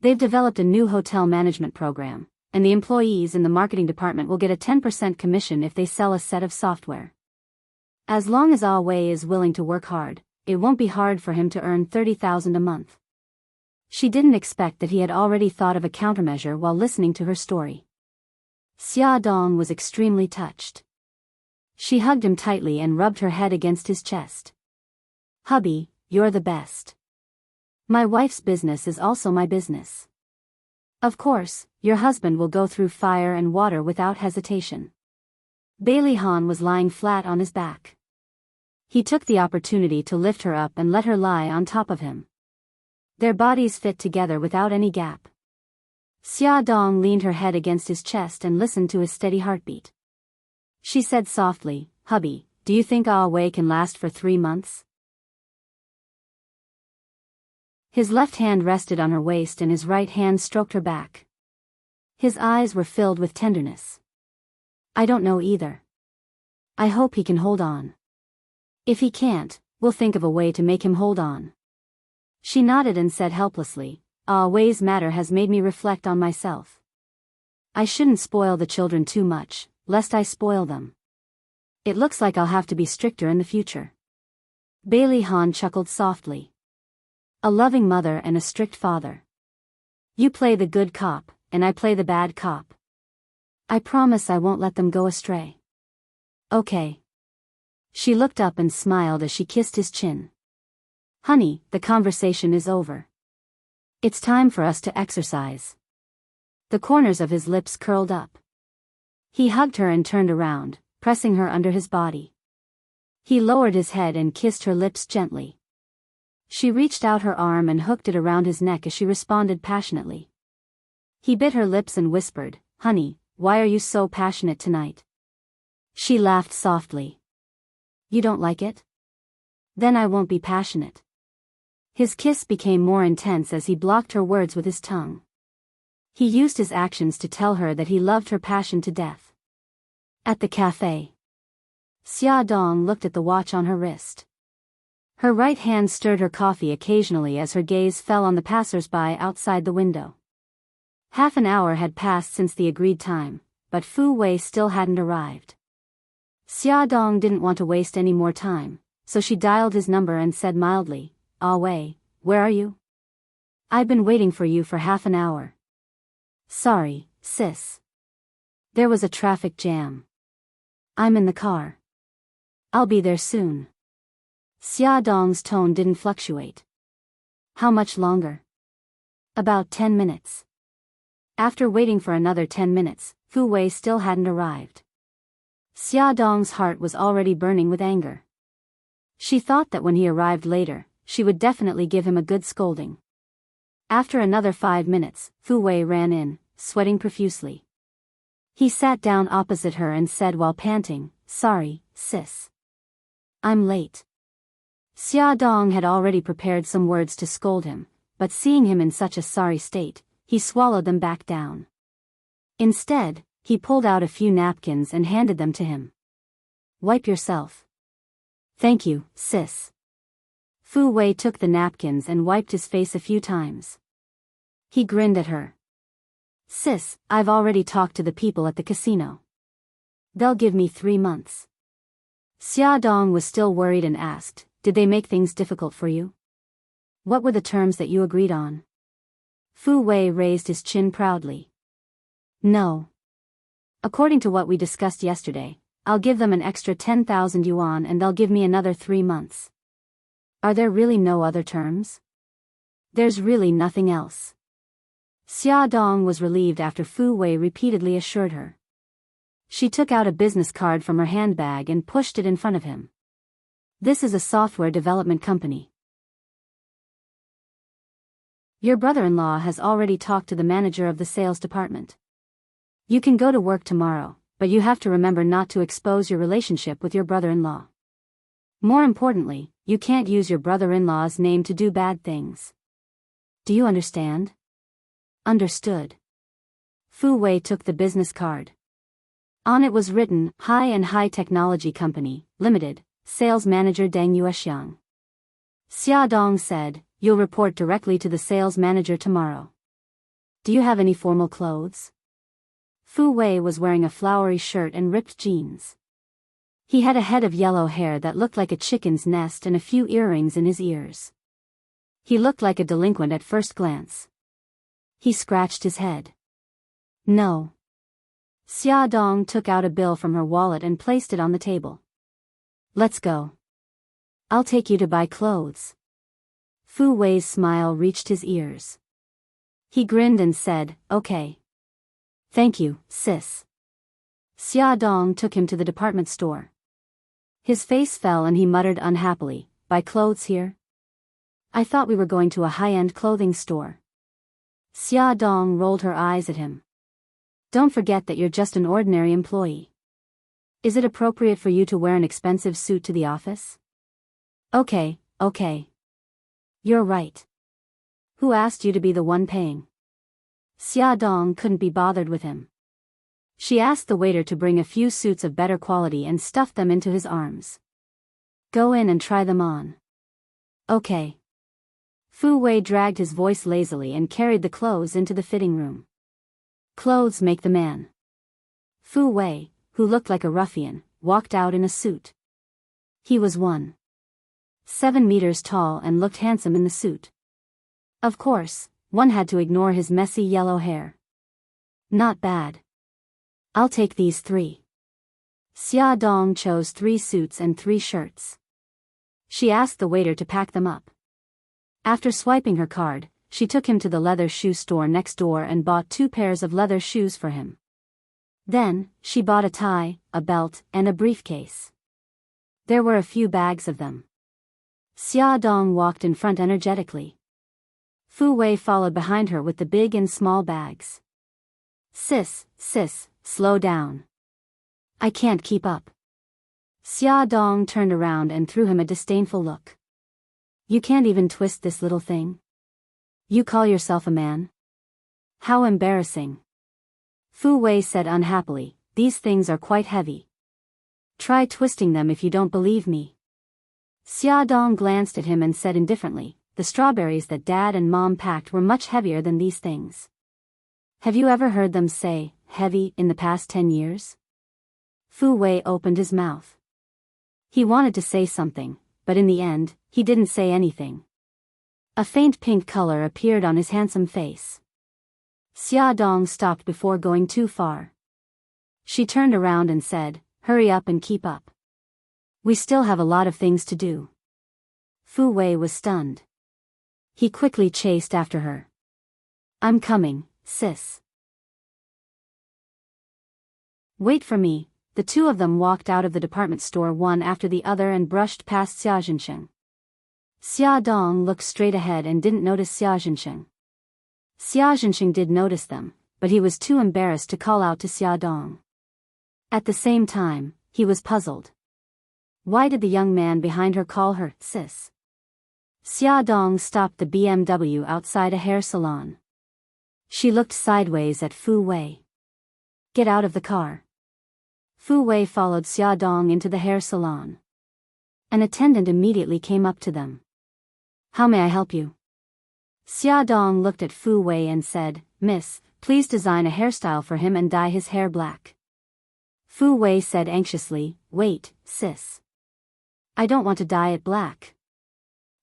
They've developed a new hotel management program, and the employees in the marketing department will get a 10% commission if they sell a set of software. As long as Ah Wei is willing to work hard, it won't be hard for him to earn 30,000 a month. She didn't expect that he had already thought of a countermeasure while listening to her story. Xia Dong was extremely touched. She hugged him tightly and rubbed her head against his chest. Hubby, you're the best. My wife's business is also my business. Of course, your husband will go through fire and water without hesitation. Bailey Han was lying flat on his back. He took the opportunity to lift her up and let her lie on top of him. Their bodies fit together without any gap. Xia Dong leaned her head against his chest and listened to his steady heartbeat. She said softly, Hubby, do you think Ah Wei can last for 3 months? His left hand rested on her waist and his right hand stroked her back. His eyes were filled with tenderness. I don't know either. I hope he can hold on. If he can't, we'll think of a way to make him hold on. She nodded and said helplessly, Ah Wei's matter has made me reflect on myself. I shouldn't spoil the children too much, lest I spoil them. It looks like I'll have to be stricter in the future. Bailey Han chuckled softly. A loving mother and a strict father. You play the good cop, and I play the bad cop. I promise I won't let them go astray. Okay. She looked up and smiled as she kissed his chin. Honey, the conversation is over. It's time for us to exercise. The corners of his lips curled up. He hugged her and turned around, pressing her under his body. He lowered his head and kissed her lips gently. She reached out her arm and hooked it around his neck as she responded passionately. He bit her lips and whispered, Honey, why are you so passionate tonight? She laughed softly. You don't like it? Then I won't be passionate. His kiss became more intense as he blocked her words with his tongue. He used his actions to tell her that he loved her passion to death. At the cafe, Xia Dong looked at the watch on her wrist. Her right hand stirred her coffee occasionally as her gaze fell on the passers-by outside the window. Half an hour had passed since the agreed time, but Fu Wei still hadn't arrived. Xia Dong didn't want to waste any more time, so she dialed his number and said mildly, Ah Wei, where are you? I've been waiting for you for half an hour. Sorry, sis. There was a traffic jam. I'm in the car. I'll be there soon. Xia Dong's tone didn't fluctuate. How much longer? About 10 minutes. After waiting for another 10 minutes, Fu Wei still hadn't arrived. Xia Dong's heart was already burning with anger. She thought that when he arrived later, she would definitely give him a good scolding. After another 5 minutes, Fu Wei ran in, sweating profusely. He sat down opposite her and said while panting, Sorry, sis. I'm late. Xia Dong had already prepared some words to scold him, but seeing him in such a sorry state, he swallowed them back down. Instead, he pulled out a few napkins and handed them to him. Wipe yourself. Thank you, sis. Fu Wei took the napkins and wiped his face a few times. He grinned at her. Sis, I've already talked to the people at the casino. They'll give me 3 months. Xia Dong was still worried and asked, did they make things difficult for you? What were the terms that you agreed on? Fu Wei raised his chin proudly. No. According to what we discussed yesterday, I'll give them an extra 10,000 yuan and they'll give me another 3 months. Are there really no other terms? There's really nothing else. Xia Dong was relieved after Fu Wei repeatedly assured her. She took out a business card from her handbag and pushed it in front of him. This is a software development company. Your brother-in-law has already talked to the manager of the sales department. You can go to work tomorrow, but you have to remember not to expose your relationship with your brother-in-law. More importantly, you can't use your brother-in-law's name to do bad things. Do you understand? Understood. Fu Wei took the business card. On it was written, High and High Technology Company, Limited, Sales Manager Deng Yuexiang. Xia Dong said, you'll report directly to the sales manager tomorrow. Do you have any formal clothes? Fu Wei was wearing a flowery shirt and ripped jeans. He had a head of yellow hair that looked like a chicken's nest and a few earrings in his ears. He looked like a delinquent at first glance. He scratched his head. No. Xia Dong took out a bill from her wallet and placed it on the table. Let's go. I'll take you to buy clothes. Fu Wei's smile reached his ears. He grinned and said, okay. Thank you, sis. Xia Dong took him to the department store. His face fell and he muttered unhappily, buy clothes here? I thought we were going to a high-end clothing store. Xia Dong rolled her eyes at him. Don't forget that you're just an ordinary employee. Is it appropriate for you to wear an expensive suit to the office? Okay. You're right. Who asked you to be the one paying? Xia Dong couldn't be bothered with him. She asked the waiter to bring a few suits of better quality and stuffed them into his arms. Go in and try them on. Okay. Fu Wei dragged his voice lazily and carried the clothes into the fitting room. Clothes make the man. Fu Wei, who looked like a ruffian, walked out in a suit. He was 1.7 meters tall and looked handsome in the suit. Of course, one had to ignore his messy yellow hair. Not bad. I'll take these 3. Xia Dong chose 3 suits and 3 shirts. She asked the waiter to pack them up. After swiping her card, she took him to the leather shoe store next door and bought 2 pairs of leather shoes for him. Then, she bought a tie, a belt, and a briefcase. There were a few bags of them. Xia Dong walked in front energetically. Fu Wei followed behind her with the big and small bags. Sis, slow down. I can't keep up. Xia Dong turned around and threw him a disdainful look. You can't even twist this little thing? You call yourself a man? How embarrassing. Fu Wei said unhappily, these things are quite heavy. Try twisting them if you don't believe me. Xia Dong glanced at him and said indifferently, the strawberries that Dad and Mom packed were much heavier than these things. Have you ever heard them say, heavy, in the past 10 years? Fu Wei opened his mouth. He wanted to say something, but in the end, he didn't say anything. A faint pink color appeared on his handsome face. Xia Dong stopped before going too far. She turned around and said, hurry up and keep up. We still have a lot of things to do. Fu Wei was stunned. He quickly chased after her. I'm coming, sis. Wait for me. The 2 of them walked out of the department store one after the other and brushed past Xia Zhensheng. Xia Dong looked straight ahead and didn't notice Xia Zhensheng. Xia Zhensheng did notice them, but he was too embarrassed to call out to Xia Dong. At the same time, he was puzzled. Why did the young man behind her call her sis? Xia Dong stopped the BMW outside a hair salon. She looked sideways at Fu Wei. Get out of the car. Fu Wei followed Xia Dong into the hair salon. An attendant immediately came up to them. How may I help you? Xiaodong looked at Fu Wei and said, Miss, please design a hairstyle for him and dye his hair black. Fu Wei said anxiously, Wait, sis. I don't want to dye it black.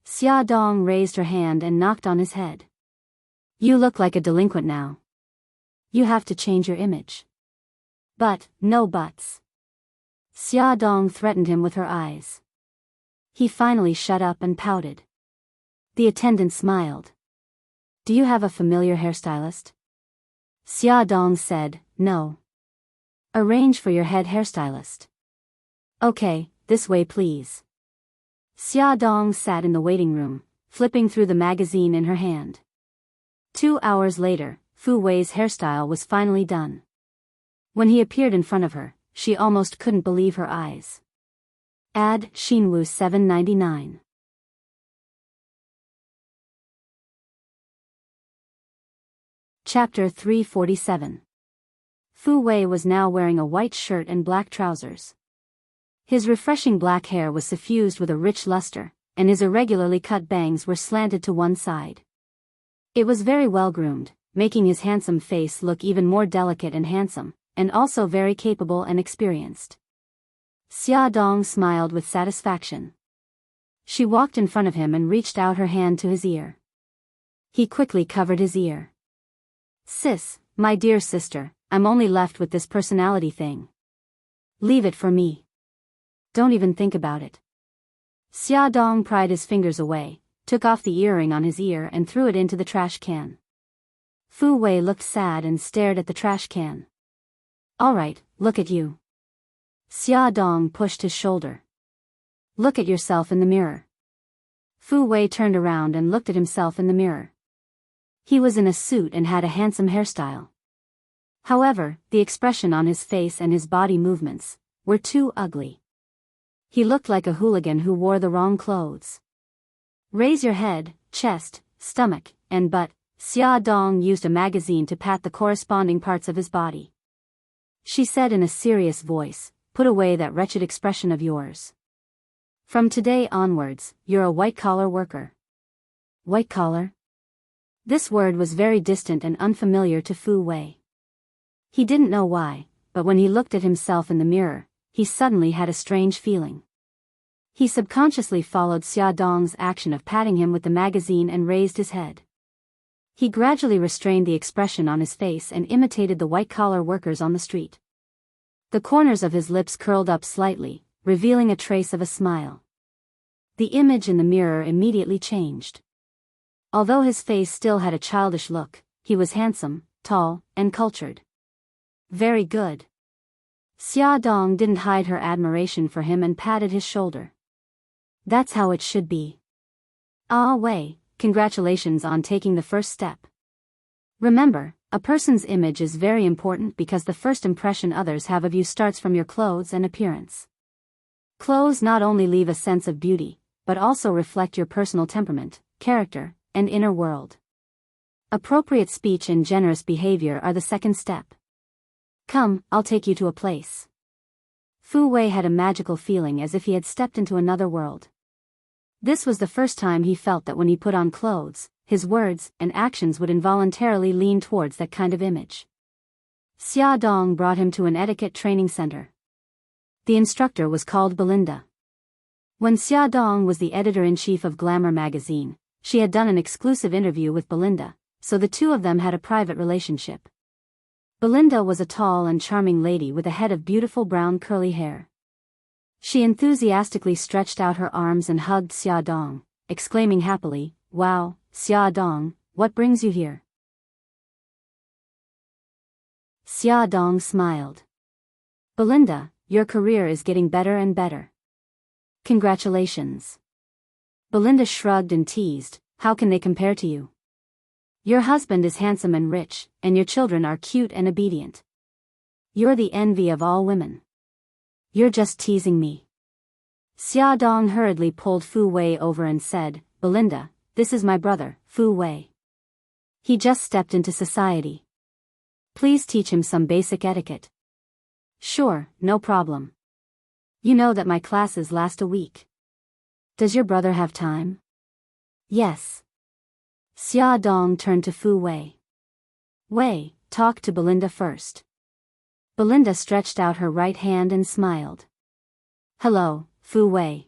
Xiaodong raised her hand and knocked on his head. You look like a delinquent now. You have to change your image. But, no buts. Xiaodong threatened him with her eyes. He finally shut up and pouted. The attendant smiled. Do you have a familiar hairstylist? Xiaodong said, No. Arrange for your head hairstylist. Okay, this way please. Xiaodong sat in the waiting room, flipping through the magazine in her hand. 2 hours later, Fu Wei's hairstyle was finally done. When he appeared in front of her, she almost couldn't believe her eyes. Ad Shinwu 799. Chapter 347. Fu Wei was now wearing a white shirt and black trousers. His refreshing black hair was suffused with a rich luster, and his irregularly cut bangs were slanted to one side. It was very well groomed, making his handsome face look even more delicate and handsome, and also very capable and experienced. Xiaodong smiled with satisfaction. She walked in front of him and reached out her hand to his ear. He quickly covered his ear. Sis, my dear sister, I'm only left with this personality thing. Leave it for me. Don't even think about it. Xiaodong pried his fingers away, took off the earring on his ear and threw it into the trash can. Fu Wei looked sad and stared at the trash can. All right, look at you. Xiaodong pushed his shoulder. Look at yourself in the mirror. Fu Wei turned around and looked at himself in the mirror. He was in a suit and had a handsome hairstyle. However, the expression on his face and his body movements were too ugly. He looked like a hooligan who wore the wrong clothes. Raise your head, chest, stomach, and butt. Xiaodong used a magazine to pat the corresponding parts of his body. She said in a serious voice, Put away that wretched expression of yours. From today onwards, you're a white-collar worker. White-collar? This word was very distant and unfamiliar to Fu Wei. He didn't know why, but when he looked at himself in the mirror, he suddenly had a strange feeling. He subconsciously followed Xiaodong's action of patting him with the magazine and raised his head. He gradually restrained the expression on his face and imitated the white-collar workers on the street. The corners of his lips curled up slightly, revealing a trace of a smile. The image in the mirror immediately changed. Although his face still had a childish look, he was handsome, tall, and cultured. Very good. Xiaodong didn't hide her admiration for him and patted his shoulder. That's how it should be. Ah Wei, congratulations on taking the first step. Remember, a person's image is very important because the first impression others have of you starts from your clothes and appearance. Clothes not only leave a sense of beauty, but also reflect your personal temperament, character, and inner world. Appropriate speech and generous behavior are the second step. Come, I'll take you to a place. Fu Wei had a magical feeling as if he had stepped into another world. This was the first time he felt that when he put on clothes, his words and actions would involuntarily lean towards that kind of image. Xiaodong brought him to an etiquette training center. The instructor was called Belinda. When Xiaodong was the editor-in-chief of Glamour magazine, she had done an exclusive interview with Belinda, so the two of them had a private relationship. Belinda was a tall and charming lady with a head of beautiful brown curly hair. She enthusiastically stretched out her arms and hugged Xiaodong, exclaiming happily, Wow, Xiaodong, what brings you here? Xiaodong smiled. Belinda, your career is getting better and better. Congratulations. Belinda shrugged and teased, how can they compare to you? Your husband is handsome and rich, and your children are cute and obedient. You're the envy of all women. You're just teasing me. Xiaodong hurriedly pulled Fu Wei over and said, Belinda, this is my brother, Fu Wei. He just stepped into society. Please teach him some basic etiquette. Sure, no problem. You know that my classes last a week. Does your brother have time? Yes. Xia Dong turned to Fu Wei. Wei, talk to Belinda first. Belinda stretched out her right hand and smiled. Hello, Fu Wei.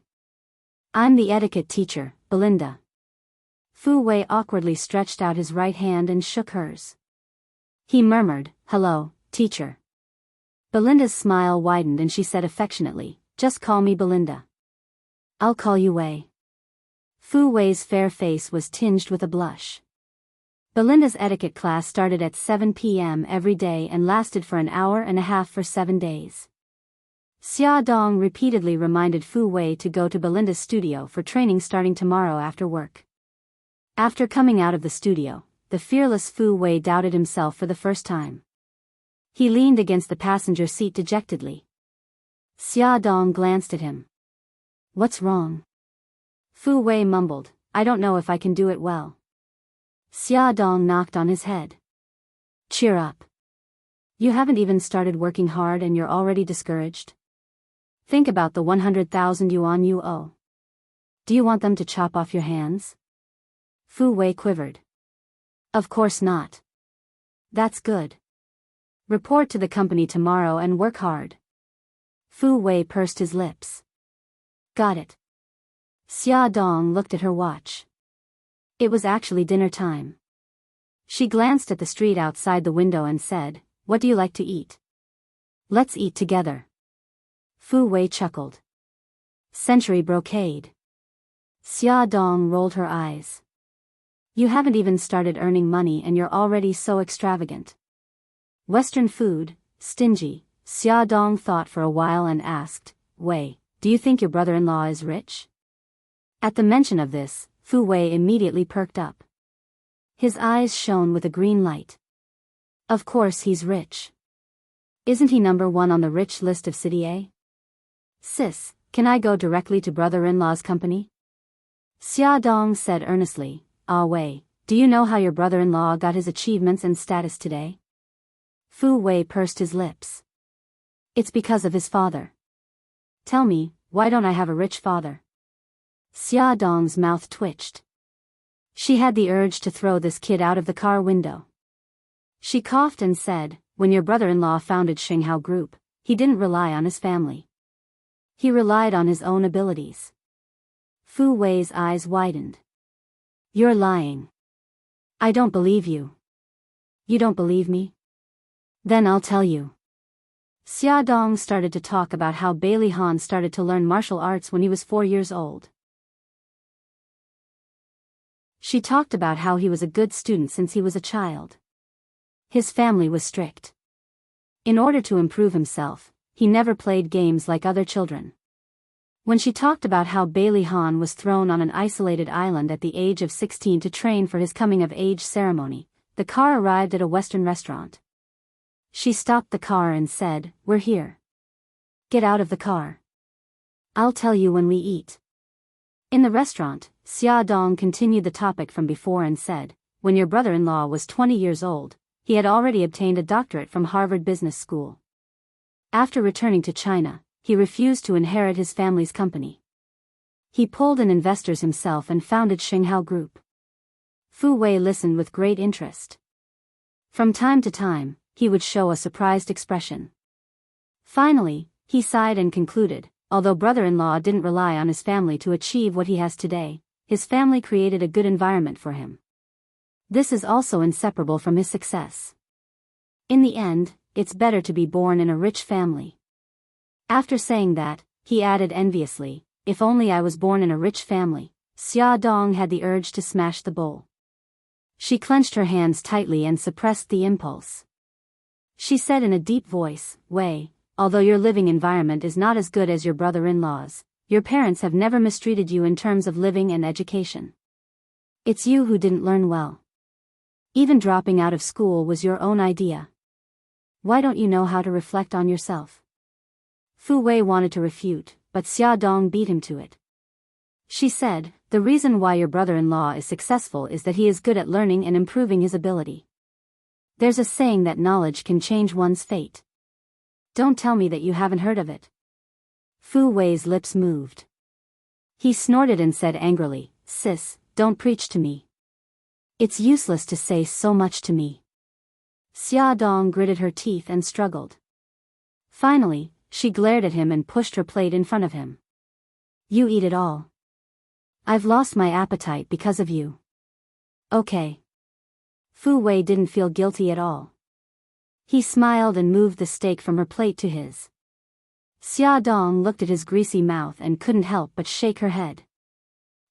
I'm the etiquette teacher, Belinda. Fu Wei awkwardly stretched out his right hand and shook hers. He murmured, hello, teacher. Belinda's smile widened and she said affectionately, just call me Belinda. I'll call you Wei. Fu Wei's fair face was tinged with a blush. Belinda's etiquette class started at 7 p.m. every day and lasted for an hour and a half for 7 days. Xia Dong repeatedly reminded Fu Wei to go to Belinda's studio for training starting tomorrow after work. After coming out of the studio, the fearless Fu Wei doubted himself for the first time. He leaned against the passenger seat dejectedly. Xia Dong glanced at him. What's wrong? Fu Wei mumbled, I don't know if I can do it well. Xia Dong knocked on his head. Cheer up. You haven't even started working hard and you're already discouraged? Think about the 100,000 yuan you owe. Do you want them to chop off your hands? Fu Wei quivered. Of course not. That's good. Report to the company tomorrow and work hard. Fu Wei pursed his lips. Got it. Xia Dong looked at her watch. It was actually dinner time. She glanced at the street outside the window and said, what do you like to eat? Let's eat together. Fu Wei chuckled. Century brocade. Xia Dong rolled her eyes. You haven't even started earning money and you're already so extravagant. Western food, stingy. Xia Dong thought for a while and asked, Wei, do you think your brother-in-law is rich? At the mention of this, Fu Wei immediately perked up. His eyes shone with a green light. Of course he's rich. Isn't he number 1 on the rich list of City A? Sis, can I go directly to brother-in-law's company? Xia Dong said earnestly, Ah Wei, do you know how your brother-in-law got his achievements and status today? Fu Wei pursed his lips. It's because of his father. Tell me, why don't I have a rich father? Xia Dong's mouth twitched. She had the urge to throw this kid out of the car window. She coughed and said, when your brother-in-law founded Xinghao Group, he didn't rely on his family. He relied on his own abilities. Fu Wei's eyes widened. You're lying. I don't believe you. You don't believe me? Then I'll tell you. Xia Dong started to talk about how Bailey Han started to learn martial arts when he was 4 years old. She talked about how he was a good student since he was a child. His family was strict. In order to improve himself, he never played games like other children. When she talked about how Bailey Han was thrown on an isolated island at the age of 16 to train for his coming-of-age ceremony, the car arrived at a Western restaurant. She stopped the car and said, We're here. Get out of the car. I'll tell you when we eat. In the restaurant, Xia Dong continued the topic from before and said, when your brother-in-law was 20 years old, he had already obtained a doctorate from Harvard Business School. After returning to China, he refused to inherit his family's company. He pulled in investors himself and founded Xinghao Group. Fu Wei listened with great interest. From time to time, he would show a surprised expression. Finally, he sighed and concluded, although brother-in-law didn't rely on his family to achieve what he has today, his family created a good environment for him. This is also inseparable from his success. In the end, it's better to be born in a rich family. After saying that, he added enviously, if only I was born in a rich family. Xia Dong had the urge to smash the bowl. She clenched her hands tightly and suppressed the impulse. She said in a deep voice, Wei, although your living environment is not as good as your brother-in-law's, your parents have never mistreated you in terms of living and education. It's you who didn't learn well. Even dropping out of school was your own idea. Why don't you know how to reflect on yourself? Fu Wei wanted to refute, but Xia Dong beat him to it. She said, the reason why your brother-in-law is successful is that he is good at learning and improving his ability. There's a saying that knowledge can change one's fate. Don't tell me that you haven't heard of it. Fu Wei's lips moved. He snorted and said angrily, Sis, don't preach to me. It's useless to say so much to me. Xia Dong gritted her teeth and struggled. Finally, she glared at him and pushed her plate in front of him. You eat it all. I've lost my appetite because of you. Okay. Fu Wei didn't feel guilty at all. He smiled and moved the steak from her plate to his. Xia Dong looked at his greasy mouth and couldn't help but shake her head.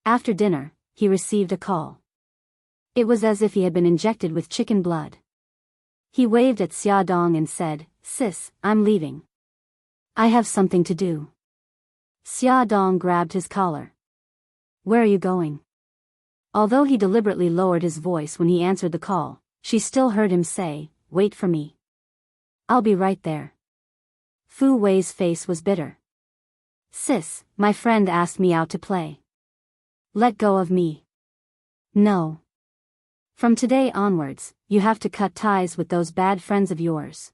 After dinner, he received a call. It was as if he had been injected with chicken blood. He waved at Xia Dong and said, "Sis, I'm leaving. I have something to do." Xia Dong grabbed his collar. Where are you going? Although he deliberately lowered his voice when he answered the call, she still heard him say, "Wait for me. I'll be right there." Fu Wei's face was bitter. Sis, my friend asked me out to play. Let go of me. No. From today onwards, you have to cut ties with those bad friends of yours.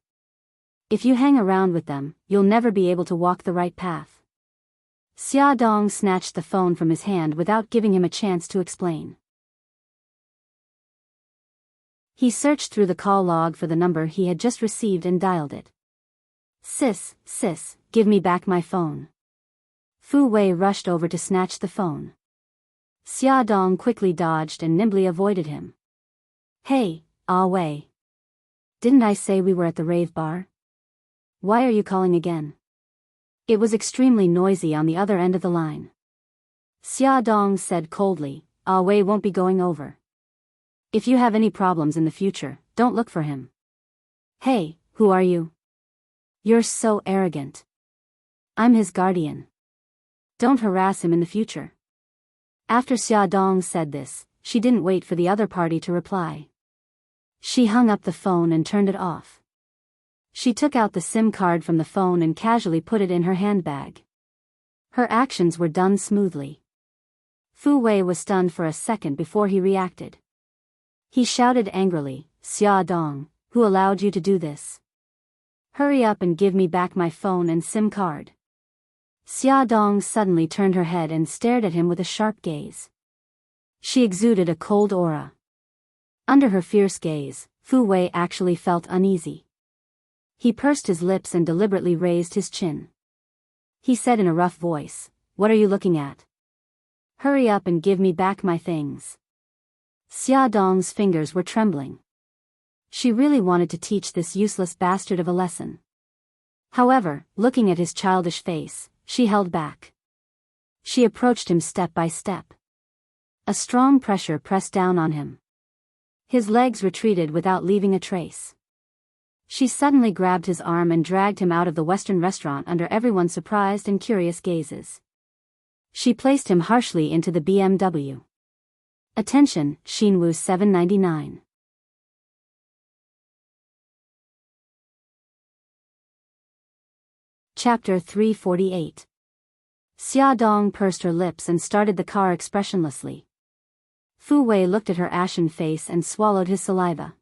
If you hang around with them, you'll never be able to walk the right path. Xia Dong snatched the phone from his hand without giving him a chance to explain. He searched through the call log for the number he had just received and dialed it. Sis, give me back my phone. Fu Wei rushed over to snatch the phone. Xia Dong quickly dodged and nimbly avoided him. Hey, Wei. Didn't I say we were at the rave bar? Why are you calling again? It was extremely noisy on the other end of the line. Xia Dong said coldly, Wei won't be going over. If you have any problems in the future, don't look for him. Hey, who are you? You're so arrogant. I'm his guardian. Don't harass him in the future. After Xia Dong said this, she didn't wait for the other party to reply. She hung up the phone and turned it off. She took out the SIM card from the phone and casually put it in her handbag. Her actions were done smoothly. Fu Wei was stunned for a second before he reacted. He shouted angrily, Xia Dong, who allowed you to do this? Hurry up and give me back my phone and SIM card. Xia Dong suddenly turned her head and stared at him with a sharp gaze. She exuded a cold aura. Under her fierce gaze, Fu Wei actually felt uneasy. He pursed his lips and deliberately raised his chin. He said in a rough voice, What are you looking at? Hurry up and give me back my things. Xia Dong's fingers were trembling. She really wanted to teach this useless bastard of a lesson. However, looking at his childish face, she held back. She approached him step by step. A strong pressure pressed down on him. His legs retreated without leaving a trace. She suddenly grabbed his arm and dragged him out of the Western restaurant under everyone's surprised and curious gazes. She placed him harshly into the BMW. Attention, Xinwu 799. Chapter 348. Xia Dong pursed her lips and started the car expressionlessly. Fu Wei looked at her ashen face and swallowed his saliva.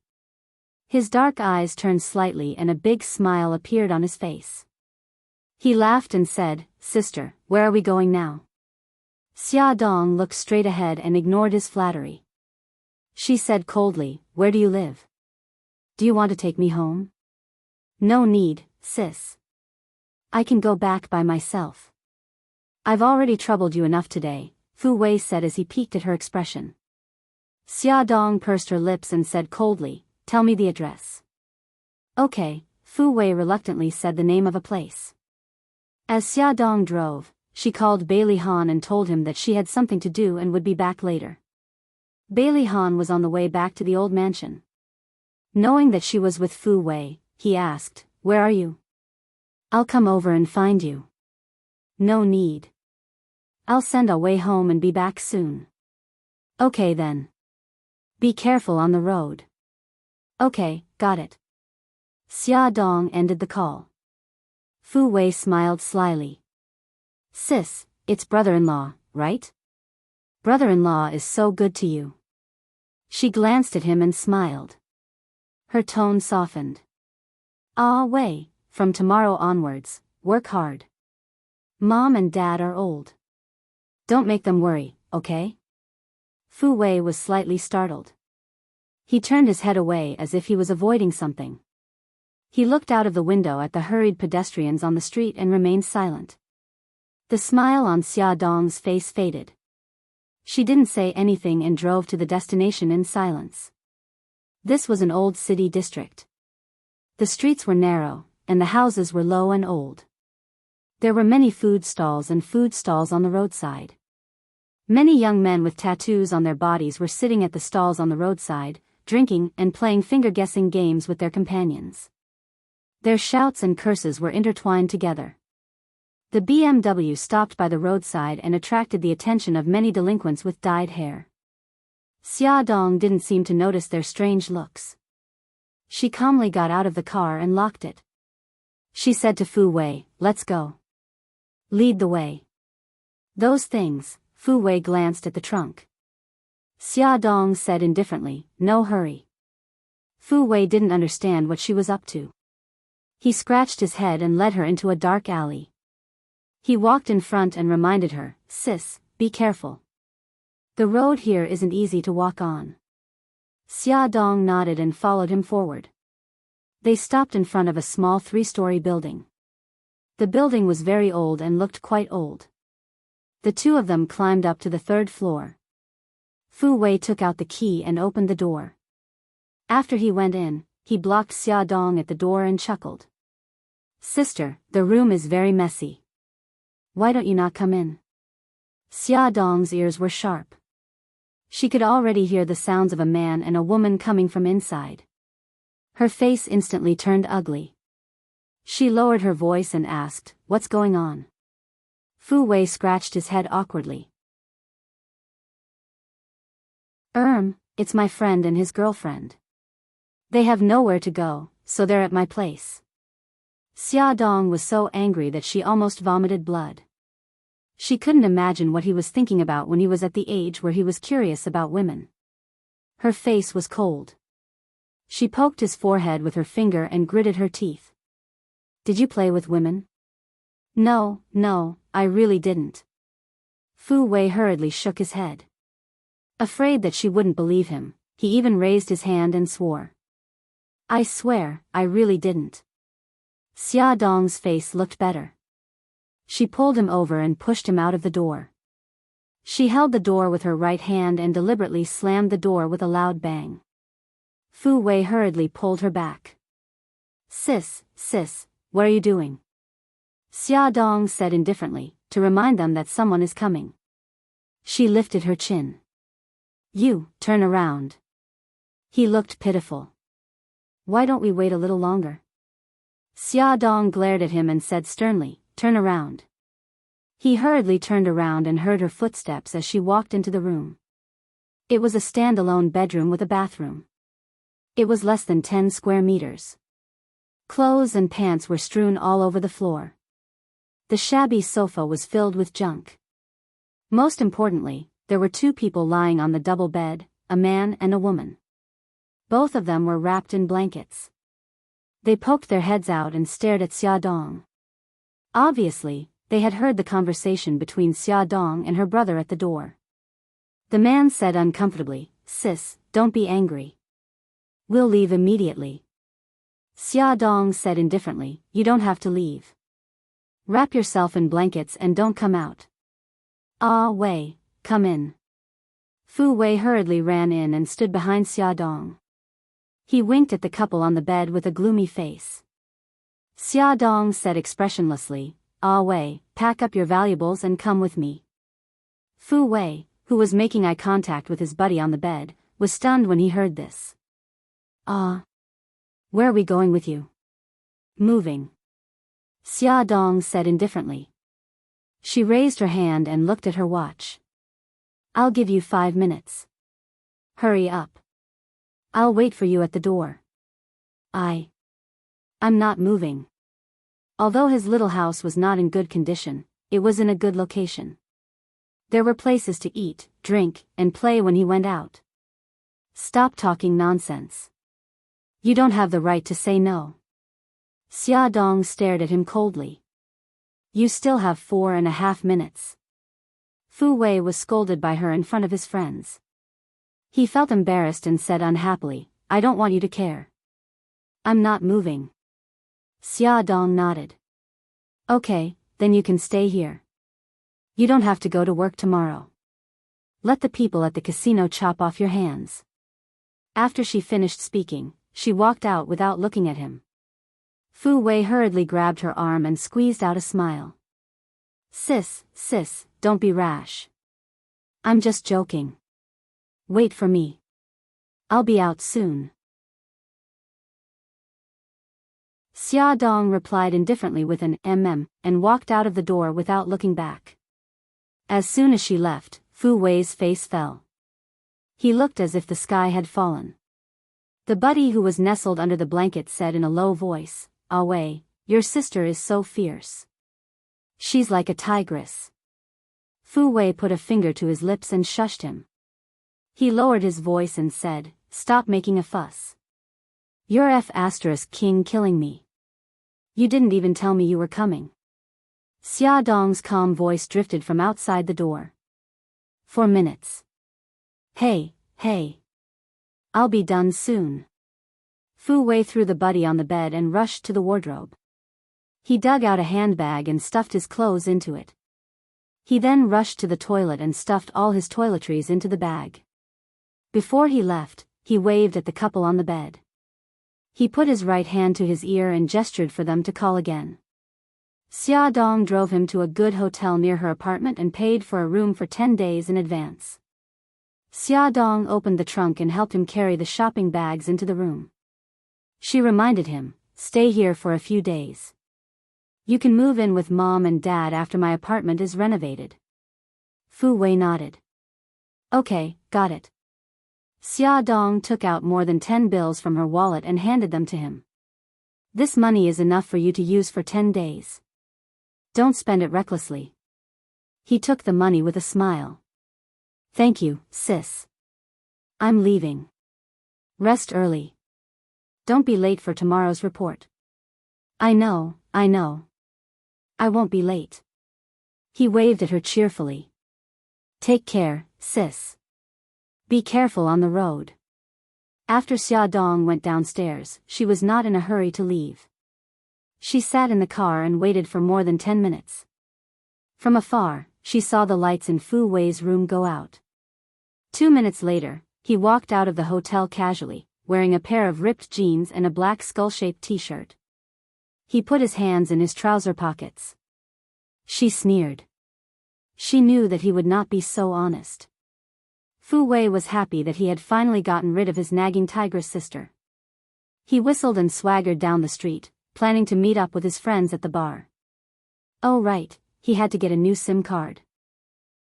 His dark eyes turned slightly and a big smile appeared on his face. He laughed and said, Sister, where are we going now? Xia Dong looked straight ahead and ignored his flattery. She said coldly, Where do you live? Do you want to take me home? No need, sis. I can go back by myself. I've already troubled you enough today, Fu Wei said as he peeked at her expression. Xia Dong pursed her lips and said coldly, Tell me the address. Okay, Fu Wei reluctantly said the name of a place. As Xia Dong drove, she called Bailey Han and told him that she had something to do and would be back later. Bailey Han was on the way back to the old mansion. Knowing that she was with Fu Wei, he asked, Where are you? I'll come over and find you. No need. I'll send Wei home and be back soon. Okay then. Be careful on the road. Okay, got it. Xia Dong ended the call. Fu Wei smiled slyly. Sis, it's brother-in-law, right? Brother-in-law is so good to you. She glanced at him and smiled. Her tone softened. Wei, from tomorrow onwards, work hard. Mom and Dad are old. Don't make them worry, okay? Fu Wei was slightly startled. He turned his head away as if he was avoiding something. He looked out of the window at the hurried pedestrians on the street and remained silent. The smile on Xia Dong's face faded. She didn't say anything and drove to the destination in silence. This was an old city district. The streets were narrow, and the houses were low and old. There were many food stalls on the roadside. Many young men with tattoos on their bodies were sitting at the stalls on the roadside, drinking and playing finger-guessing games with their companions. Their shouts and curses were intertwined together. The BMW stopped by the roadside and attracted the attention of many delinquents with dyed hair. Xia Dong didn't seem to notice their strange looks. She calmly got out of the car and locked it. She said to Fu Wei, "Let's go. Lead the way." "Those things," Fu Wei glanced at the trunk. Xia Dong said indifferently, "No hurry." Fu Wei didn't understand what she was up to. He scratched his head and led her into a dark alley. He walked in front and reminded her, "Sis, be careful. The road here isn't easy to walk on." Xia Dong nodded and followed him forward. They stopped in front of a small 3-story building. The building was very old and looked quite old. The two of them climbed up to the 3rd floor. Fu Wei took out the key and opened the door. After he went in, he blocked Xia Dong at the door and chuckled. "Sister, the room is very messy. Why don't you not come in?" Xia Dong's ears were sharp. She could already hear the sounds of a man and a woman coming from inside. Her face instantly turned ugly. She lowered her voice and asked, "What's going on?" Fu Wei scratched his head awkwardly. It's my friend and his girlfriend. They have nowhere to go, so they're at my place." Xia Dong was so angry that she almost vomited blood. She couldn't imagine what he was thinking about when he was at the age where he was curious about women. Her face was cold. She poked his forehead with her finger and gritted her teeth. "Did you play with women?" No, I really didn't." Fu Wei hurriedly shook his head. Afraid that she wouldn't believe him, he even raised his hand and swore. "I swear, I really didn't." Xia Dong's face looked better. She pulled him over and pushed him out of the door. She held the door with her right hand and deliberately slammed the door with a loud bang. Fu Wei hurriedly pulled her back. Sis, what are you doing?" Xia Dong said indifferently, to remind them that someone is coming. She lifted her chin. "You, turn around." He looked pitiful. "Why don't we wait a little longer?" Xia Dong glared at him and said sternly, "Turn around." He hurriedly turned around and heard her footsteps as she walked into the room. It was a standalone bedroom with a bathroom. It was less than 10 square meters. Clothes and pants were strewn all over the floor. The shabby sofa was filled with junk. Most importantly, there were 2 people lying on the double bed, a man and a woman. Both of them were wrapped in blankets. They poked their heads out and stared at Xia Dong. Obviously, they had heard the conversation between Xia Dong and her brother at the door. The man said uncomfortably, "Sis, don't be angry. We'll leave immediately." Xia Dong said indifferently, "You don't have to leave. Wrap yourself in blankets and don't come out." "Ah Wei, come in." Fu Wei hurriedly ran in and stood behind Xia Dong. He winked at the couple on the bed with a gloomy face. Xia Dong said expressionlessly, "Ah Wei, pack up your valuables and come with me." Fu Wei, who was making eye contact with his buddy on the bed, was stunned when he heard this. Where are we going with you?" "Moving." Xia Dong said indifferently. She raised her hand and looked at her watch. "I'll give you 5 minutes. Hurry up. I'll wait for you at the door." I'm not moving." Although his little house was not in good condition, it was in a good location. There were places to eat, drink, and play when he went out. "Stop talking nonsense. You don't have the right to say no." Xia Dong stared at him coldly. "You still have 4.5 minutes." Fu Wei was scolded by her in front of his friends. He felt embarrassed and said unhappily, I don't want you to care. I'm not moving. Xia Dong nodded. Okay, then you can stay here. You don't have to go to work tomorrow. Let the people at the casino chop off your hands. After she finished speaking, she walked out without looking at him. Fu Wei hurriedly grabbed her arm and squeezed out a smile. Sis, don't be rash. I'm just joking. Wait for me. I'll be out soon. Xia Dong replied indifferently with an and walked out of the door without looking back. As soon as she left, Fu Wei's face fell. He looked as if the sky had fallen. The buddy who was nestled under the blanket said in a low voice, Ah Wei, your sister is so fierce. She's like a tigress. Fu Wei put a finger to his lips and shushed him. He lowered his voice and said, Stop making a fuss. You're King killing me. You didn't even tell me you were coming. Xia Dong's calm voice drifted from outside the door. 4 minutes. Hey. I'll be done soon. Fu Wei threw the buddy on the bed and rushed to the wardrobe. He dug out a handbag and stuffed his clothes into it. He then rushed to the toilet and stuffed all his toiletries into the bag. Before he left, he waved at the couple on the bed. He put his right hand to his ear and gestured for them to call again. Xia Dong drove him to a good hotel near her apartment and paid for a room for 10 days in advance. Xia Dong opened the trunk and helped him carry the shopping bags into the room. She reminded him, Stay here for a few days. You can move in with Mom and Dad after my apartment is renovated. Fu Wei nodded. Okay, got it. Xia Dong took out more than 10 bills from her wallet and handed them to him. This money is enough for you to use for 10 days. Don't spend it recklessly. He took the money with a smile. Thank you, sis. I'm leaving. Rest early. Don't be late for tomorrow's report. I know. I won't be late. He waved at her cheerfully. Take care, sis. Be careful on the road. After Xia Dong went downstairs, she was not in a hurry to leave. She sat in the car and waited for more than 10 minutes. From afar, she saw the lights in Fu Wei's room go out. 2 minutes later, he walked out of the hotel casually, wearing a pair of ripped jeans and a black skull-shaped t-shirt. He put his hands in his trouser pockets. She sneered. She knew that he would not be so honest. Fu Wei was happy that he had finally gotten rid of his nagging tigress sister. He whistled and swaggered down the street, planning to meet up with his friends at the bar. Oh right, he had to get a new SIM card.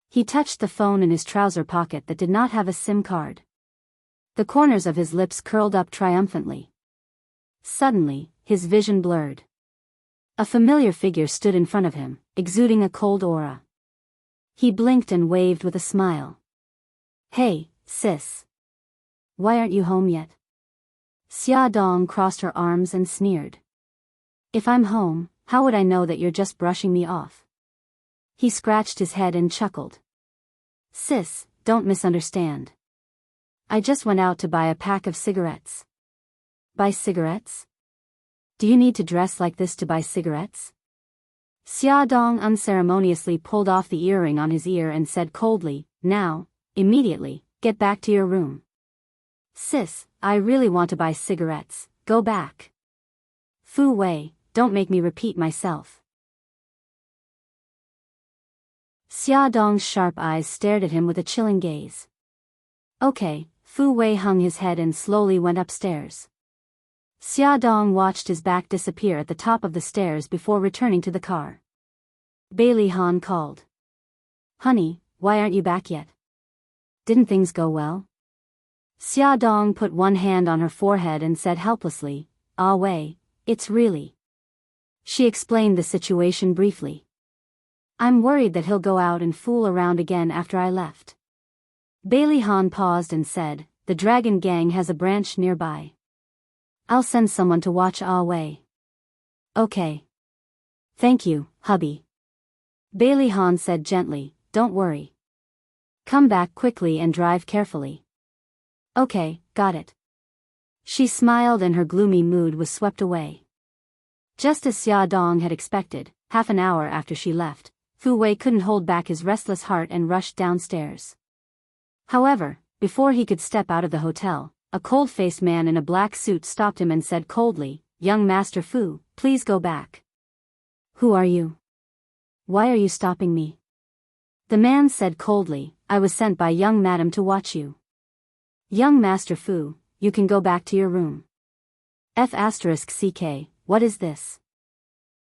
He touched the phone in his trouser pocket that did not have a SIM card. The corners of his lips curled up triumphantly. Suddenly, his vision blurred. A familiar figure stood in front of him, exuding a cold aura. He blinked and waved with a smile. Hey, sis. Why aren't you home yet? Xia Dong crossed her arms and sneered. If I'm home, how would I know that you're just brushing me off? He scratched his head and chuckled. Sis, don't misunderstand. I just went out to buy a pack of cigarettes. Buy cigarettes? Do you need to dress like this to buy cigarettes? Xia Dong unceremoniously pulled off the earring on his ear and said coldly, Now, immediately, get back to your room. Sis, I really want to buy cigarettes, go back. Fu Wei, don't make me repeat myself. Xia Dong's sharp eyes stared at him with a chilling gaze. Okay, Fu Wei hung his head and slowly went upstairs. Xia Dong watched his back disappear at the top of the stairs before returning to the car. Bailey Han called. Honey, why aren't you back yet? Didn't things go well? Xia Dong put one hand on her forehead and said helplessly, Ah Wei, it's really. She explained the situation briefly. I'm worried that he'll go out and fool around again after I left. Bailey Han paused and said, The Dragon Gang has a branch nearby. I'll send someone to watch Ah Wei. Okay. Thank you, hubby. Bailey Han said gently, Don't worry. Come back quickly and drive carefully. Okay, got it. She smiled and her gloomy mood was swept away. Just as Xia Dong had expected, half an hour after she left, Fu Wei couldn't hold back his restless heart and rushed downstairs. However, before he could step out of the hotel, a cold-faced man in a black suit stopped him and said coldly, "Young Master Fu, please go back." "Who are you? Why are you stopping me?" The man said coldly, "I was sent by young madam to watch you." "Young Master Fu, you can go back to your room." F***CK, what is this?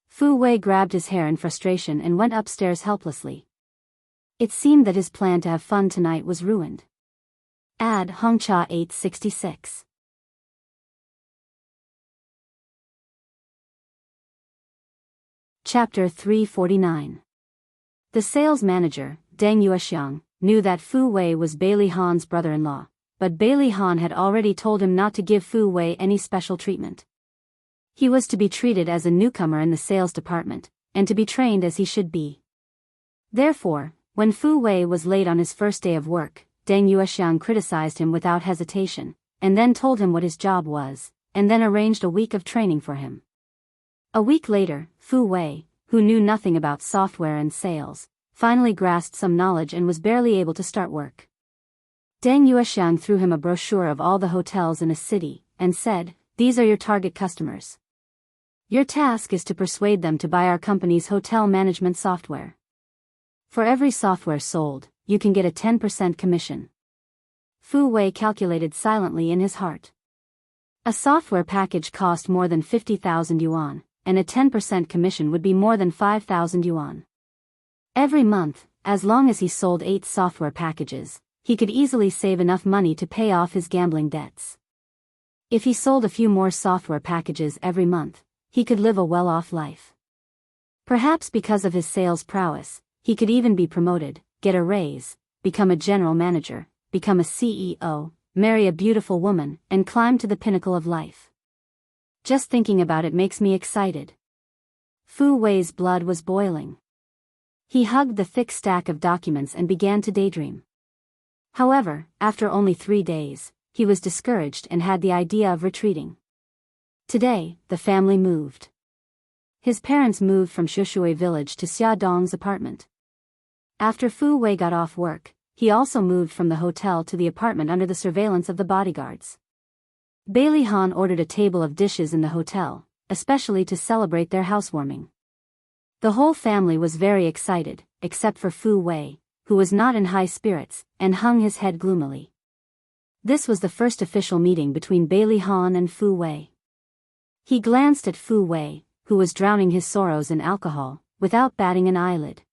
Fu Wei grabbed his hair in frustration and went upstairs helplessly. It seemed that his plan to have fun tonight was ruined. Ad Hongcha 866. Chapter 349. The sales manager, Deng Yuexiang, knew that Fu Wei was Bailey Han's brother-in-law, but Bailey Han had already told him not to give Fu Wei any special treatment. He was to be treated as a newcomer in the sales department, and to be trained as he should be. Therefore, when Fu Wei was late on his first day of work, Deng Yuexiang criticized him without hesitation, and then told him what his job was, and then arranged a week of training for him. A week later, Fu Wei, who knew nothing about software and sales, finally grasped some knowledge and was barely able to start work. Deng Yuexiang threw him a brochure of all the hotels in a city, and said, "These are your target customers. Your task is to persuade them to buy our company's hotel management software. For every software sold, you can get a 10% commission." Fu Wei calculated silently in his heart. A software package cost more than 50,000 yuan, and a 10% commission would be more than 5,000 yuan. Every month, as long as he sold 8 software packages, he could easily save enough money to pay off his gambling debts. If he sold a few more software packages every month, he could live a well-off life. Perhaps because of his sales prowess, he could even be promoted, get a raise, become a general manager, become a CEO, marry a beautiful woman, and climb to the pinnacle of life. Just thinking about it makes me excited. Fu Wei's blood was boiling. He hugged the thick stack of documents and began to daydream. However, after only 3 days, he was discouraged and had the idea of retreating. Today, the family moved. His parents moved from Shushui village to Xia Dong's apartment. After Fu Wei got off work, he also moved from the hotel to the apartment under the surveillance of the bodyguards. Bailey Han ordered a table of dishes in the hotel, especially to celebrate their housewarming. The whole family was very excited, except for Fu Wei, who was not in high spirits, and hung his head gloomily. This was the first official meeting between Bailey Han and Fu Wei. He glanced at Fu Wei, who was drowning his sorrows in alcohol, without batting an eyelid.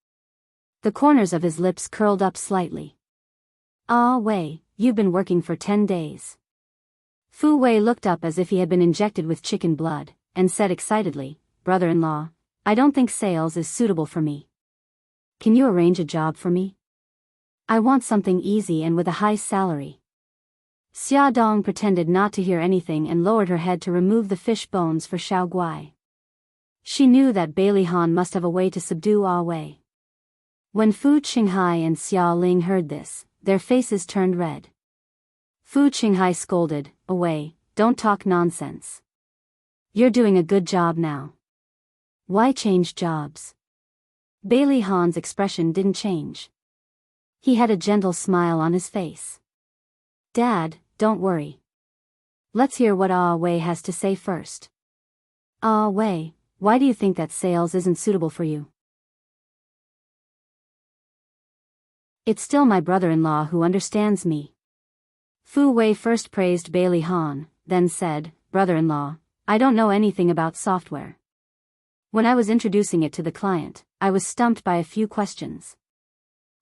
The corners of his lips curled up slightly. "Ah Wei, you've been working for 10 days. Fu Wei looked up as if he had been injected with chicken blood, and said excitedly, "Brother-in-law, I don't think sales is suitable for me. Can you arrange a job for me? I want something easy and with a high salary." Xia Dong pretended not to hear anything and lowered her head to remove the fish bones for Xiao Guai. She knew that Bailey Han must have a way to subdue Ah Wei. When Fu Qinghai and Xiao Ling heard this, their faces turned red. Fu Qinghai scolded, "Away, don't talk nonsense. You're doing a good job now. Why change jobs?" Bailey Han's expression didn't change. He had a gentle smile on his face. "Dad, don't worry. Let's hear what Ah Wei has to say first. Ah Wei, why do you think that sales isn't suitable for you?" "It's still my brother-in-law who understands me." Fu Wei first praised Bailey Han, then said, "Brother-in-law, I don't know anything about software. When I was introducing it to the client, I was stumped by a few questions.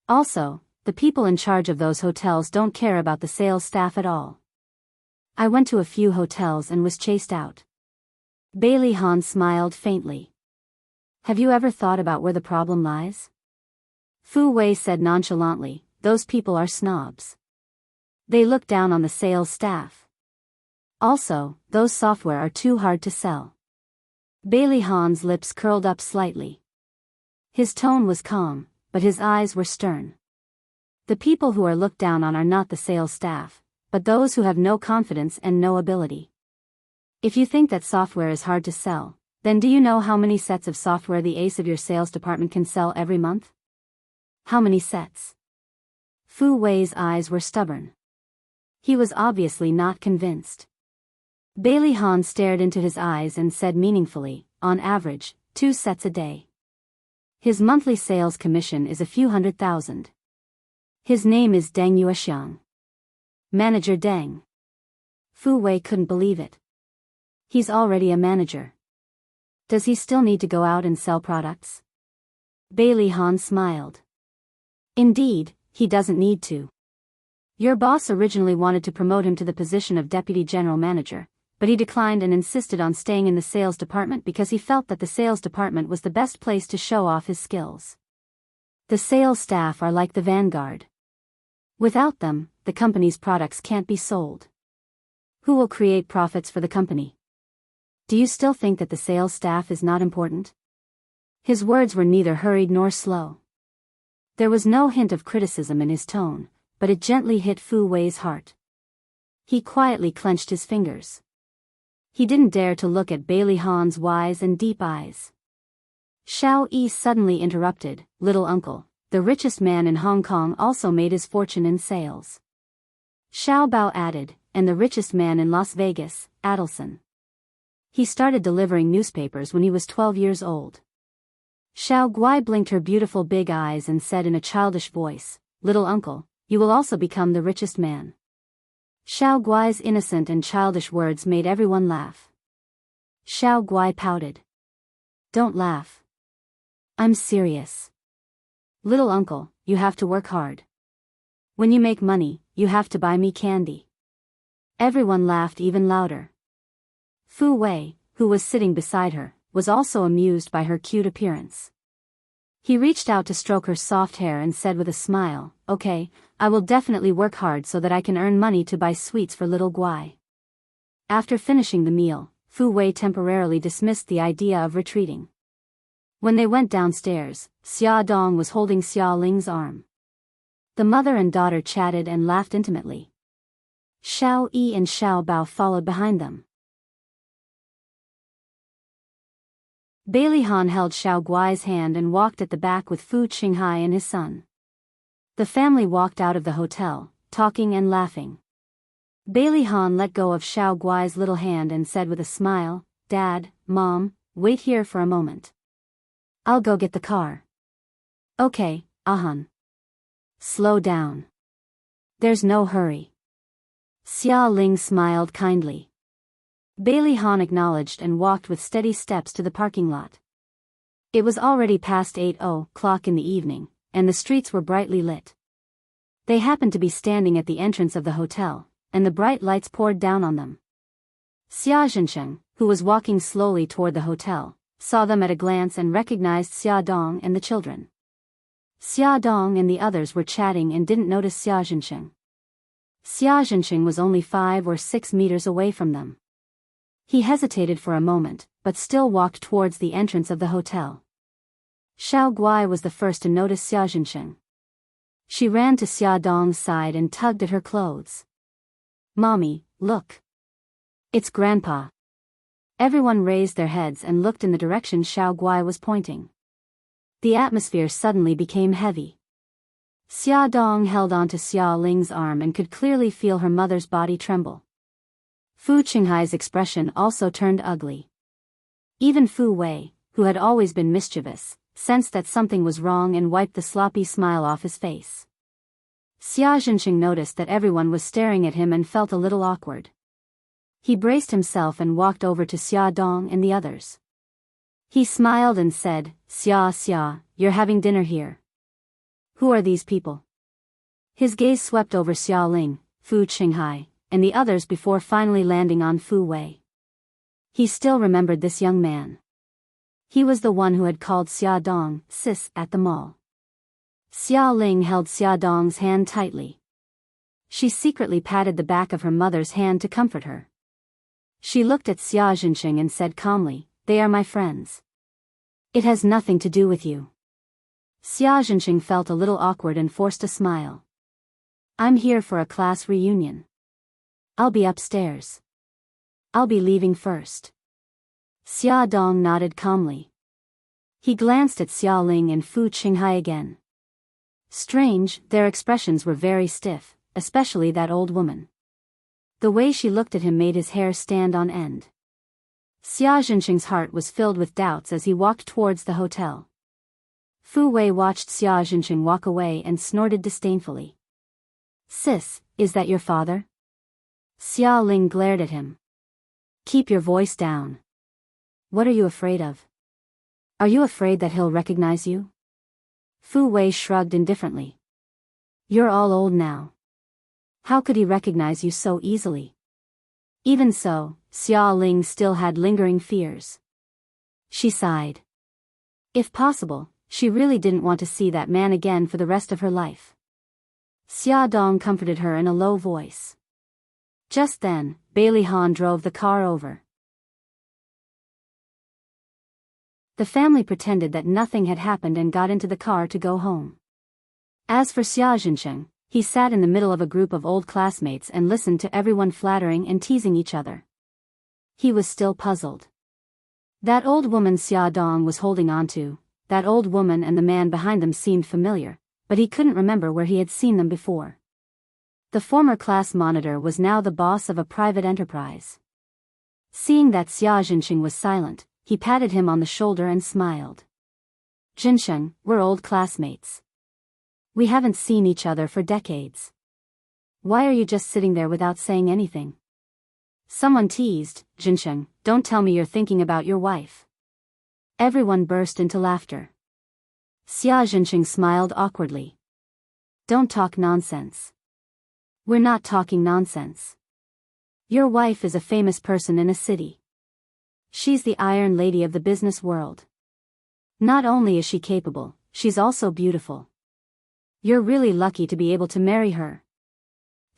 Also, the people in charge of those hotels don't care about the sales staff at all. I went to a few hotels and was chased out." Bailey Han smiled faintly. "Have you ever thought about where the problem lies?" Fu Wei said nonchalantly, "Those people are snobs. They look down on the sales staff. Also, those software are too hard to sell." Bailey Han's lips curled up slightly. His tone was calm, but his eyes were stern. "The people who are looked down on are not the sales staff, but those who have no confidence and no ability. If you think that software is hard to sell, then do you know how many sets of software the ace of your sales department can sell every month? How many sets? Fu Wei's eyes were stubborn. He was obviously not convinced. Bailey Han stared into his eyes and said meaningfully, on average, 2 sets a day. His monthly sales commission is a few $100,000. His name is Deng Yuexiang. Manager Deng. Fu Wei couldn't believe it. He's already a manager. Does he still need to go out and sell products? Bailey Han smiled. Indeed, he doesn't need to. Your boss originally wanted to promote him to the position of deputy general manager, but he declined and insisted on staying in the sales department because he felt that the sales department was the best place to show off his skills. The sales staff are like the vanguard. Without them, the company's products can't be sold. Who will create profits for the company? Do you still think that the sales staff is not important? His words were neither hurried nor slow. There was no hint of criticism in his tone, but it gently hit Fu Wei's heart. He quietly clenched his fingers. He didn't dare to look at Bailey Han's wise and deep eyes. Xiao Yi suddenly interrupted, "Little uncle, the richest man in Hong Kong also made his fortune in sales." Xiao Bao added, "And the richest man in Las Vegas, Adelson. He started delivering newspapers when he was 12 years old." Xiao Guai blinked her beautiful big eyes and said in a childish voice, "Little uncle, you will also become the richest man." Xiao Guai's innocent and childish words made everyone laugh. Xiao Guai pouted. "Don't laugh. I'm serious. Little uncle, you have to work hard. When you make money, you have to buy me candy." Everyone laughed even louder. Fu Wei, who was sitting beside her, was also amused by her cute appearance. He reached out to stroke her soft hair and said with a smile, "Okay, I will definitely work hard so that I can earn money to buy sweets for little Guai." After finishing the meal, Fu Wei temporarily dismissed the idea of retreating. When they went downstairs, Xia Dong was holding Xia Ling's arm. The mother and daughter chatted and laughed intimately. Xiao Yi and Xiao Bao followed behind them. Bailey Han held Xiao Guai's hand and walked at the back with Fu Qinghai and his son. The family walked out of the hotel, talking and laughing. Bailey Han let go of Xiao Guai's little hand and said with a smile, "Dad, Mom, wait here for a moment. I'll go get the car." "Okay, Ahan. Slow down. There's no hurry." Xia Ling smiled kindly. Bailey Han acknowledged and walked with steady steps to the parking lot. It was already past 8:00 in the evening, and the streets were brightly lit. They happened to be standing at the entrance of the hotel, and the bright lights poured down on them. Xia Zhensheng, who was walking slowly toward the hotel, saw them at a glance and recognized Xia Dong and the children. Xia Dong and the others were chatting and didn't notice Xia Zhensheng. Xia Zhensheng was only 5 or 6 meters away from them. He hesitated for a moment, but still walked towards the entrance of the hotel. Xiao Guai was the first to notice Xia Zhensheng. She ran to Xia Dong's side and tugged at her clothes. "Mommy, look. It's Grandpa." Everyone raised their heads and looked in the direction Xiao Guai was pointing. The atmosphere suddenly became heavy. Xia Dong held onto Xia Ling's arm and could clearly feel her mother's body tremble. Fu Qinghai's expression also turned ugly. Even Fu Wei, who had always been mischievous, sensed that something was wrong and wiped the sloppy smile off his face. Xia Zhensheng noticed that everyone was staring at him and felt a little awkward. He braced himself and walked over to Xia Dong and the others. He smiled and said, Xia, you're having dinner here. Who are these people?" His gaze swept over Xia Ling, Fu Qinghai, and the others before finally landing on Fu Wei. He still remembered this young man. He was the one who had called Xia Dong sis at the mall. Xia Ling held Xia Dong's hand tightly. She secretly patted the back of her mother's hand to comfort her. She looked at Xia Zhensheng and said calmly, "They are my friends. It has nothing to do with you." Xia Zhensheng felt a little awkward and forced a smile. "I'm here for a class reunion. I'll be upstairs. I'll be leaving first. Xia Dong nodded calmly. He glanced at Xia Ling and Fu Qinghai again. Strange, their expressions were very stiff, especially that old woman. The way she looked at him made his hair stand on end. Xia Zhenqing's heart was filled with doubts as he walked towards the hotel. Fu Wei watched Xia Zhenqing walk away and snorted disdainfully. Sis, is that your father? Xia Ling glared at him. Keep your voice down. What are you afraid of? Are you afraid that he'll recognize you? Fu Wei shrugged indifferently. You're all old now. How could he recognize you so easily? Even so, Xia Ling still had lingering fears. She sighed. If possible, she really didn't want to see that man again for the rest of her life. Xia Dong comforted her in a low voice. Just then, Bailey Han drove the car over. The family pretended that nothing had happened and got into the car to go home. As for Xia Zhenqing, he sat in the middle of a group of old classmates and listened to everyone flattering and teasing each other. He was still puzzled. That old woman Xia Dong was holding on to, that old woman and the man behind them seemed familiar, but he couldn't remember where he had seen them before. The former class monitor was now the boss of a private enterprise. Seeing that Xia Zhenqing was silent, he patted him on the shoulder and smiled. Zhenqing, we're old classmates. We haven't seen each other for decades. Why are you just sitting there without saying anything? Someone teased, Zhenqing, don't tell me you're thinking about your wife. Everyone burst into laughter. Xia Zhenqing smiled awkwardly. Don't talk nonsense. We're not talking nonsense. Your wife is a famous person in a city. She's the Iron Lady of the business world. Not only is she capable, she's also beautiful. You're really lucky to be able to marry her.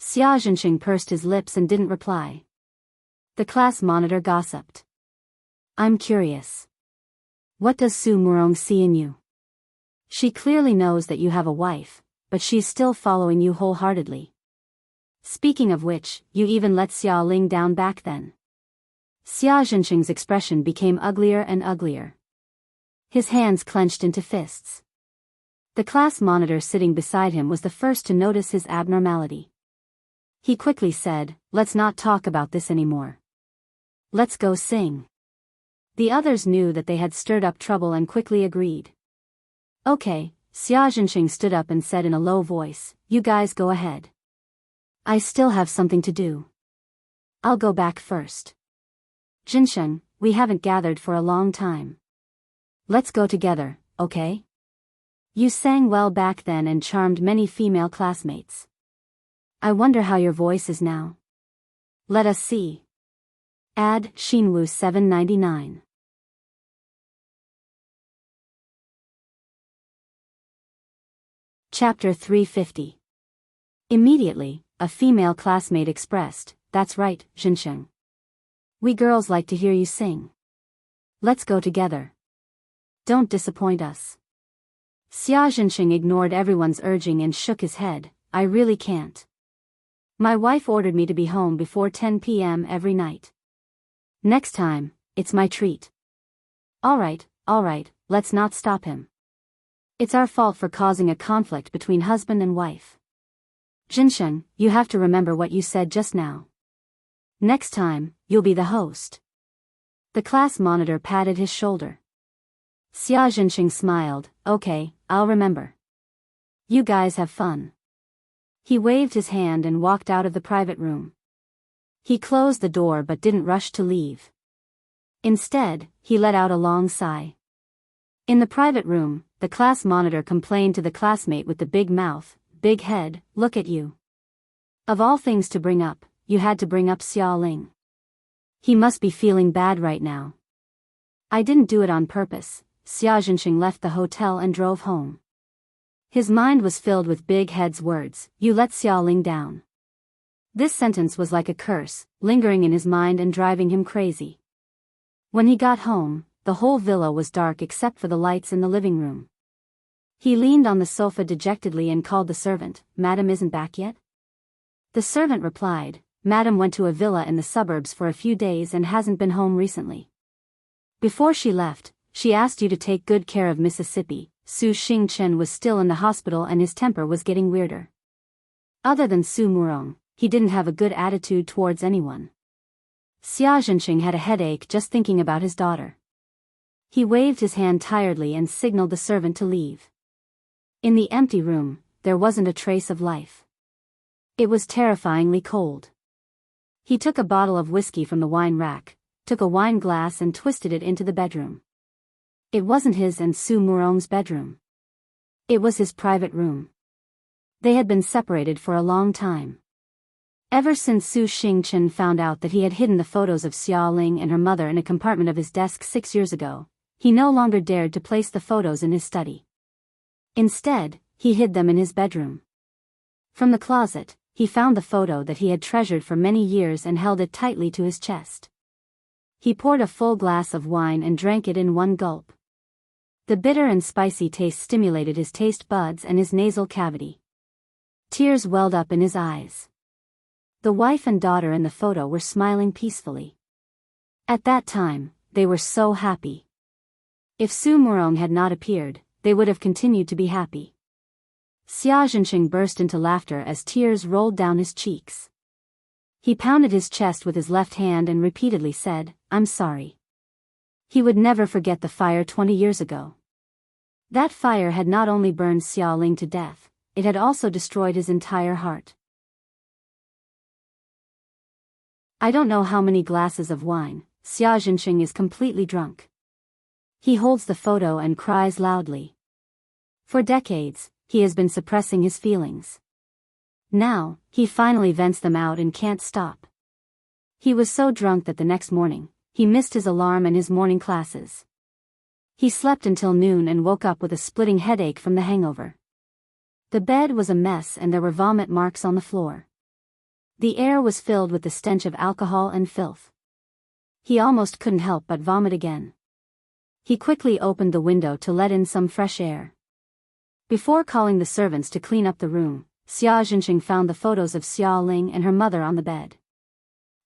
Xia Zhenqing pursed his lips and didn't reply. The class monitor gossiped. I'm curious. What does Su Murong see in you? She clearly knows that you have a wife, but she's still following you wholeheartedly. Speaking of which, you even let Xia Ling down back then. Xia Zhenqing's expression became uglier and uglier. His hands clenched into fists. The class monitor sitting beside him was the first to notice his abnormality. He quickly said, let's not talk about this anymore. Let's go sing. The others knew that they had stirred up trouble and quickly agreed. Okay, Xia Zhenqing stood up and said in a low voice, you guys go ahead. I still have something to do. I'll go back first. Zhenqing, we haven't gathered for a long time. Let's go together, okay? You sang well back then and charmed many female classmates. I wonder how your voice is now. Let us see. Add Xinwu 799. Chapter 350. Immediately, a female classmate expressed, that's right, Zhenqing. We girls like to hear you sing. Let's go together. Don't disappoint us. Xia Zhenqing ignored everyone's urging and shook his head, I really can't. My wife ordered me to be home before 10 p.m. every night. Next time, it's my treat. All right, let's not stop him. It's our fault for causing a conflict between husband and wife. Zhenqing, you have to remember what you said just now. Next time, you'll be the host. The class monitor patted his shoulder. Xia Zhenqing smiled, okay, I'll remember. You guys have fun. He waved his hand and walked out of the private room. He closed the door but didn't rush to leave. Instead, he let out a long sigh. In the private room, the class monitor complained to the classmate with the big mouth, big head, look at you. Of all things to bring up, you had to bring up Xia Ling. He must be feeling bad right now. I didn't do it on purpose. Xia Zhenqing left the hotel and drove home. His mind was filled with Big Head's words, you let Xia Ling down. This sentence was like a curse, lingering in his mind and driving him crazy. When he got home, the whole villa was dark except for the lights in the living room. He leaned on the sofa dejectedly and called the servant, Madam isn't back yet? The servant replied, Madam went to a villa in the suburbs for a few days and hasn't been home recently. Before she left, she asked you to take good care of Mississippi. Su Xingchen was still in the hospital and his temper was getting weirder. Other than Su Murong, he didn't have a good attitude towards anyone. Xia Zhenqing had a headache just thinking about his daughter. He waved his hand tiredly and signaled the servant to leave. In the empty room, there wasn't a trace of life. It was terrifyingly cold. He took a bottle of whiskey from the wine rack, took a wine glass and twisted it into the bedroom. It wasn't his and Su Murong's bedroom. It was his private room. They had been separated for a long time. Ever since Su Xingchen found out that he had hidden the photos of Xia Ling and her mother in a compartment of his desk 6 years ago, he no longer dared to place the photos in his study. Instead, he hid them in his bedroom. From the closet, he found the photo that he had treasured for many years and held it tightly to his chest. He poured a full glass of wine and drank it in one gulp. The bitter and spicy taste stimulated his taste buds and his nasal cavity. Tears welled up in his eyes. The wife and daughter in the photo were smiling peacefully. At that time, they were so happy. If Su Murong had not appeared, they would have continued to be happy. Xia Zhenqing burst into laughter as tears rolled down his cheeks. He pounded his chest with his left hand and repeatedly said, "I'm sorry." He would never forget the fire 20 years ago. That fire had not only burned Xia Ling to death, it had also destroyed his entire heart. I don't know how many glasses of wine. Xia Zhenqing is completely drunk. He holds the photo and cries loudly. For decades, he has been suppressing his feelings. Now, he finally vents them out and can't stop. He was so drunk that the next morning, he missed his alarm and his morning classes. He slept until noon and woke up with a splitting headache from the hangover. The bed was a mess and there were vomit marks on the floor. The air was filled with the stench of alcohol and filth. He almost couldn't help but vomit again. He quickly opened the window to let in some fresh air. Before calling the servants to clean up the room, Xia Zhenqing found the photos of Xia Ling and her mother on the bed.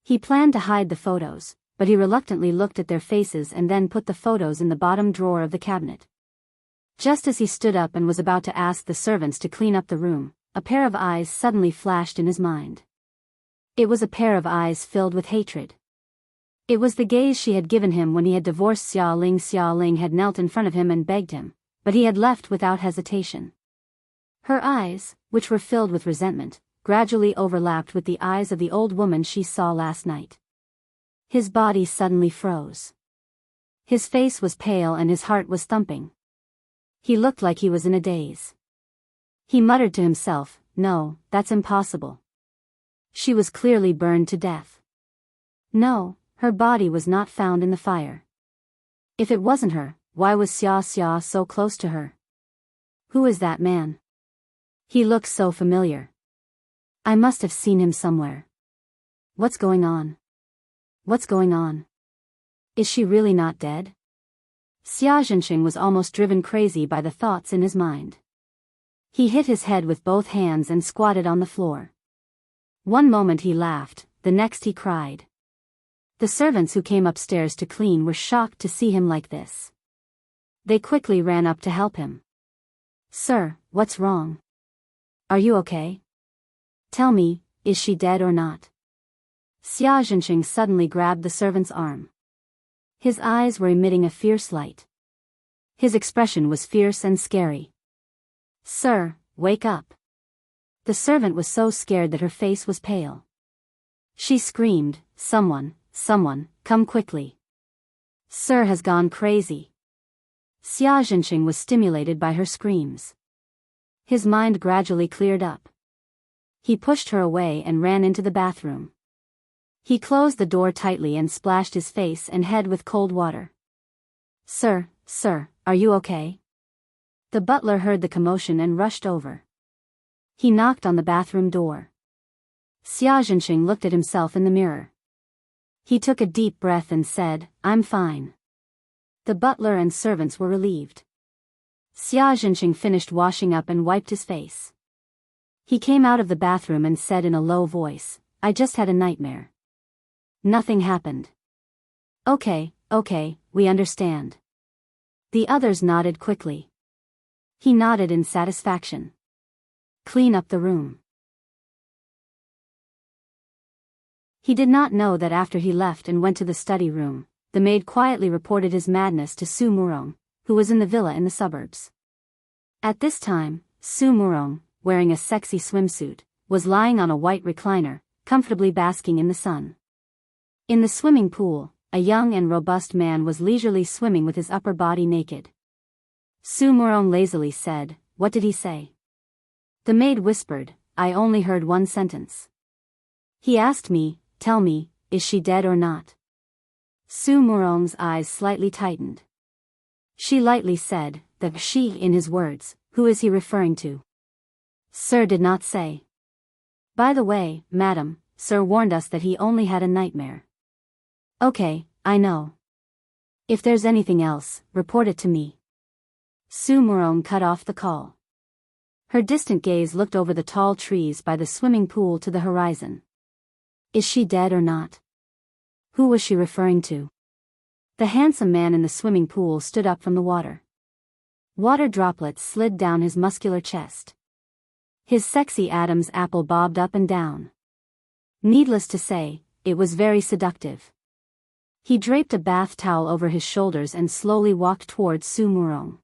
He planned to hide the photos, but he reluctantly looked at their faces and then put the photos in the bottom drawer of the cabinet. Just as he stood up and was about to ask the servants to clean up the room, a pair of eyes suddenly flashed in his mind. It was a pair of eyes filled with hatred. It was the gaze she had given him when he had divorced Xia Ling. Xia Ling had knelt in front of him and begged him, but he had left without hesitation. Her eyes, which were filled with resentment, gradually overlapped with the eyes of the old woman she saw last night. His body suddenly froze. His face was pale and his heart was thumping. He looked like he was in a daze. He muttered to himself, "No, that's impossible. She was clearly burned to death. No, her body was not found in the fire. If it wasn't her, why was Xia so close to her? Who is that man? He looks so familiar. I must have seen him somewhere. What's going on? What's going on? Is she really not dead?" Xia Zhenqing was almost driven crazy by the thoughts in his mind. He hit his head with both hands and squatted on the floor. One moment he laughed, the next he cried. The servants who came upstairs to clean were shocked to see him like this. They quickly ran up to help him. "Sir, what's wrong? Are you okay? Tell me, is she dead or not?" Xia Zhenqing suddenly grabbed the servant's arm. His eyes were emitting a fierce light. His expression was fierce and scary. "Sir, wake up." The servant was so scared that her face was pale. She screamed, someone, come quickly. Sir has gone crazy." Xia Zhenqing was stimulated by her screams. His mind gradually cleared up. He pushed her away and ran into the bathroom. He closed the door tightly and splashed his face and head with cold water. Sir, are you okay?" The butler heard the commotion and rushed over. He knocked on the bathroom door. Xia Zhenqing looked at himself in the mirror. He took a deep breath and said, "I'm fine." The butler and servants were relieved. Xia Zhenqing finished washing up and wiped his face. He came out of the bathroom and said in a low voice, I just had a nightmare. Nothing happened. Okay, we understand. The others nodded quickly. He nodded in satisfaction. Clean up the room. He did not know that after he left and went to the study room, the maid quietly reported his madness to Su Murong, who was in the villa in the suburbs. At this time, Su Murong, wearing a sexy swimsuit, was lying on a white recliner, comfortably basking in the sun. In the swimming pool, a young and robust man was leisurely swimming with his upper body naked. Su Murong lazily said, "What did he say?" The maid whispered, "I only heard one sentence. He asked me, 'Tell me, is she dead or not?'" Su Murong's eyes slightly tightened. She lightly said, "The she" in his words, who is he referring to? Sir did not say. By the way, madam, Sir warned us that he only had a nightmare. Okay, I know. If there's anything else, report it to me. Su Murong cut off the call. Her distant gaze looked over the tall trees by the swimming pool to the horizon. Is she dead or not? Who was she referring to? The handsome man in the swimming pool stood up from the water. Water droplets slid down his muscular chest. His sexy Adam's apple bobbed up and down. Needless to say, it was very seductive. He draped a bath towel over his shoulders and slowly walked towards Su Murong.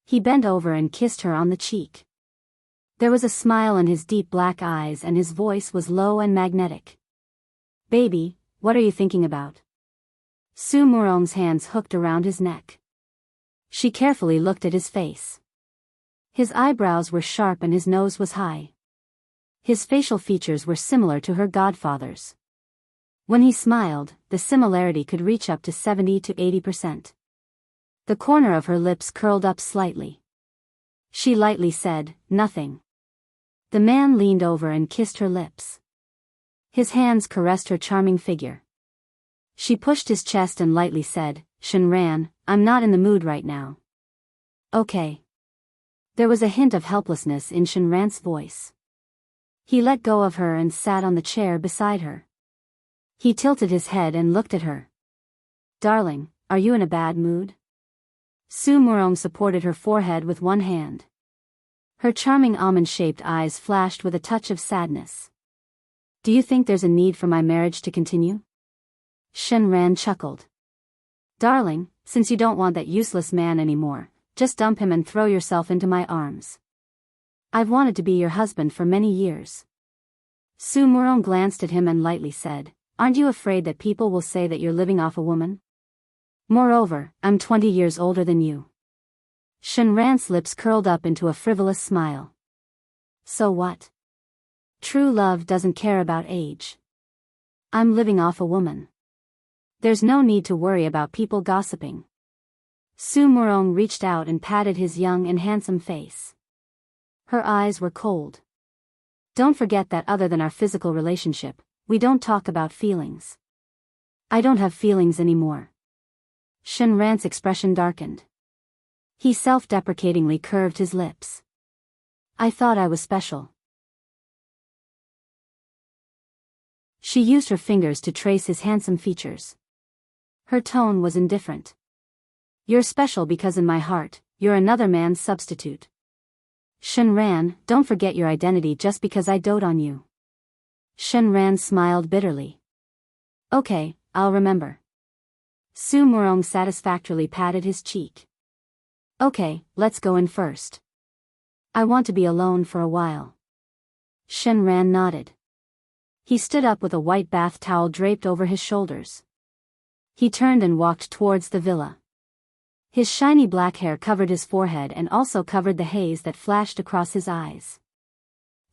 He bent over and kissed her on the cheek. There was a smile in his deep black eyes and his voice was low and magnetic. "Baby, what are you thinking about?" Su Murong's hands hooked around his neck. She carefully looked at his face. His eyebrows were sharp and his nose was high. His facial features were similar to her godfather's. When he smiled, the similarity could reach up to 70 to 80%. The corner of her lips curled up slightly. She lightly said, "Nothing." The man leaned over and kissed her lips. His hands caressed her charming figure. She pushed his chest and lightly said, "Shenran, I'm not in the mood right now." Okay. There was a hint of helplessness in Shenran's voice. He let go of her and sat on the chair beside her. He tilted his head and looked at her. "Darling, are you in a bad mood?" Su Murong supported her forehead with one hand. Her charming almond-shaped eyes flashed with a touch of sadness. "Do you think there's a need for my marriage to continue?" Shenran chuckled. "Darling, since you don't want that useless man anymore, just dump him and throw yourself into my arms. I've wanted to be your husband for many years." Su Murong glanced at him and lightly said, "Aren't you afraid that people will say that you're living off a woman? Moreover, I'm 20 years older than you." Shenran's lips curled up into a frivolous smile. "So what? True love doesn't care about age. I'm living off a woman. There's no need to worry about people gossiping." Su Murong reached out and patted his young and handsome face. Her eyes were cold. "Don't forget that other than our physical relationship, we don't talk about feelings." "I don't have feelings anymore." Shenran's expression darkened. He self-deprecatingly curved his lips. "I thought I was special." She used her fingers to trace his handsome features. Her tone was indifferent. "You're special because in my heart, you're another man's substitute. Shenran, don't forget your identity just because I dote on you." Shenran smiled bitterly. "Okay, I'll remember." Su Murong satisfactorily patted his cheek. "Okay, let's go in first. I want to be alone for a while." Shenran nodded. He stood up with a white bath towel draped over his shoulders. He turned and walked towards the villa. His shiny black hair covered his forehead and also covered the haze that flashed across his eyes.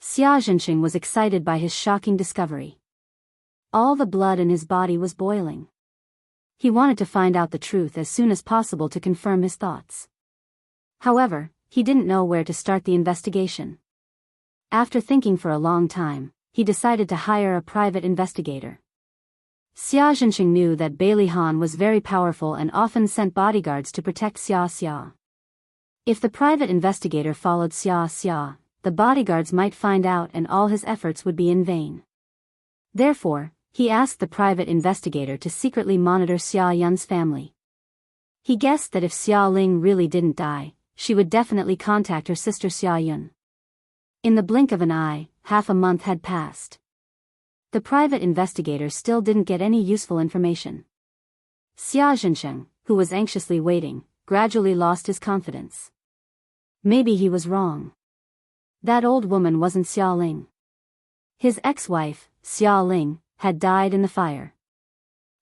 Xia Zhenqing was excited by his shocking discovery. All the blood in his body was boiling. He wanted to find out the truth as soon as possible to confirm his thoughts. However, he didn't know where to start the investigation. After thinking for a long time, he decided to hire a private investigator. Xia Zhenqing knew that Bailey Han was very powerful and often sent bodyguards to protect Xia. If the private investigator followed Xia, the bodyguards might find out and all his efforts would be in vain. Therefore, he asked the private investigator to secretly monitor Xia Yun's family. He guessed that if Xia Ling really didn't die, she would definitely contact her sister Xia Yun. In the blink of an eye, half a month had passed. The private investigator still didn't get any useful information. Xia Zhensheng, who was anxiously waiting, gradually lost his confidence. Maybe he was wrong. That old woman wasn't Xia Ling. His ex-wife, Xia Ling, had died in the fire.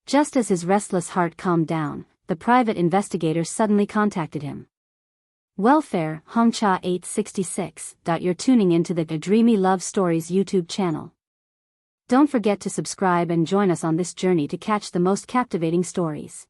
Just as his restless heart calmed down, the private investigator suddenly contacted him. Welfare, Hongcha 866. You're tuning into the Dreamy Love Stories YouTube channel. Don't forget to subscribe and join us on this journey to catch the most captivating stories.